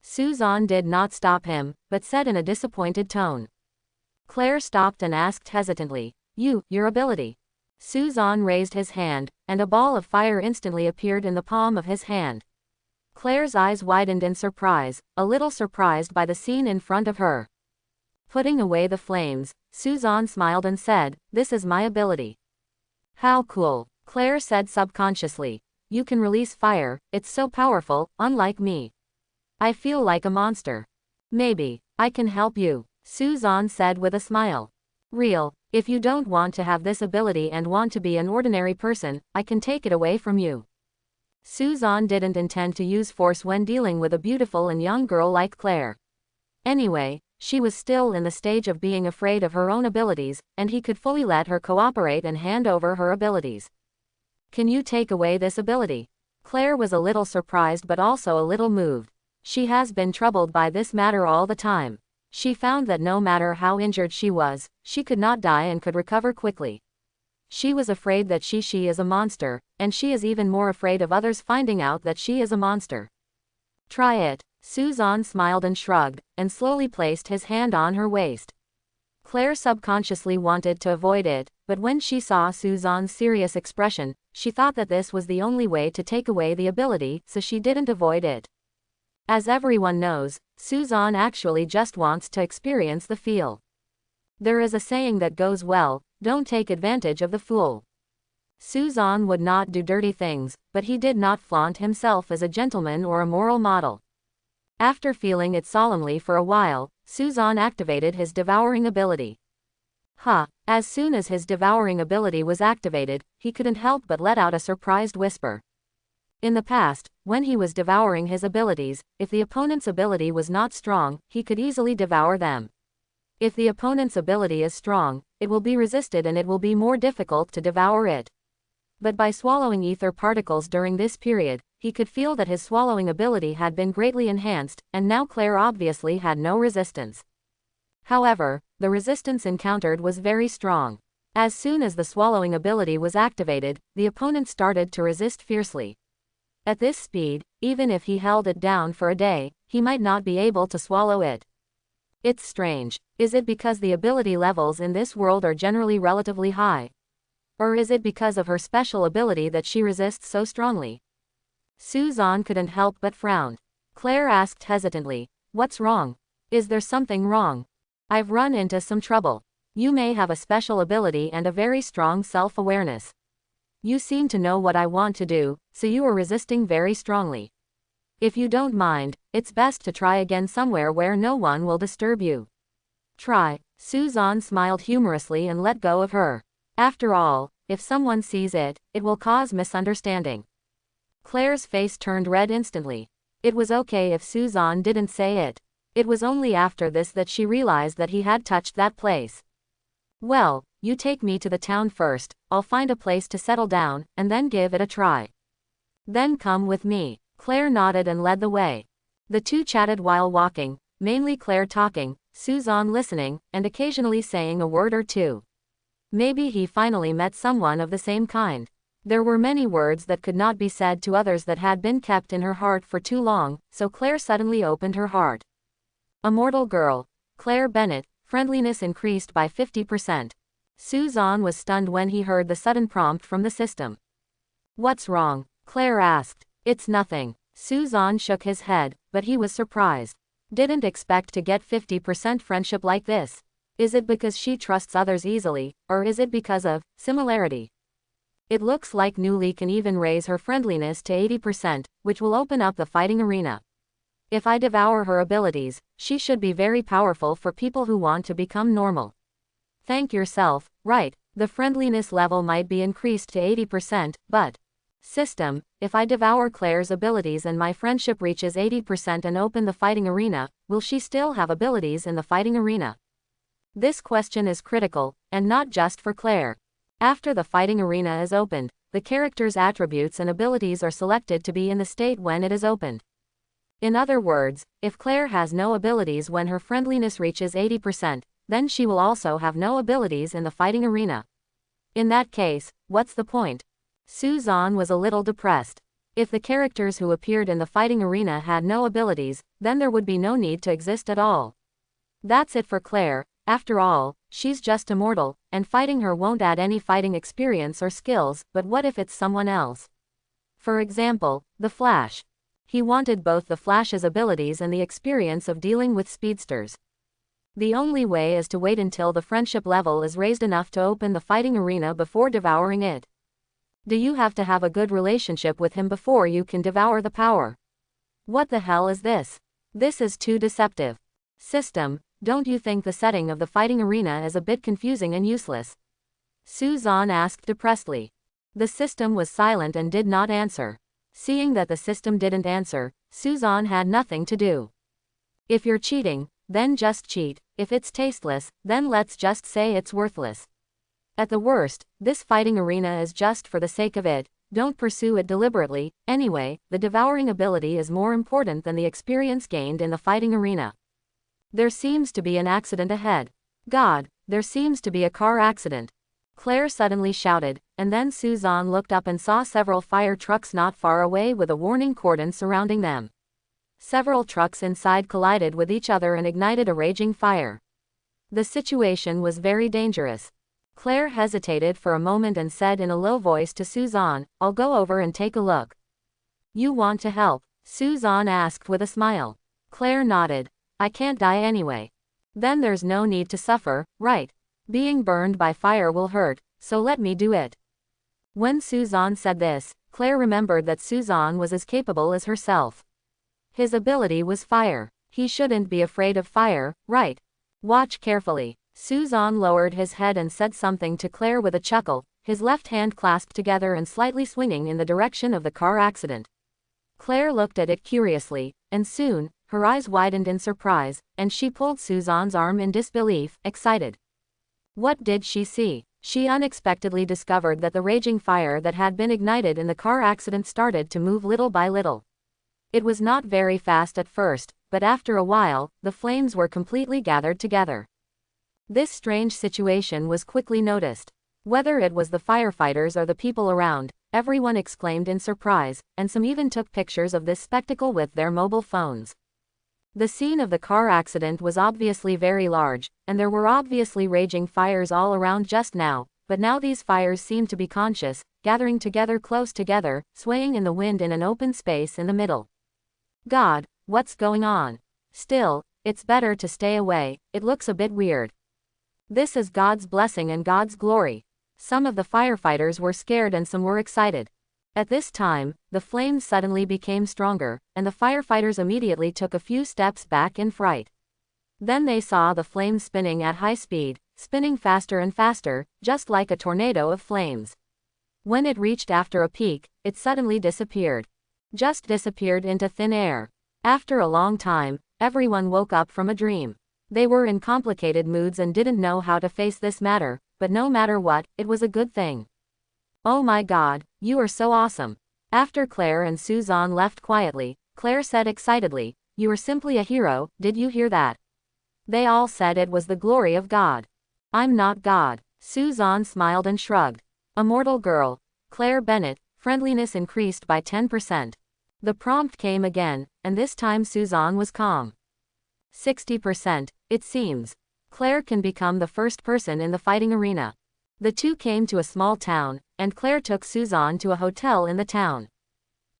Suzanne did not stop him, but said in a disappointed tone. Claire stopped and asked hesitantly, your ability?" Suzanne raised his hand, and a ball of fire instantly appeared in the palm of his hand. Claire's eyes widened in surprise, a little surprised by the scene in front of her. Putting away the flames, Suzanne smiled and said, "This is my ability." "How cool," Claire said subconsciously. "You can release fire, it's so powerful, unlike me. I feel like a monster. Maybe I can help you," Suzanne said with a smile. "Real, if you don't want to have this ability and want to be an ordinary person, I can take it away from you." Suzanne didn't intend to use force when dealing with a beautiful and young girl like Claire. Anyway, she was still in the stage of being afraid of her own abilities, and he could fully let her cooperate and hand over her abilities. "Can you take away this ability?" Claire was a little surprised but also a little moved. She has been troubled by this matter all the time. She found that no matter how injured she was, she could not die and could recover quickly. She was afraid that she is a monster, and she is even more afraid of others finding out that she is a monster. "Try it." Suzanne smiled and shrugged, and slowly placed his hand on her waist. Claire subconsciously wanted to avoid it, but when she saw Suzanne's serious expression, she thought that this was the only way to take away the ability, so she didn't avoid it. As everyone knows, Suzanne actually just wants to experience the feel. There is a saying that goes well, don't take advantage of the fool. Suzanne would not do dirty things, but he did not flaunt himself as a gentleman or a moral model. After feeling it solemnly for a while, Suzanne activated his devouring ability. As soon as his devouring ability was activated, he couldn't help but let out a surprised whisper. In the past, when he was devouring his abilities, if the opponent's ability was not strong, he could easily devour them. If the opponent's ability is strong, it will be resisted and it will be more difficult to devour it. But by swallowing ether particles during this period, he could feel that his swallowing ability had been greatly enhanced, and now Claire obviously had no resistance. However, the resistance encountered was very strong. As soon as the swallowing ability was activated, the opponent started to resist fiercely. At this speed, even if he held it down for a day, he might not be able to swallow it. It's strange. Is it because the ability levels in this world are generally relatively high? Or is it because of her special ability that she resists so strongly? Suzanne couldn't help but frown. Claire asked hesitantly, "What's wrong? Is there something wrong? I've run into some trouble. You may have a special ability and a very strong self-awareness. You seem to know what I want to do, so you are resisting very strongly. If you don't mind, it's best to try again somewhere where no one will disturb you." "Try." Suzanne smiled humorously and let go of her. After all, if someone sees it, it will cause misunderstanding. Claire's face turned red instantly. It was okay if Suzanne didn't say it. It was only after this that she realized that he had touched that place. Well, you take me to the town first, I'll find a place to settle down, and then give it a try. Then come with me. Claire nodded and led the way. The two chatted while walking, mainly Claire talking, Suzanne listening, and occasionally saying a word or two. Maybe he finally met someone of the same kind. There were many words that could not be said to others that had been kept in her heart for too long, so Claire suddenly opened her heart. Immortal girl. Claire Bennett, friendliness increased by 50%. Suzanne was stunned when he heard the sudden prompt from the system. What's wrong? Claire asked. It's nothing. Suzanne shook his head, but he was surprised. Didn't expect to get 50% friendship like this. Is it because she trusts others easily, or is it because of similarity? It looks like Newly can even raise her friendliness to 80%, which will open up the fighting arena. If I devour her abilities, she should be very powerful for people who want to become normal. Thank yourself, right, the friendliness level might be increased to 80%, but system, if I devour Claire's abilities and my friendship reaches 80% and open the fighting arena, will she still have abilities in the fighting arena? This question is critical, and not just for Claire. After the fighting arena is opened, the character's attributes and abilities are selected to be in the state when it is opened. In other words, if Claire has no abilities when her friendliness reaches 80%, then she will also have no abilities in the fighting arena. In that case, what's the point? Suzanne was a little depressed. If the characters who appeared in the fighting arena had no abilities, then there would be no need to exist at all. That's it for Claire. After all, she's just immortal, and fighting her won't add any fighting experience or skills, but what if it's someone else? For example, the Flash. He wanted both the Flash's abilities and the experience of dealing with speedsters. The only way is to wait until the friendship level is raised enough to open the fighting arena before devouring it. Do you have to have a good relationship with him before you can devour the power? What the hell is this? This is too deceptive. System, don't you think the setting of the fighting arena is a bit confusing and useless? Suzanne asked depressedly. The system was silent and did not answer. Seeing that the system didn't answer, Suzanne had nothing to do. If you're cheating, then just cheat. If it's tasteless, then let's just say it's worthless. At the worst, this fighting arena is just for the sake of it. Don't pursue it deliberately. Anyway, the devouring ability is more important than the experience gained in the fighting arena. There seems to be an accident ahead. God, there seems to be a car accident. Claire suddenly shouted, and then Suzanne looked up and saw several fire trucks not far away with a warning cordon surrounding them. Several trucks inside collided with each other and ignited a raging fire. The situation was very dangerous. Claire hesitated for a moment and said in a low voice to Suzanne, I'll go over and take a look. You want to help? Suzanne asked with a smile. Claire nodded. I can't die anyway. Then there's no need to suffer, right? Being burned by fire will hurt, so let me do it. When Suzanne said this, Claire remembered that Suzanne was as capable as herself. His ability was fire. He shouldn't be afraid of fire, right? Watch carefully. Suzanne lowered his head and said something to Claire with a chuckle, his left hand clasped together and slightly swinging in the direction of the car accident. Claire looked at it curiously, and soon, her eyes widened in surprise, and she pulled Suzanne's arm in disbelief, excited. What did she see? She unexpectedly discovered that the raging fire that had been ignited in the car accident started to move little by little. It was not very fast at first, but after a while, the flames were completely gathered together. This strange situation was quickly noticed. Whether it was the firefighters or the people around, everyone exclaimed in surprise, and some even took pictures of this spectacle with their mobile phones. The scene of the car accident was obviously very large, and there were obviously raging fires all around just now, but now these fires seemed to be conscious, gathering together close together, swaying in the wind in an open space in the middle. God, what's going on? Still, it's better to stay away, it looks a bit weird. This is God's blessing and God's glory. Some of the firefighters were scared and some were excited. At this time, the flames suddenly became stronger, and the firefighters immediately took a few steps back in fright. Then they saw the flames spinning at high speed, spinning faster and faster, just like a tornado of flames. When it reached after a peak, it suddenly disappeared. Just disappeared into thin air. After a long time, everyone woke up from a dream. They were in complicated moods and didn't know how to face this matter, but no matter what, it was a good thing. Oh my God, you are so awesome. After Claire and Suzanne left quietly, Claire said excitedly, you are simply a hero, did you hear that? They all said it was the glory of God. I'm not God. Suzanne smiled and shrugged. Immortal girl. Claire Bennett, friendliness increased by 10%. The prompt came again, and this time Suzanne was calm. 60%, it seems. Claire can become the first person in the fighting arena. The two came to a small town, and Claire took Suzanne to a hotel in the town.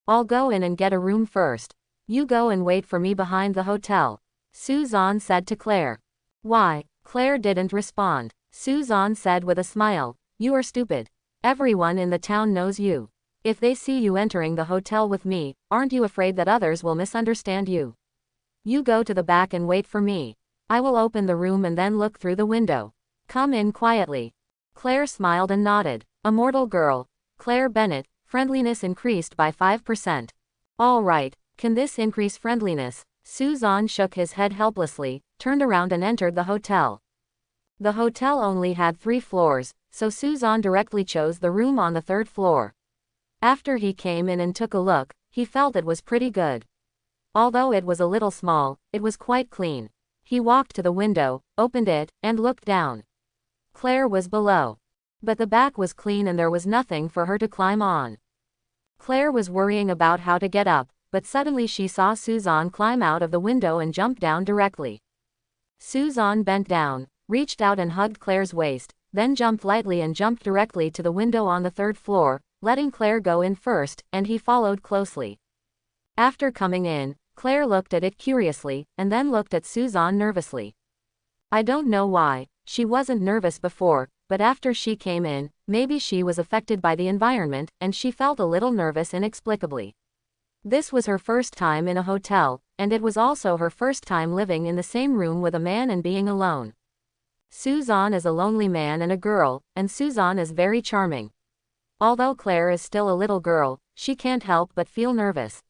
I'll go in and get a room first. You go and wait for me behind the hotel, Suzanne said to Claire. Why? Claire didn't respond. Suzanne said with a smile, you are stupid. Everyone in the town knows you. If they see you entering the hotel with me, aren't you afraid that others will misunderstand you? You go to the back and wait for me. I will open the room and then look through the window. Come in quietly. Claire smiled and nodded. Immortal girl. Claire Bennett, friendliness increased by 5%. All right, can this increase friendliness? Suzanne shook his head helplessly, turned around and entered the hotel. The hotel only had 3 floors, so Suzanne directly chose the room on the 3rd floor. After he came in and took a look, he felt it was pretty good. Although it was a little small, it was quite clean. He walked to the window, opened it, and looked down. Claire was below. But the back was clean and there was nothing for her to climb on. Claire was worrying about how to get up, but suddenly she saw Suzanne climb out of the window and jump down directly. Suzanne bent down, reached out and hugged Claire's waist, then jumped lightly and jumped directly to the window on the 3rd floor, letting Claire go in first, and he followed closely. After coming in, Claire looked at it curiously, and then looked at Suzanne nervously. I don't know why, she wasn't nervous before, but after she came in, maybe she was affected by the environment, and she felt a little nervous inexplicably. This was her first time in a hotel, and it was also her first time living in the same room with a man and being alone. Suzanne is a lonely man and a girl, and Suzanne is very charming. Although Claire is still a little girl, she can't help but feel nervous.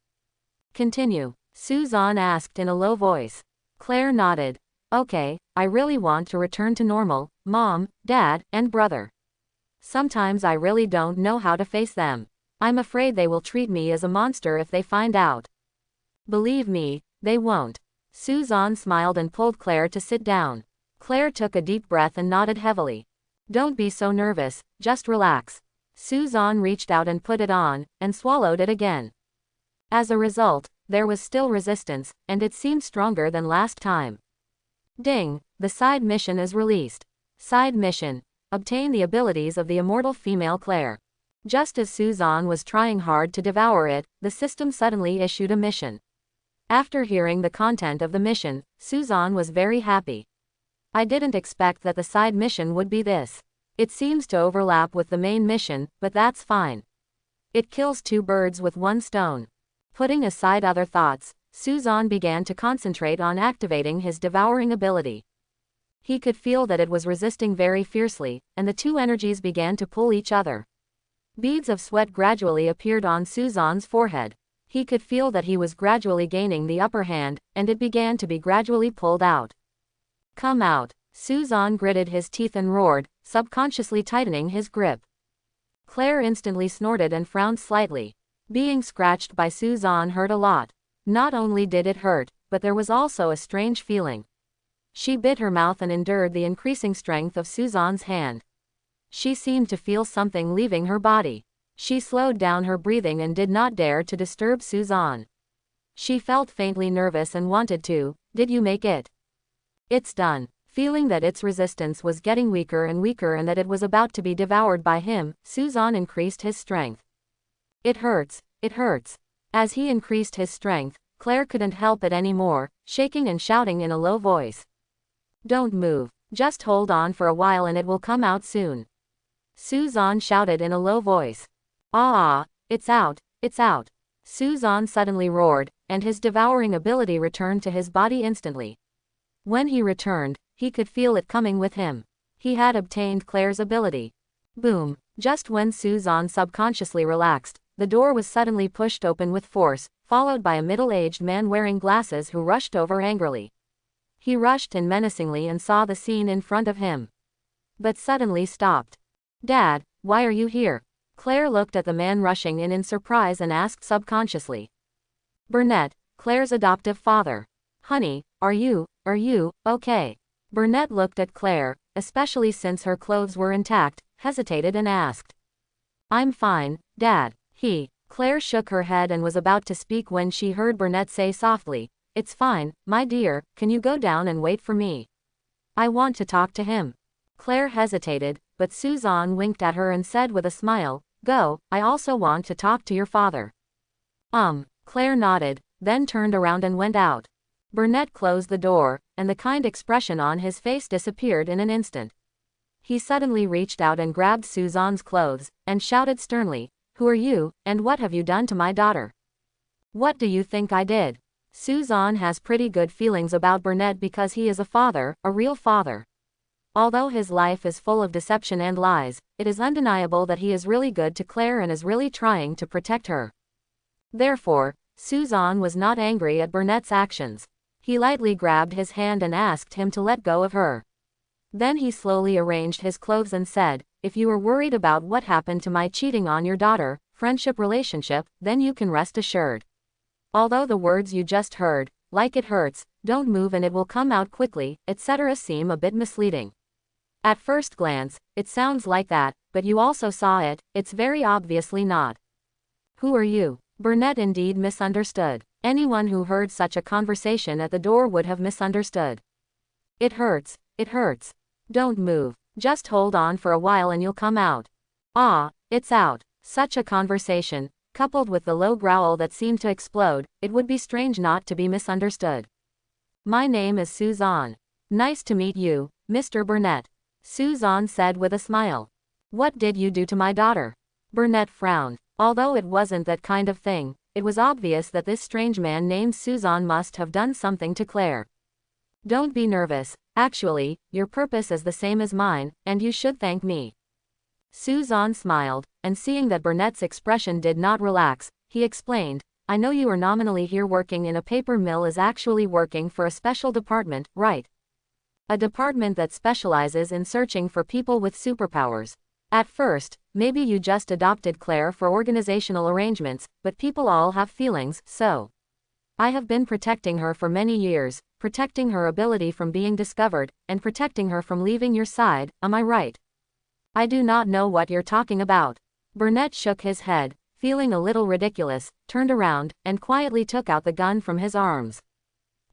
Continue, Suzanne asked in a low voice. Claire nodded. Okay, I really want to return to normal, Mom, Dad, and brother. Sometimes I really don't know how to face them. I'm afraid they will treat me as a monster if they find out. Believe me, they won't. Suzanne smiled and pulled Claire to sit down. Claire took a deep breath and nodded heavily. Don't be so nervous, just relax. Suzanne reached out and put it on, and swallowed it again. As a result, there was still resistance, and it seemed stronger than last time. Ding, the side mission is released. Side mission. Obtain the abilities of the immortal female Claire. Just as Suzanne was trying hard to devour it, the system suddenly issued a mission. After hearing the content of the mission, Suzanne was very happy. I didn't expect that the side mission would be this. It seems to overlap with the main mission, but that's fine. It kills 2 birds with 1 stone. Putting aside other thoughts, Suzanne began to concentrate on activating his devouring ability. He could feel that it was resisting very fiercely, and the 2 energies began to pull each other. Beads of sweat gradually appeared on Suzanne's forehead. He could feel that he was gradually gaining the upper hand, and it began to be gradually pulled out. Come out. Suzanne gritted his teeth and roared, subconsciously tightening his grip. Claire instantly snorted and frowned slightly. Being scratched by Suzanne hurt a lot. Not only did it hurt, but there was also a strange feeling. She bit her mouth and endured the increasing strength of Suzanne's hand. She seemed to feel something leaving her body. She slowed down her breathing and did not dare to disturb Suzanne. She felt faintly nervous and wanted to. Did you make it? It's done. Feeling that its resistance was getting weaker and weaker and that it was about to be devoured by him, Suzanne increased his strength. It hurts, it hurts. As he increased his strength, Claire couldn't help it anymore, shaking and shouting in a low voice. Don't move, just hold on for a while and it will come out soon. Suzanne shouted in a low voice. Ah, it's out, it's out. Suzanne suddenly roared, and his devouring ability returned to his body instantly. When he returned, he could feel it coming with him. He had obtained Claire's ability. Boom, just when Suzanne subconsciously relaxed, the door was suddenly pushed open with force, followed by a middle-aged man wearing glasses who rushed over angrily. He rushed in menacingly and saw the scene in front of him. But suddenly stopped. Dad, why are you here? Claire looked at the man rushing in surprise and asked subconsciously. Burnett, Claire's adoptive father. Honey, are you okay? Burnett looked at Claire, especially since her clothes were intact, hesitated and asked. I'm fine, Dad. Claire shook her head and was about to speak when she heard Burnett say softly, It's fine, my dear, can you go down and wait for me? I want to talk to him. Claire hesitated, but Suzanne winked at her and said with a smile, Go, I also want to talk to your father. Claire nodded, then turned around and went out. Burnett closed the door, and the kind expression on his face disappeared in an instant. He suddenly reached out and grabbed Suzanne's clothes, and shouted sternly, Who are you, and what have you done to my daughter? What do you think I did? Suzanne has pretty good feelings about Burnett because he is a father, a real father. Although his life is full of deception and lies, it is undeniable that he is really good to Claire and is really trying to protect her. Therefore, Suzanne was not angry at Burnett's actions. He lightly grabbed his hand and asked him to let go of her. Then he slowly arranged his clothes and said, If you are worried about what happened to my cheating on your daughter, friendship relationship, then you can rest assured. Although the words you just heard, like it hurts, don't move and it will come out quickly, etc. seem a bit misleading. At first glance, it sounds like that, but you also saw it, it's very obviously not. Who are you? Burnett indeed misunderstood. Anyone who heard such a conversation at the door would have misunderstood. It hurts. Don't move. Just hold on for a while and you'll come out. It's out. Such a conversation, coupled with the low growl that seemed to explode, it would be strange not to be misunderstood. My name is Suzanne. Nice to meet you, Mr. Burnett. Suzanne said with a smile. What did you do to my daughter? Burnett frowned. Although it wasn't that kind of thing, it was obvious that this strange man named Suzanne must have done something to Claire. Don't be nervous, actually, your purpose is the same as mine, and you should thank me. Suzanne smiled, and seeing that Burnett's expression did not relax, he explained, I know you are nominally here working in a paper mill is actually working for a special department, right? A department that specializes in searching for people with superpowers. At first, maybe you just adopted Claire for organizational arrangements, but people all have feelings, so. I have been protecting her for many years, protecting her ability from being discovered, and protecting her from leaving your side, am I right? I do not know what you're talking about. Burnett shook his head, feeling a little ridiculous, turned around, and quietly took out the gun from his arms.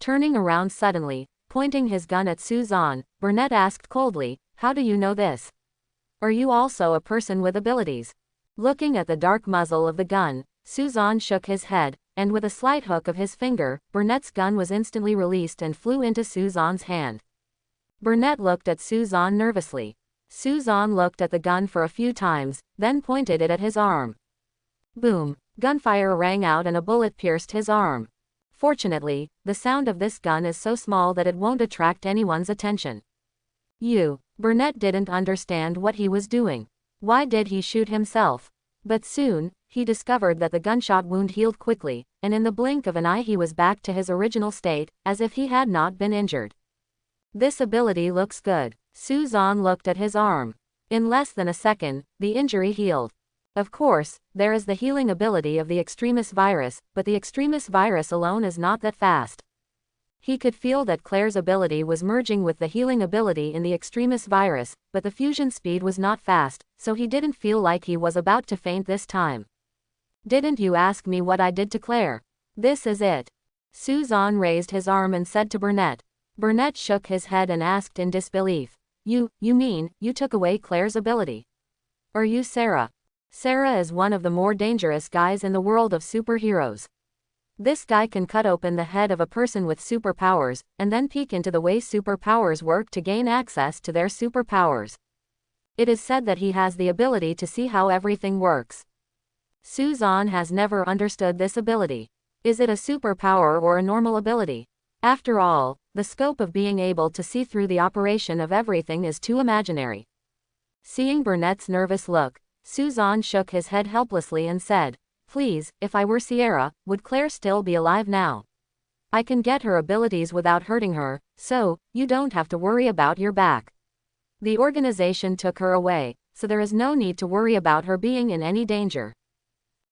Turning around suddenly, pointing his gun at Suzanne, Burnett asked coldly, How do you know this? Are you also a person with abilities? Looking at the dark muzzle of the gun, Suzanne shook his head, and with a slight hook of his finger, Burnett's gun was instantly released and flew into Suzanne's hand. Burnett looked at Suzanne nervously. Suzanne looked at the gun for a few times, then pointed it at his arm. Boom! Gunfire rang out and a bullet pierced his arm. Fortunately, the sound of this gun is so small that it won't attract anyone's attention. Burnett didn't understand what he was doing. Why did he shoot himself? But soon, he discovered that the gunshot wound healed quickly, and in the blink of an eye he was back to his original state, as if he had not been injured. This ability looks good. Suzanne looked at his arm. In less than a second, the injury healed. Of course, there is the healing ability of the extremis virus, but the extremis virus alone is not that fast. He could feel that Claire's ability was merging with the healing ability in the extremis virus, but the fusion speed was not fast, so he didn't feel like he was about to faint this time. Didn't you ask me what I did to Claire? This is it. Suzanne raised his arm and said to Burnett. Burnett shook his head and asked in disbelief. You mean, you took away Claire's ability? Are you Sarah? Sarah is one of the more dangerous guys in the world of superheroes. This guy can cut open the head of a person with superpowers, and then peek into the way superpowers work to gain access to their superpowers. It is said that he has the ability to see how everything works. Suzanne has never understood this ability. Is it a superpower or a normal ability? After all, the scope of being able to see through the operation of everything is too imaginary. Seeing Burnett's nervous look, Suzanne shook his head helplessly and said, Please, if I were Sierra, would Claire still be alive now? I can get her abilities without hurting her, so you don't have to worry about your back. The organization took her away, so there is no need to worry about her being in any danger.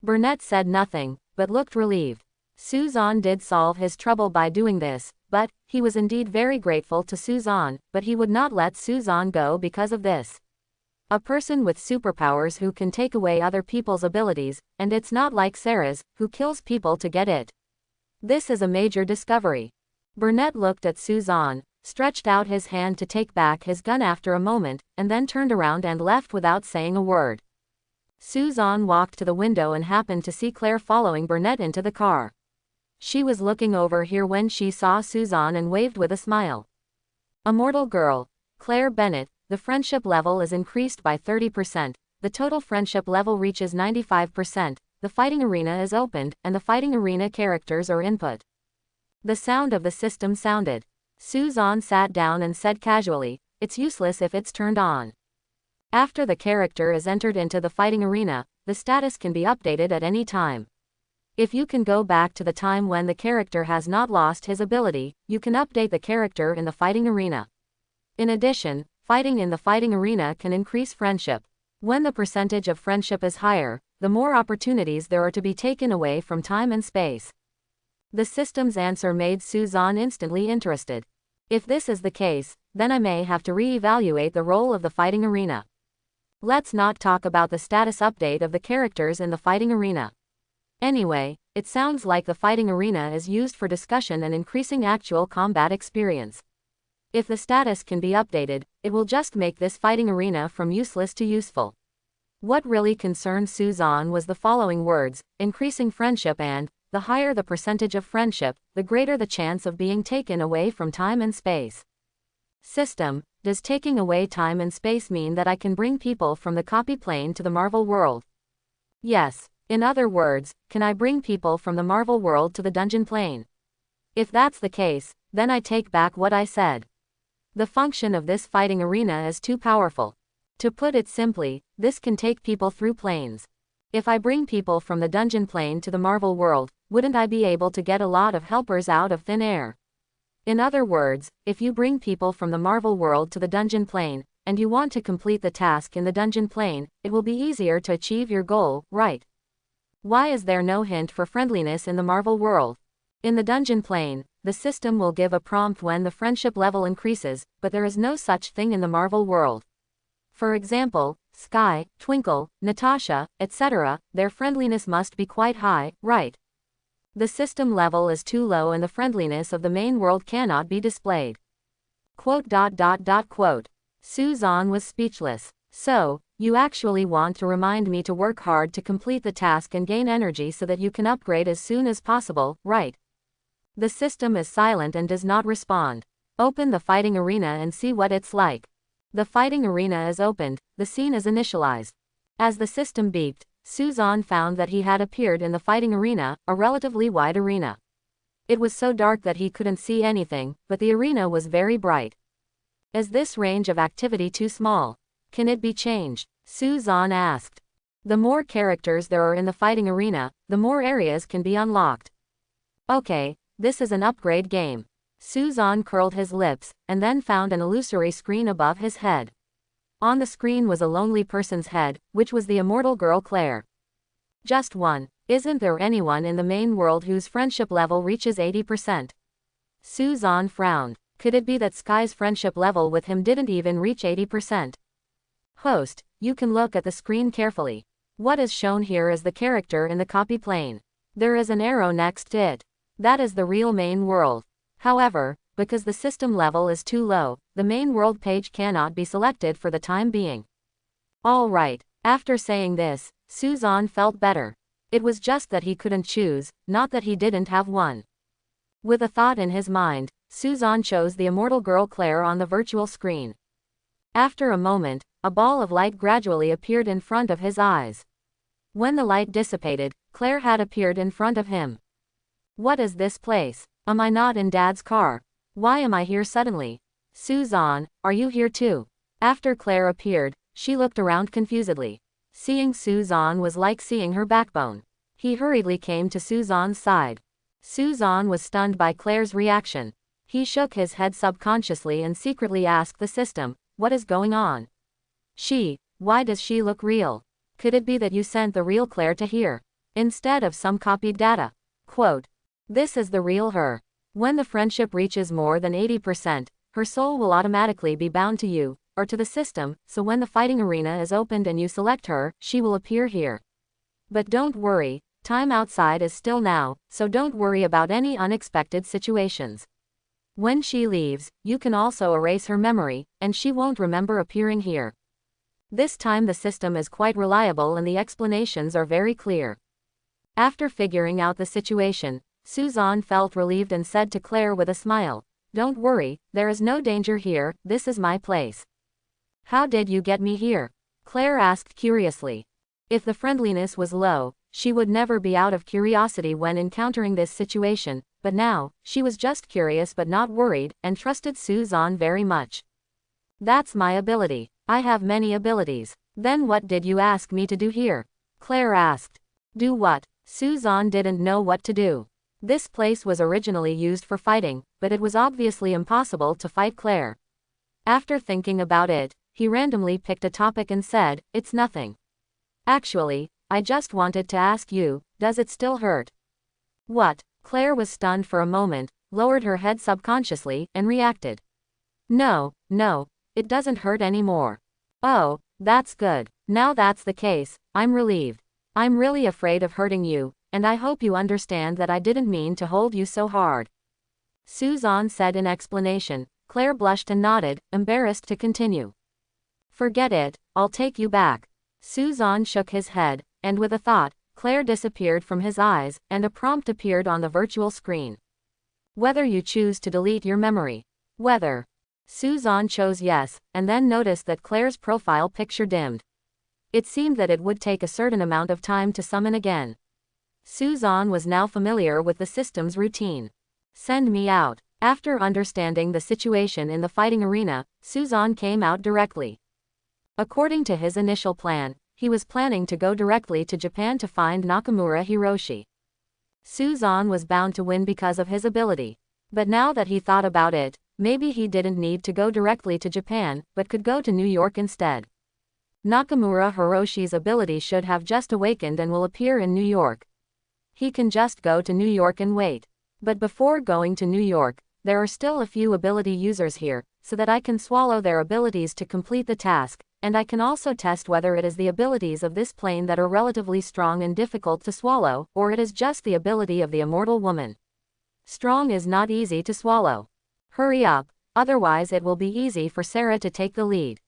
Burnett said nothing, but looked relieved. Suzanne did solve his trouble by doing this, but he was indeed very grateful to Suzanne, but he would not let Suzanne go because of this. A person with superpowers who can take away other people's abilities, and it's not like Sarah's, who kills people to get it. This is a major discovery. Burnett looked at Suzanne, stretched out his hand to take back his gun after a moment, and then turned around and left without saying a word. Suzanne walked to the window and happened to see Claire following Burnett into the car. She was looking over here when she saw Suzanne and waved with a smile. Immortal girl, Claire Bennett, the friendship level is increased by 30%, the total friendship level reaches 95%, the fighting arena is opened, and the fighting arena characters are input. The sound of the system sounded. Suzanne sat down and said casually, "It's useless if it's turned on." After the character is entered into the fighting arena, the status can be updated at any time. If you can go back to the time when the character has not lost his ability, you can update the character in the fighting arena. In addition, fighting in the fighting arena can increase friendship. When the percentage of friendship is higher, the more opportunities there are to be taken away from time and space. The system's answer made Suzanne instantly interested. If this is the case, then I may have to re-evaluate the role of the fighting arena. Let's not talk about the status update of the characters in the fighting arena. Anyway, it sounds like the fighting arena is used for discussion and increasing actual combat experience. If the status can be updated, it will just make this fighting arena from useless to useful. What really concerned Suzanne was the following words: increasing friendship, and the higher the percentage of friendship, the greater the chance of being taken away from time and space. System, does taking away time and space mean that I can bring people from the copy plane to the Marvel world? Yes. In other words, can I bring people from the Marvel world to the dungeon plane? If that's the case, then I take back what I said. The function of this fighting arena is too powerful. To put it simply, this can take people through planes. If I bring people from the dungeon plane to the Marvel world, wouldn't I be able to get a lot of helpers out of thin air? In other words, if you bring people from the Marvel world to the dungeon plane, and you want to complete the task in the dungeon plane, it will be easier to achieve your goal, right? Why is there no hint for friendliness in the Marvel world? In the dungeon plane, the system will give a prompt when the friendship level increases, but there is no such thing in the Marvel world. For example, Sky, Twinkle, Natasha, etc., their friendliness must be quite high, right? The system level is too low and the friendliness of the main world cannot be displayed. Quote. Suzanne was speechless. So, you actually want to remind me to work hard to complete the task and gain energy so that you can upgrade as soon as possible, right? The system is silent and does not respond. Open the fighting arena and see what it's like. The fighting arena is opened, the scene is initialized. As the system beeped, Suzanne found that he had appeared in the fighting arena, a relatively wide arena. It was so dark that he couldn't see anything, but the arena was very bright. Is this range of activity too small? Can it be changed? Suzanne asked. The more characters there are in the fighting arena, the more areas can be unlocked. Okay, this is an upgrade game. Suzanne curled his lips, and then found an illusory screen above his head. On the screen was a lonely person's head, which was the immortal girl Claire. Just one. Isn't there anyone in the main world whose friendship level reaches 80%? Suzanne frowned. Could it be that Sky's friendship level with him didn't even reach 80%? Host, you can look at the screen carefully. What is shown here is the character in the copy plane. There is an arrow next to it. That is the real main world. However, because the system level is too low, the main world page cannot be selected for the time being. Alright, after saying this, Suzanne felt better. It was just that he couldn't choose, not that he didn't have one. With a thought in his mind, Suzanne chose the immortal girl Claire on the virtual screen. After a moment, a ball of light gradually appeared in front of his eyes. When the light dissipated, Claire had appeared in front of him. What is this place? Am I not in Dad's car? Why am I here suddenly? Suzanne, are you here too? After Claire appeared, she looked around confusedly. Seeing Suzanne was like seeing her backbone. He hurriedly came to Suzanne's side. Suzanne was stunned by Claire's reaction. He shook his head subconsciously and secretly asked the system, "What is going on? Why does she look real? Could it be that you sent the real Claire to here, instead of some copied data?" Quote, "This is the real her. When the friendship reaches more than 80%, her soul will automatically be bound to you, or to the system, so when the fighting arena is opened and you select her, she will appear here. But don't worry, time outside is still now, so don't worry about any unexpected situations. When she leaves, you can also erase her memory, and she won't remember appearing here. This time the system is quite reliable and the explanations are very clear." After figuring out the situation, Suzanne felt relieved and said to Claire with a smile, "Don't worry, there is no danger here, this is my place." "How did you get me here?" Claire asked curiously. If the friendliness was low, she would never be out of curiosity when encountering this situation, but now, she was just curious but not worried, and trusted Suzanne very much. "That's my ability. I have many abilities." "Then what did you ask me to do here?" Claire asked. "Do what?" Suzanne didn't know what to do. This place was originally used for fighting, but it was obviously impossible to fight Claire. After thinking about it, he randomly picked a topic and said, "It's nothing. Actually, I just wanted to ask you, does it still hurt?" "What?" Claire was stunned for a moment, lowered her head subconsciously, and reacted. No, it doesn't hurt anymore." "Oh, that's good. Now that's the case, I'm relieved. I'm really afraid of hurting you, and I hope you understand that I didn't mean to hold you so hard," Suzanne said in explanation. Claire blushed and nodded, embarrassed to continue. "Forget it, I'll take you back." Suzanne shook his head, and with a thought, Claire disappeared from his eyes, and a prompt appeared on the virtual screen. "Whether you choose to delete your memory." "Whether." Suzanne chose yes, and then noticed that Claire's profile picture dimmed. It seemed that it would take a certain amount of time to summon again. Suzanne was now familiar with the system's routine. "Send me out." After understanding the situation in the fighting arena, Suzanne came out directly. According to his initial plan, he was planning to go directly to Japan to find Nakamura Hiroshi. Suzanne was bound to win because of his ability. But now that he thought about it, maybe he didn't need to go directly to Japan, but could go to New York instead. Nakamura Hiroshi's ability should have just awakened and will appear in New York. He can just go to New York and wait. But before going to New York, there are still a few ability users here, so that I can swallow their abilities to complete the task, and I can also test whether it is the abilities of this plane that are relatively strong and difficult to swallow, or it is just the ability of the immortal woman. Strong is not easy to swallow. Hurry up, otherwise it will be easy for Sarah to take the lead.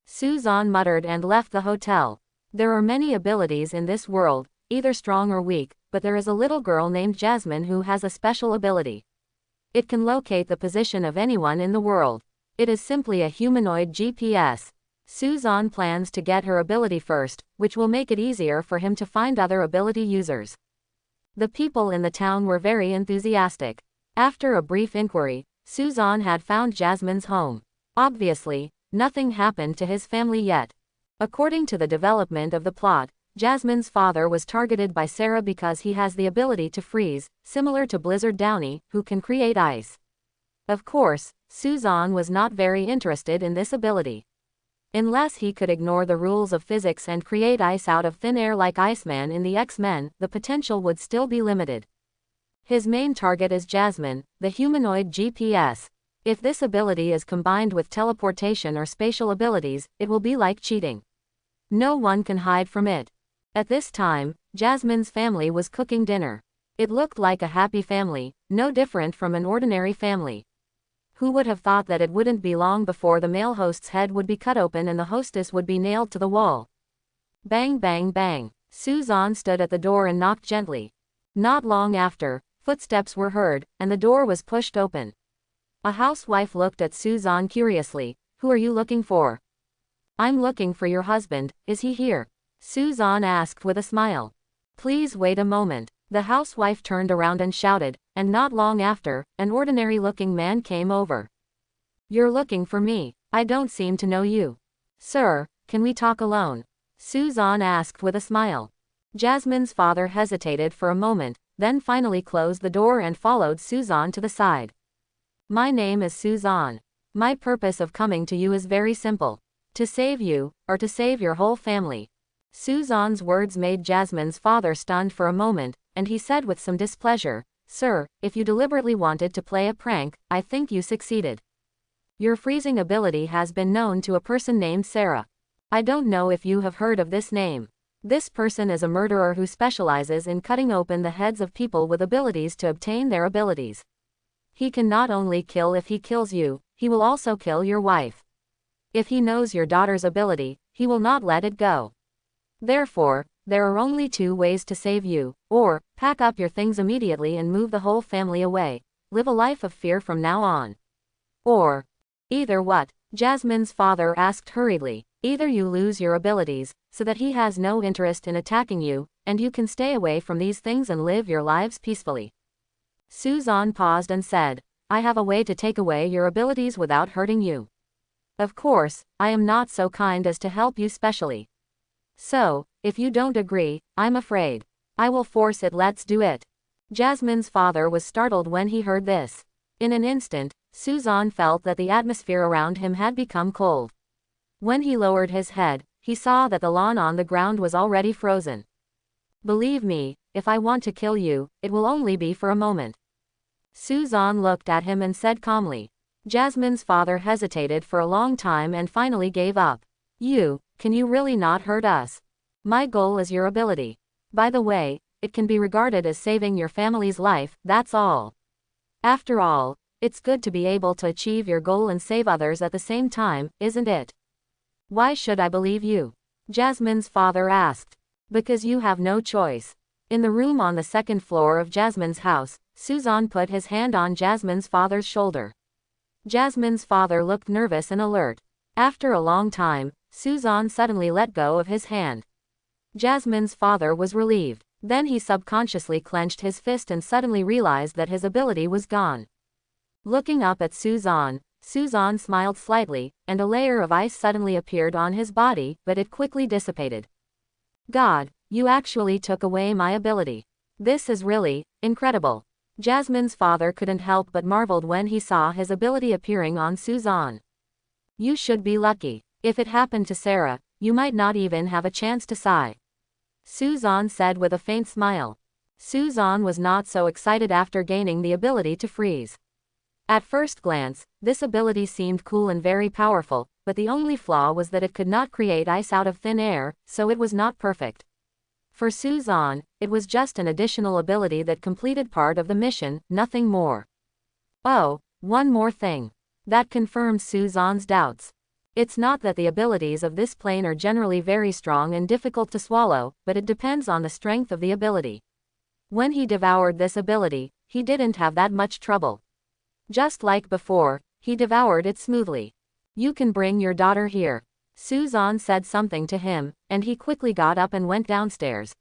Suzanne muttered and left the hotel. There are many abilities in this world, either strong or weak, but there is a little girl named Jasmine who has a special ability. It can locate the position of anyone in the world. It is simply a humanoid GPS. Suzanne plans to get her ability first, which will make it easier for him to find other ability users. The people in the town were very enthusiastic. After a brief inquiry, Suzanne had found Jasmine's home. Obviously, nothing happened to his family yet. According to the development of the plot, Jasmine's father was targeted by Sarah because he has the ability to freeze, similar to Blizzard Donnie, who can create ice. Of course, Suzanne was not very interested in this ability. Unless he could ignore the rules of physics and create ice out of thin air like Iceman in the X-Men, the potential would still be limited. His main target is Jasmine, the humanoid GPS. If this ability is combined with teleportation or spatial abilities, it will be like cheating. No one can hide from it. At this time, Jasmine's family was cooking dinner. It looked like a happy family, no different from an ordinary family. Who would have thought that it wouldn't be long before the male host's head would be cut open and the hostess would be nailed to the wall? Bang bang bang. Suzanne stood at the door and knocked gently. Not long after, footsteps were heard, and the door was pushed open. A housewife looked at Suzanne curiously. "Who are you looking for?" "I'm looking for your husband, is he here?" Suzanne asked with a smile. "Please wait a moment." The housewife turned around and shouted, and not long after, an ordinary-looking man came over. "You're looking for me. I don't seem to know you." "Sir, can we talk alone?" Suzanne asked with a smile. Jasmine's father hesitated for a moment, then finally closed the door and followed Suzanne to the side. My name is Suzanne. My purpose of coming to you is very simple. To save you, or to save your whole family. Suzanne's words made Jasmine's father stunned for a moment, and he said with some displeasure, Sir, if you deliberately wanted to play a prank, I think you succeeded. Your freezing ability has been known to a person named Sarah. I don't know if you have heard of this name. This person is a murderer who specializes in cutting open the heads of people with abilities to obtain their abilities. He can not only kill if he kills you, he will also kill your wife. If he knows your daughter's ability, he will not let it go. Therefore, there are only two ways to save you, or, pack up your things immediately and move the whole family away, live a life of fear from now on. Or, either what? Jasmine's father asked hurriedly. Either you lose your abilities, so that he has no interest in attacking you, and you can stay away from these things and live your lives peacefully. Suzanne paused and said, I have a way to take away your abilities without hurting you. Of course, I am not so kind as to help you specially. So, if you don't agree, I'm afraid. I will force it. Let's do it. Jasmine's father was startled when he heard this. In an instant, Suzanne felt that the atmosphere around him had become cold. When he lowered his head, he saw that the lawn on the ground was already frozen. Believe me, if I want to kill you, it will only be for a moment. Suzanne looked at him and said calmly. Jasmine's father hesitated for a long time and finally gave up. Can you really not hurt us? My goal is your ability. By the way, it can be regarded as saving your family's life, that's all. After all, it's good to be able to achieve your goal and save others at the same time, isn't it? Why should I believe you? Jasmine's father asked. Because you have no choice. In the room on the second floor of Jasmine's house, Suzanne put his hand on Jasmine's father's shoulder. Jasmine's father looked nervous and alert. After a long time, Suzanne suddenly let go of his hand. Jasmine's father was relieved. Then he subconsciously clenched his fist and suddenly realized that his ability was gone. Looking up at Suzanne, Suzanne smiled slightly, and a layer of ice suddenly appeared on his body, but it quickly dissipated. God, you actually took away my ability. This is really incredible. Jasmine's father couldn't help but marveled when he saw his ability appearing on Suzanne. You should be lucky. If it happened to Sarah, you might not even have a chance to sigh. Suzanne said with a faint smile. Suzanne was not so excited after gaining the ability to freeze. At first glance, this ability seemed cool and very powerful, but the only flaw was that it could not create ice out of thin air, so it was not perfect. For Suzanne, it was just an additional ability that completed part of the mission, nothing more. Oh, one more thing. That confirmed Suzanne's doubts. It's not that the abilities of this plane are generally very strong and difficult to swallow, but it depends on the strength of the ability. When he devoured this ability, he didn't have that much trouble. Just like before, he devoured it smoothly. You can bring your daughter here. Suzanne said something to him, and he quickly got up and went downstairs.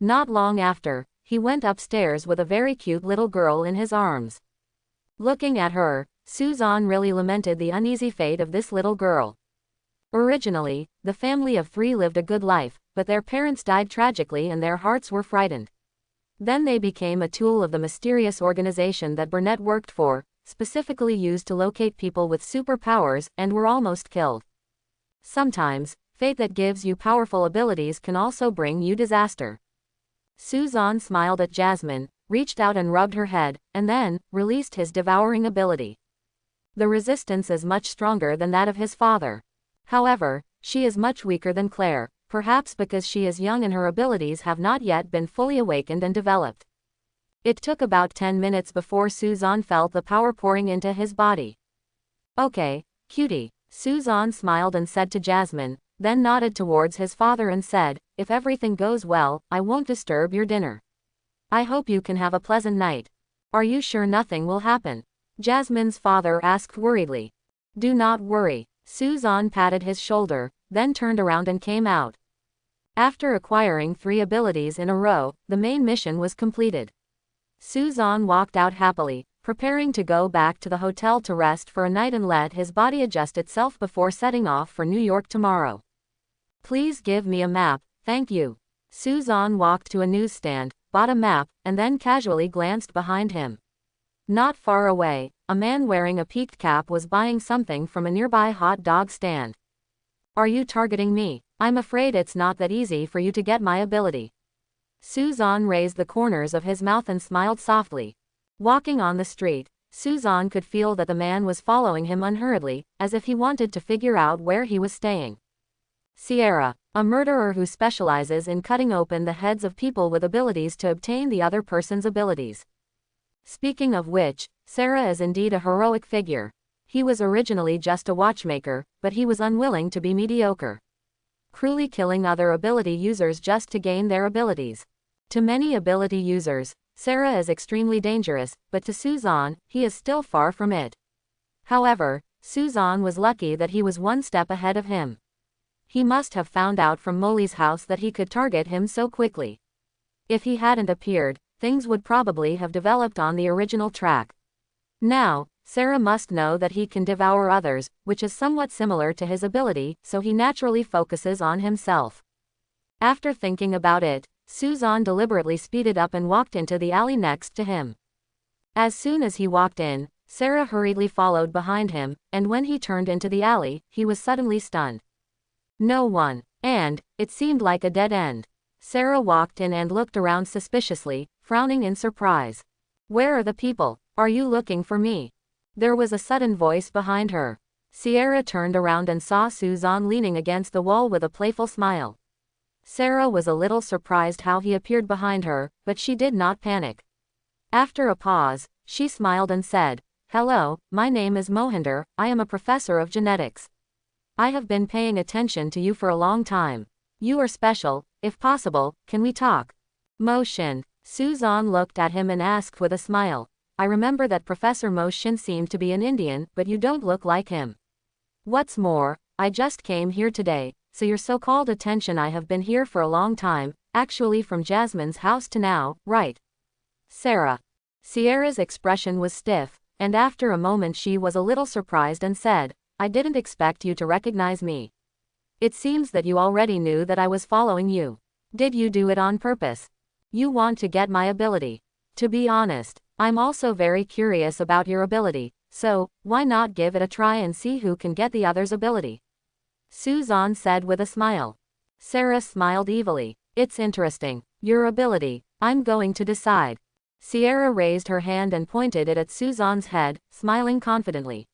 Not long after, he went upstairs with a very cute little girl in his arms. Looking at her, Suzanne really lamented the uneasy fate of this little girl. Originally, the family of 3 lived a good life, but their parents died tragically and their hearts were frightened. Then they became a tool of the mysterious organization that Burnett worked for, specifically used to locate people with superpowers, and were almost killed. Sometimes, fate that gives you powerful abilities can also bring you disaster. Suzanne smiled at Jasmine, reached out and rubbed her head, and then, released his devouring ability. The resistance is much stronger than that of his father. However, she is much weaker than Claire, perhaps because she is young and her abilities have not yet been fully awakened and developed. It took about 10 minutes before Suzanne felt the power pouring into his body. Okay, cutie, Suzanne smiled and said to Jasmine, then nodded towards his father and said, if everything goes well, I won't disturb your dinner. I hope you can have a pleasant night. Are you sure nothing will happen? Jasmine's father asked worriedly. Do not worry. Suzanne patted his shoulder, then turned around and came out. After acquiring 3 abilities in a row, the main mission was completed. Suzanne walked out happily, preparing to go back to the hotel to rest for a night and let his body adjust itself before setting off for New York tomorrow. Please give me a map, thank you. Suzanne walked to a newsstand, bought a map, and then casually glanced behind him. Not far away, a man wearing a peaked cap was buying something from a nearby hot dog stand. Are you targeting me? I'm afraid it's not that easy for you to get my ability. Suzan raised the corners of his mouth and smiled softly. Walking on the street, Suzan could feel that the man was following him unhurriedly, as if he wanted to figure out where he was staying. Sierra, a murderer who specializes in cutting open the heads of people with abilities to obtain the other person's abilities. Speaking of which, Sarah is indeed a heroic figure. He was originally just a watchmaker, but he was unwilling to be mediocre, cruelly killing other ability users just to gain their abilities. To many ability users, Sarah is extremely dangerous, but to Suzan, he is still far from it. However, Suzan was lucky that he was one step ahead of him. He must have found out from Molly's house that he could target him so quickly. If he hadn't appeared, things would probably have developed on the original track. Now, Sarah must know that he can devour others, which is somewhat similar to his ability, so he naturally focuses on himself. After thinking about it, Suzan deliberately speeded up and walked into the alley next to him. As soon as he walked in, Sarah hurriedly followed behind him, and when he turned into the alley, he was suddenly stunned. No one, and it seemed like a dead end. Sarah walked in and looked around suspiciously, frowning in surprise. Where are the people? Are you looking for me? There was a sudden voice behind her. Sierra turned around and saw Suzan leaning against the wall with a playful smile. Sarah was a little surprised how he appeared behind her, but she did not panic. After a pause, she smiled and said, "Hello, my name is Mohinder, I am a professor of genetics. I have been paying attention to you for a long time. You are special. If possible, can we talk?" Moshin. Suzan looked at him and asked with a smile, "I remember that Professor Moshin seemed to be an Indian, but you don't look like him. What's more, I just came here today, so your so-called attention I have been here for a long time, actually from Jasmine's house to now, right?" Sarah. Sierra's expression was stiff, and after a moment she was a little surprised and said, "I didn't expect you to recognize me. It seems that you already knew that I was following you. Did you do it on purpose? You want to get my ability? To be honest, I'm also very curious about your ability, so why not give it a try and see who can get the other's ability?" Suzan said with a smile. Sarah smiled evilly. "It's interesting. Your ability. I'm going to decide." Sierra raised her hand and pointed it at Suzan's head, smiling confidently.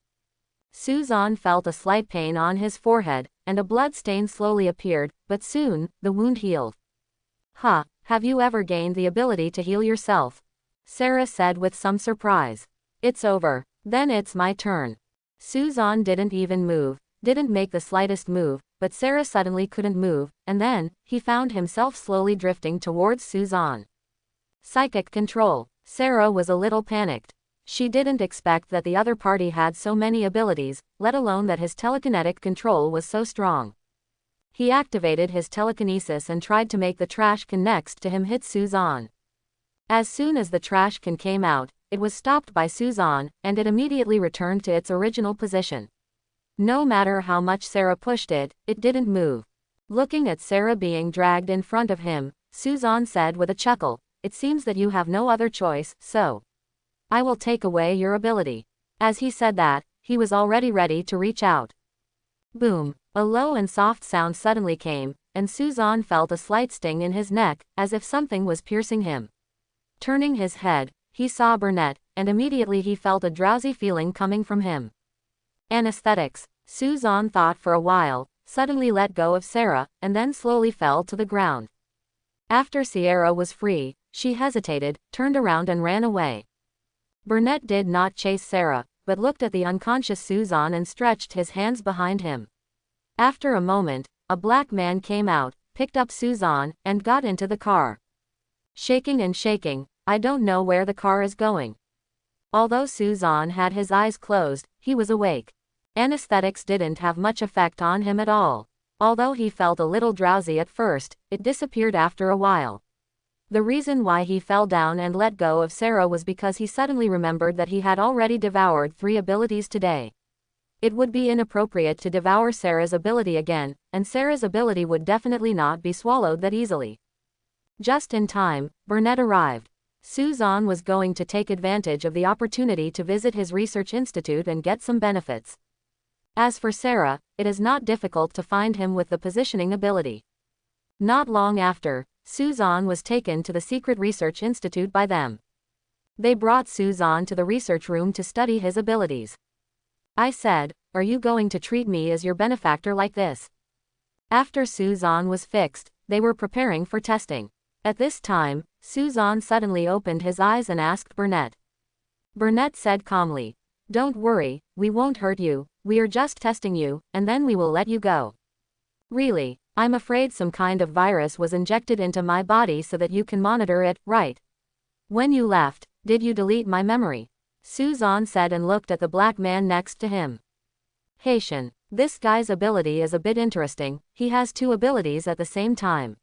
Suzan felt a slight pain on his forehead, and a blood stain slowly appeared, but soon, the wound healed. "Huh, have you ever gained the ability to heal yourself?" Sarah said with some surprise. "It's over. Then it's my turn." Suzan didn't even move, didn't make the slightest move, but Sarah suddenly couldn't move, and then, he found himself slowly drifting towards Suzan. Psychic control. Sarah was a little panicked. She didn't expect that the other party had so many abilities, let alone that his telekinetic control was so strong. He activated his telekinesis and tried to make the trash can next to him hit Suzan. As soon as the trash can came out, it was stopped by Suzan, and it immediately returned to its original position. No matter how much Sarah pushed it, it didn't move. Looking at Sarah being dragged in front of him, Suzan said with a chuckle, "It seems that you have no other choice, so I will take away your ability." As he said that, he was already ready to reach out. Boom! A low and soft sound suddenly came, and Suzan felt a slight sting in his neck, as if something was piercing him. Turning his head, he saw Burnett, and immediately he felt a drowsy feeling coming from him. Anesthetics. Suzan thought for a while, suddenly let go of Sarah, and then slowly fell to the ground. After Sierra was free, she hesitated, turned around and ran away. Burnett did not chase Sarah, but looked at the unconscious Suzan and stretched his hands behind him. After a moment, a black man came out, picked up Suzan, and got into the car. Shaking and shaking, "I don't know where the car is going." Although Suzan had his eyes closed, he was awake. Anesthetics didn't have much effect on him at all. Although he felt a little drowsy at first, it disappeared after a while. The reason why he fell down and let go of Sarah was because he suddenly remembered that he had already devoured 3 abilities today. It would be inappropriate to devour Sarah's ability again, and Sarah's ability would definitely not be swallowed that easily. Just in time, Burnett arrived. Suzanne was going to take advantage of the opportunity to visit his research institute and get some benefits. As for Sarah, it is not difficult to find him with the positioning ability. Not long after, Suzanne was taken to the secret research institute by them. They brought Suzanne to the research room to study his abilities. I said, "Are you going to treat me as your benefactor like this?" After Suzanne was fixed, they were preparing for testing. At this time, Suzanne suddenly opened his eyes and asked Burnett. Burnett said calmly, "Don't worry, we won't hurt you, we are just testing you, and then we will let you go." Really, I'm afraid some kind of virus was injected into my body so that you can monitor it, right? When you left, did you delete my memory? Suzanne said and looked at the black man next to him. Haitian. This guy's ability is a bit interesting, he has two abilities at the same time.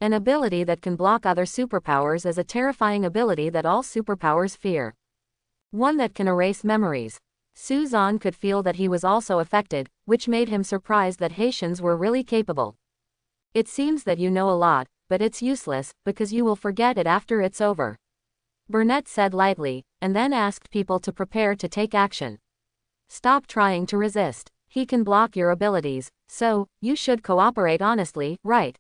An ability that can block other superpowers is a terrifying ability that all superpowers fear. One that can erase memories. Suzanne could feel that he was also affected, which made him surprised that Haitians were really capable. It seems that you know a lot, but it's useless, because you will forget it after it's over. Burnett said lightly, and then asked people to prepare to take action. Stop trying to resist. He can block your abilities, so, you should cooperate honestly, right?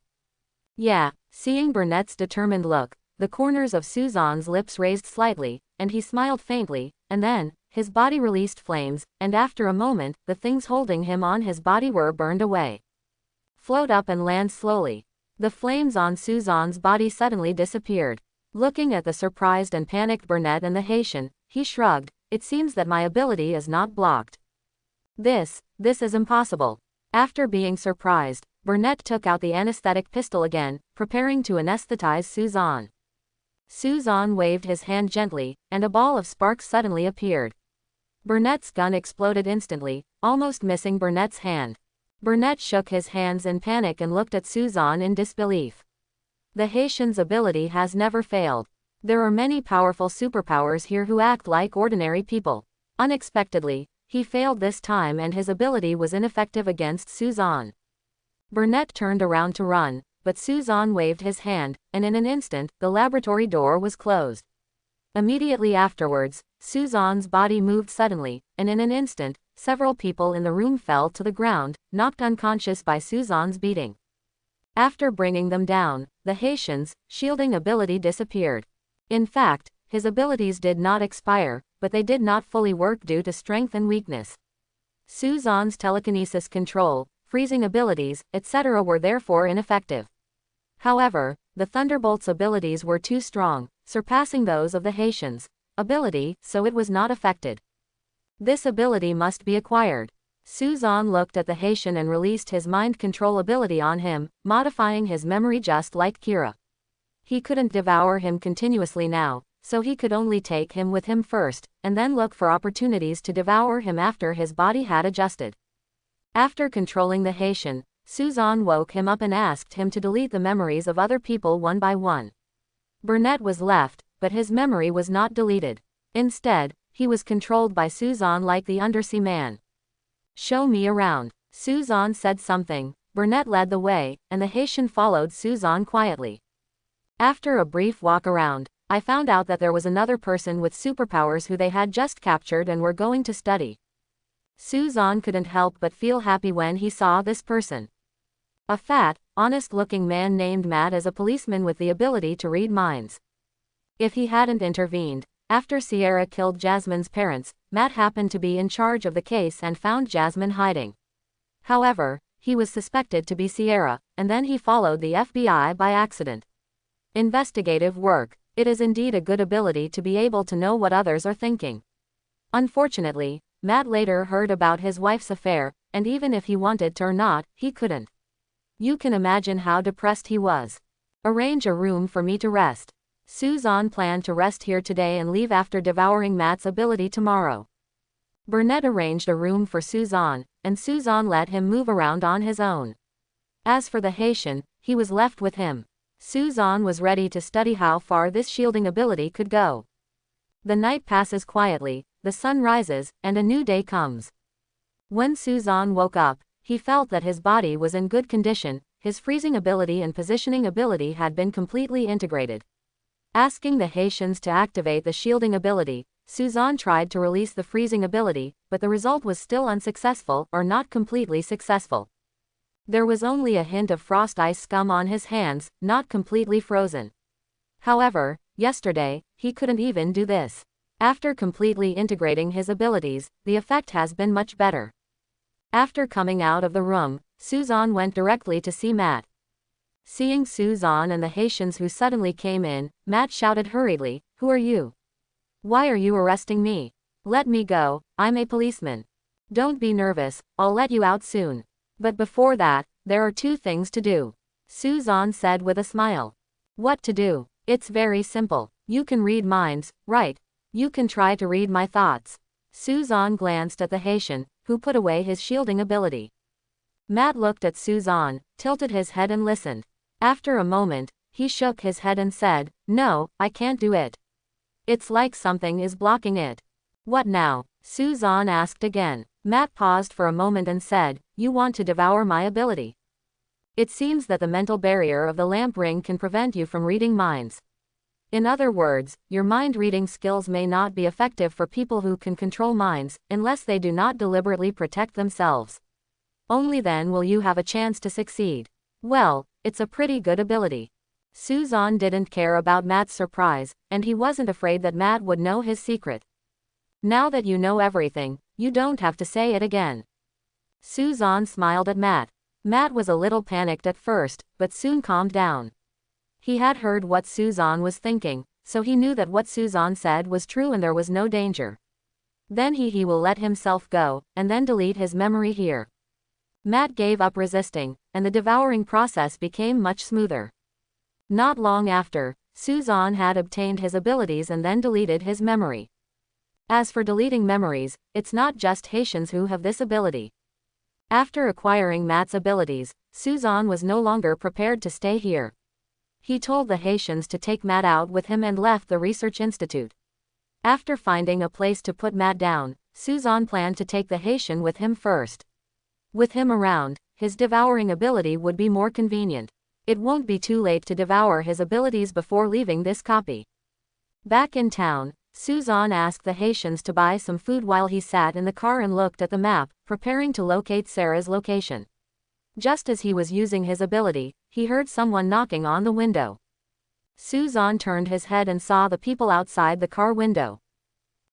Yeah. Seeing Burnett's determined look, the corners of Suzanne's lips raised slightly, and he smiled faintly, and then, his body released flames, and after a moment, the things holding him on his body were burned away. Float up and land slowly. The flames on Suzanne's body suddenly disappeared. Looking at the surprised and panicked Burnett and the Haitian, he shrugged, "It seems that my ability is not blocked. This is impossible." After being surprised, Burnett took out the anesthetic pistol again, preparing to anesthetize Suzanne. Suzanne waved his hand gently, and a ball of sparks suddenly appeared. Burnett's gun exploded instantly, almost missing Burnett's hand. Burnett shook his hands in panic and looked at Suzanne in disbelief. The Haitian's ability has never failed. There are many powerful superpowers here who act like ordinary people. Unexpectedly, he failed this time and his ability was ineffective against Suzanne. Burnett turned around to run, but Suzanne waved his hand, and in an instant, the laboratory door was closed. Immediately afterwards, Suzanne's body moved suddenly, and in an instant, several people in the room fell to the ground, knocked unconscious by Suzanne's beating. After bringing them down, the Haitian's shielding ability disappeared. In fact, his abilities did not expire, but they did not fully work due to strength and weakness. Suzanne's telekinesis control, freezing abilities, etc. were therefore ineffective. However, the Thunderbolt's abilities were too strong, surpassing those of the Haitian's ability, so it was not affected. This ability must be acquired. Suzanne looked at the Haitian and released his mind control ability on him, modifying his memory just like Kira. He couldn't devour him continuously now, so he could only take him with him first, and then look for opportunities to devour him after his body had adjusted. After controlling the Haitian, Suzanne woke him up and asked him to delete the memories of other people one by one. Burnett was left, but his memory was not deleted. Instead, he was controlled by Suzanne like the undersea man. "Show me around." Suzanne said something, Burnett led the way, and the Haitian followed Suzanne quietly. After a brief walk around, I found out that there was another person with superpowers who they had just captured and were going to study. Suzanne couldn't help but feel happy when he saw this person. A fat, honest-looking man named Matt is a policeman with the ability to read minds. If he hadn't intervened, after Sierra killed Jasmine's parents, Matt happened to be in charge of the case and found Jasmine hiding. However, he was suspected to be Sierra, and then he followed the FBI by accident. Investigative work. It is indeed a good ability to be able to know what others are thinking. Unfortunately, Matt later heard about his wife's affair, and even if he wanted to or not, he couldn't. You can imagine how depressed he was. Arrange a room for me to rest. Suzanne planned to rest here today and leave after devouring Matt's ability tomorrow. Burnett arranged a room for Suzanne, and Suzanne let him move around on his own. As for the Haitian, he was left with him. Suzanne was ready to study how far this shielding ability could go. The night passes quietly, the sun rises, and a new day comes. When Suzanne woke up, he felt that his body was in good condition, his freezing ability and positioning ability had been completely integrated. Asking the Haitians to activate the shielding ability, Suzanne tried to release the freezing ability, but the result was still unsuccessful, or not completely successful. There was only a hint of frost ice scum on his hands, not completely frozen. However, yesterday, he couldn't even do this. After completely integrating his abilities, the effect has been much better. After coming out of the room, Suzanne went directly to see Matt. Seeing Suzanne and the Haitians who suddenly came in, Matt shouted hurriedly, "Who are you? Why are you arresting me? Let me go, I'm a policeman. Don't be nervous, I'll let you out soon. But before that, there are 2 things to do," Suzanne said with a smile. "What to do? It's very simple. You can read minds, right? You can try to read my thoughts." Suzanne glanced at the Haitian, who put away his shielding ability. Matt looked at Suzanne, tilted his head and listened. After a moment, he shook his head and said, "No, I can't do it. It's like something is blocking it." "What now?" Suzanne asked again. Matt paused for a moment and said, "You want to devour my ability. It seems that the mental barrier of the lamp ring can prevent you from reading minds. In other words, your mind-reading skills may not be effective for people who can control minds, unless they do not deliberately protect themselves. Only then will you have a chance to succeed. Well, it's a pretty good ability." Suzanne didn't care about Matt's surprise, and he wasn't afraid that Matt would know his secret. "Now that you know everything, you don't have to say it again." Suzanne smiled at Matt. Matt was a little panicked at first, but soon calmed down. He had heard what Suzanne was thinking, so he knew that what Suzanne said was true and there was no danger. Then he will let himself go, and then delete his memory here. Matt gave up resisting, and the devouring process became much smoother. Not long after, Suzanne had obtained his abilities and then deleted his memory. As for deleting memories, it's not just Haitians who have this ability. After acquiring Matt's abilities, Suzanne was no longer prepared to stay here. He told the Haitians to take Matt out with him and left the research institute. After finding a place to put Matt down, Suzanne planned to take the Haitian with him first. With him around, his devouring ability would be more convenient. It won't be too late to devour his abilities before leaving this copy. Back in town, Suzanne asked the Haitians to buy some food while he sat in the car and looked at the map, preparing to locate Sarah's location. Just as he was using his ability, he heard someone knocking on the window. Suzanne turned his head and saw the people outside the car window.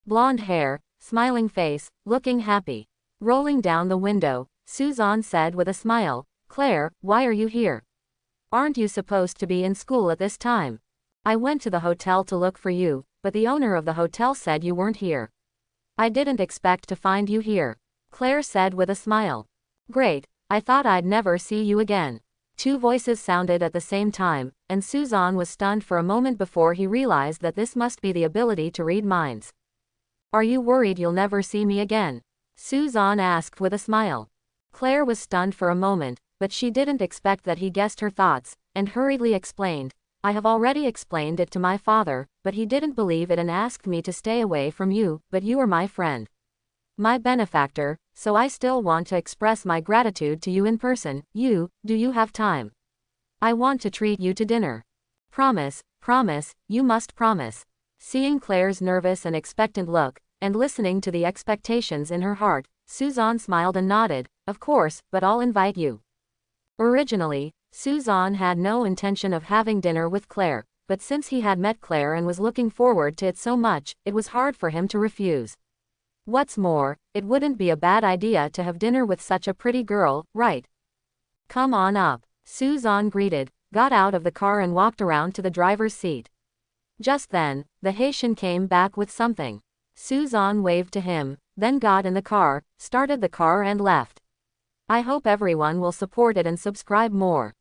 Blonde hair, smiling face, looking happy. Rolling down the window, Suzanne said with a smile, "Claire, why are you here? Aren't you supposed to be in school at this time? I went to the hotel to look for you, but the owner of the hotel said you weren't here. I didn't expect to find you here," Claire said with a smile. "Great, I thought I'd never see you again." 2 voices sounded at the same time, and Suzanne was stunned for a moment before he realized that this must be the ability to read minds. "Are you worried you'll never see me again?" Suzanne asked with a smile. Claire was stunned for a moment, but she didn't expect that he guessed her thoughts, and hurriedly explained, "I have already explained it to my father, but he didn't believe it and asked me to stay away from you, but you are my friend. My benefactor, so I still want to express my gratitude to you in person. Do you have time? I want to treat you to dinner. Promise, you must promise." Seeing Claire's nervous and expectant look, and listening to the expectations in her heart, Suzanne smiled and nodded, "Of course, but I'll invite you." Originally, Suzanne had no intention of having dinner with Claire, but since he had met Claire and was looking forward to it so much, it was hard for him to refuse. What's more, it wouldn't be a bad idea to have dinner with such a pretty girl, right? "Come on up," Suzanne greeted, got out of the car and walked around to the driver's seat. Just then, the Haitian came back with something. Suzanne waved to him, then got in the car, started the car and left. I hope everyone will support it and subscribe more.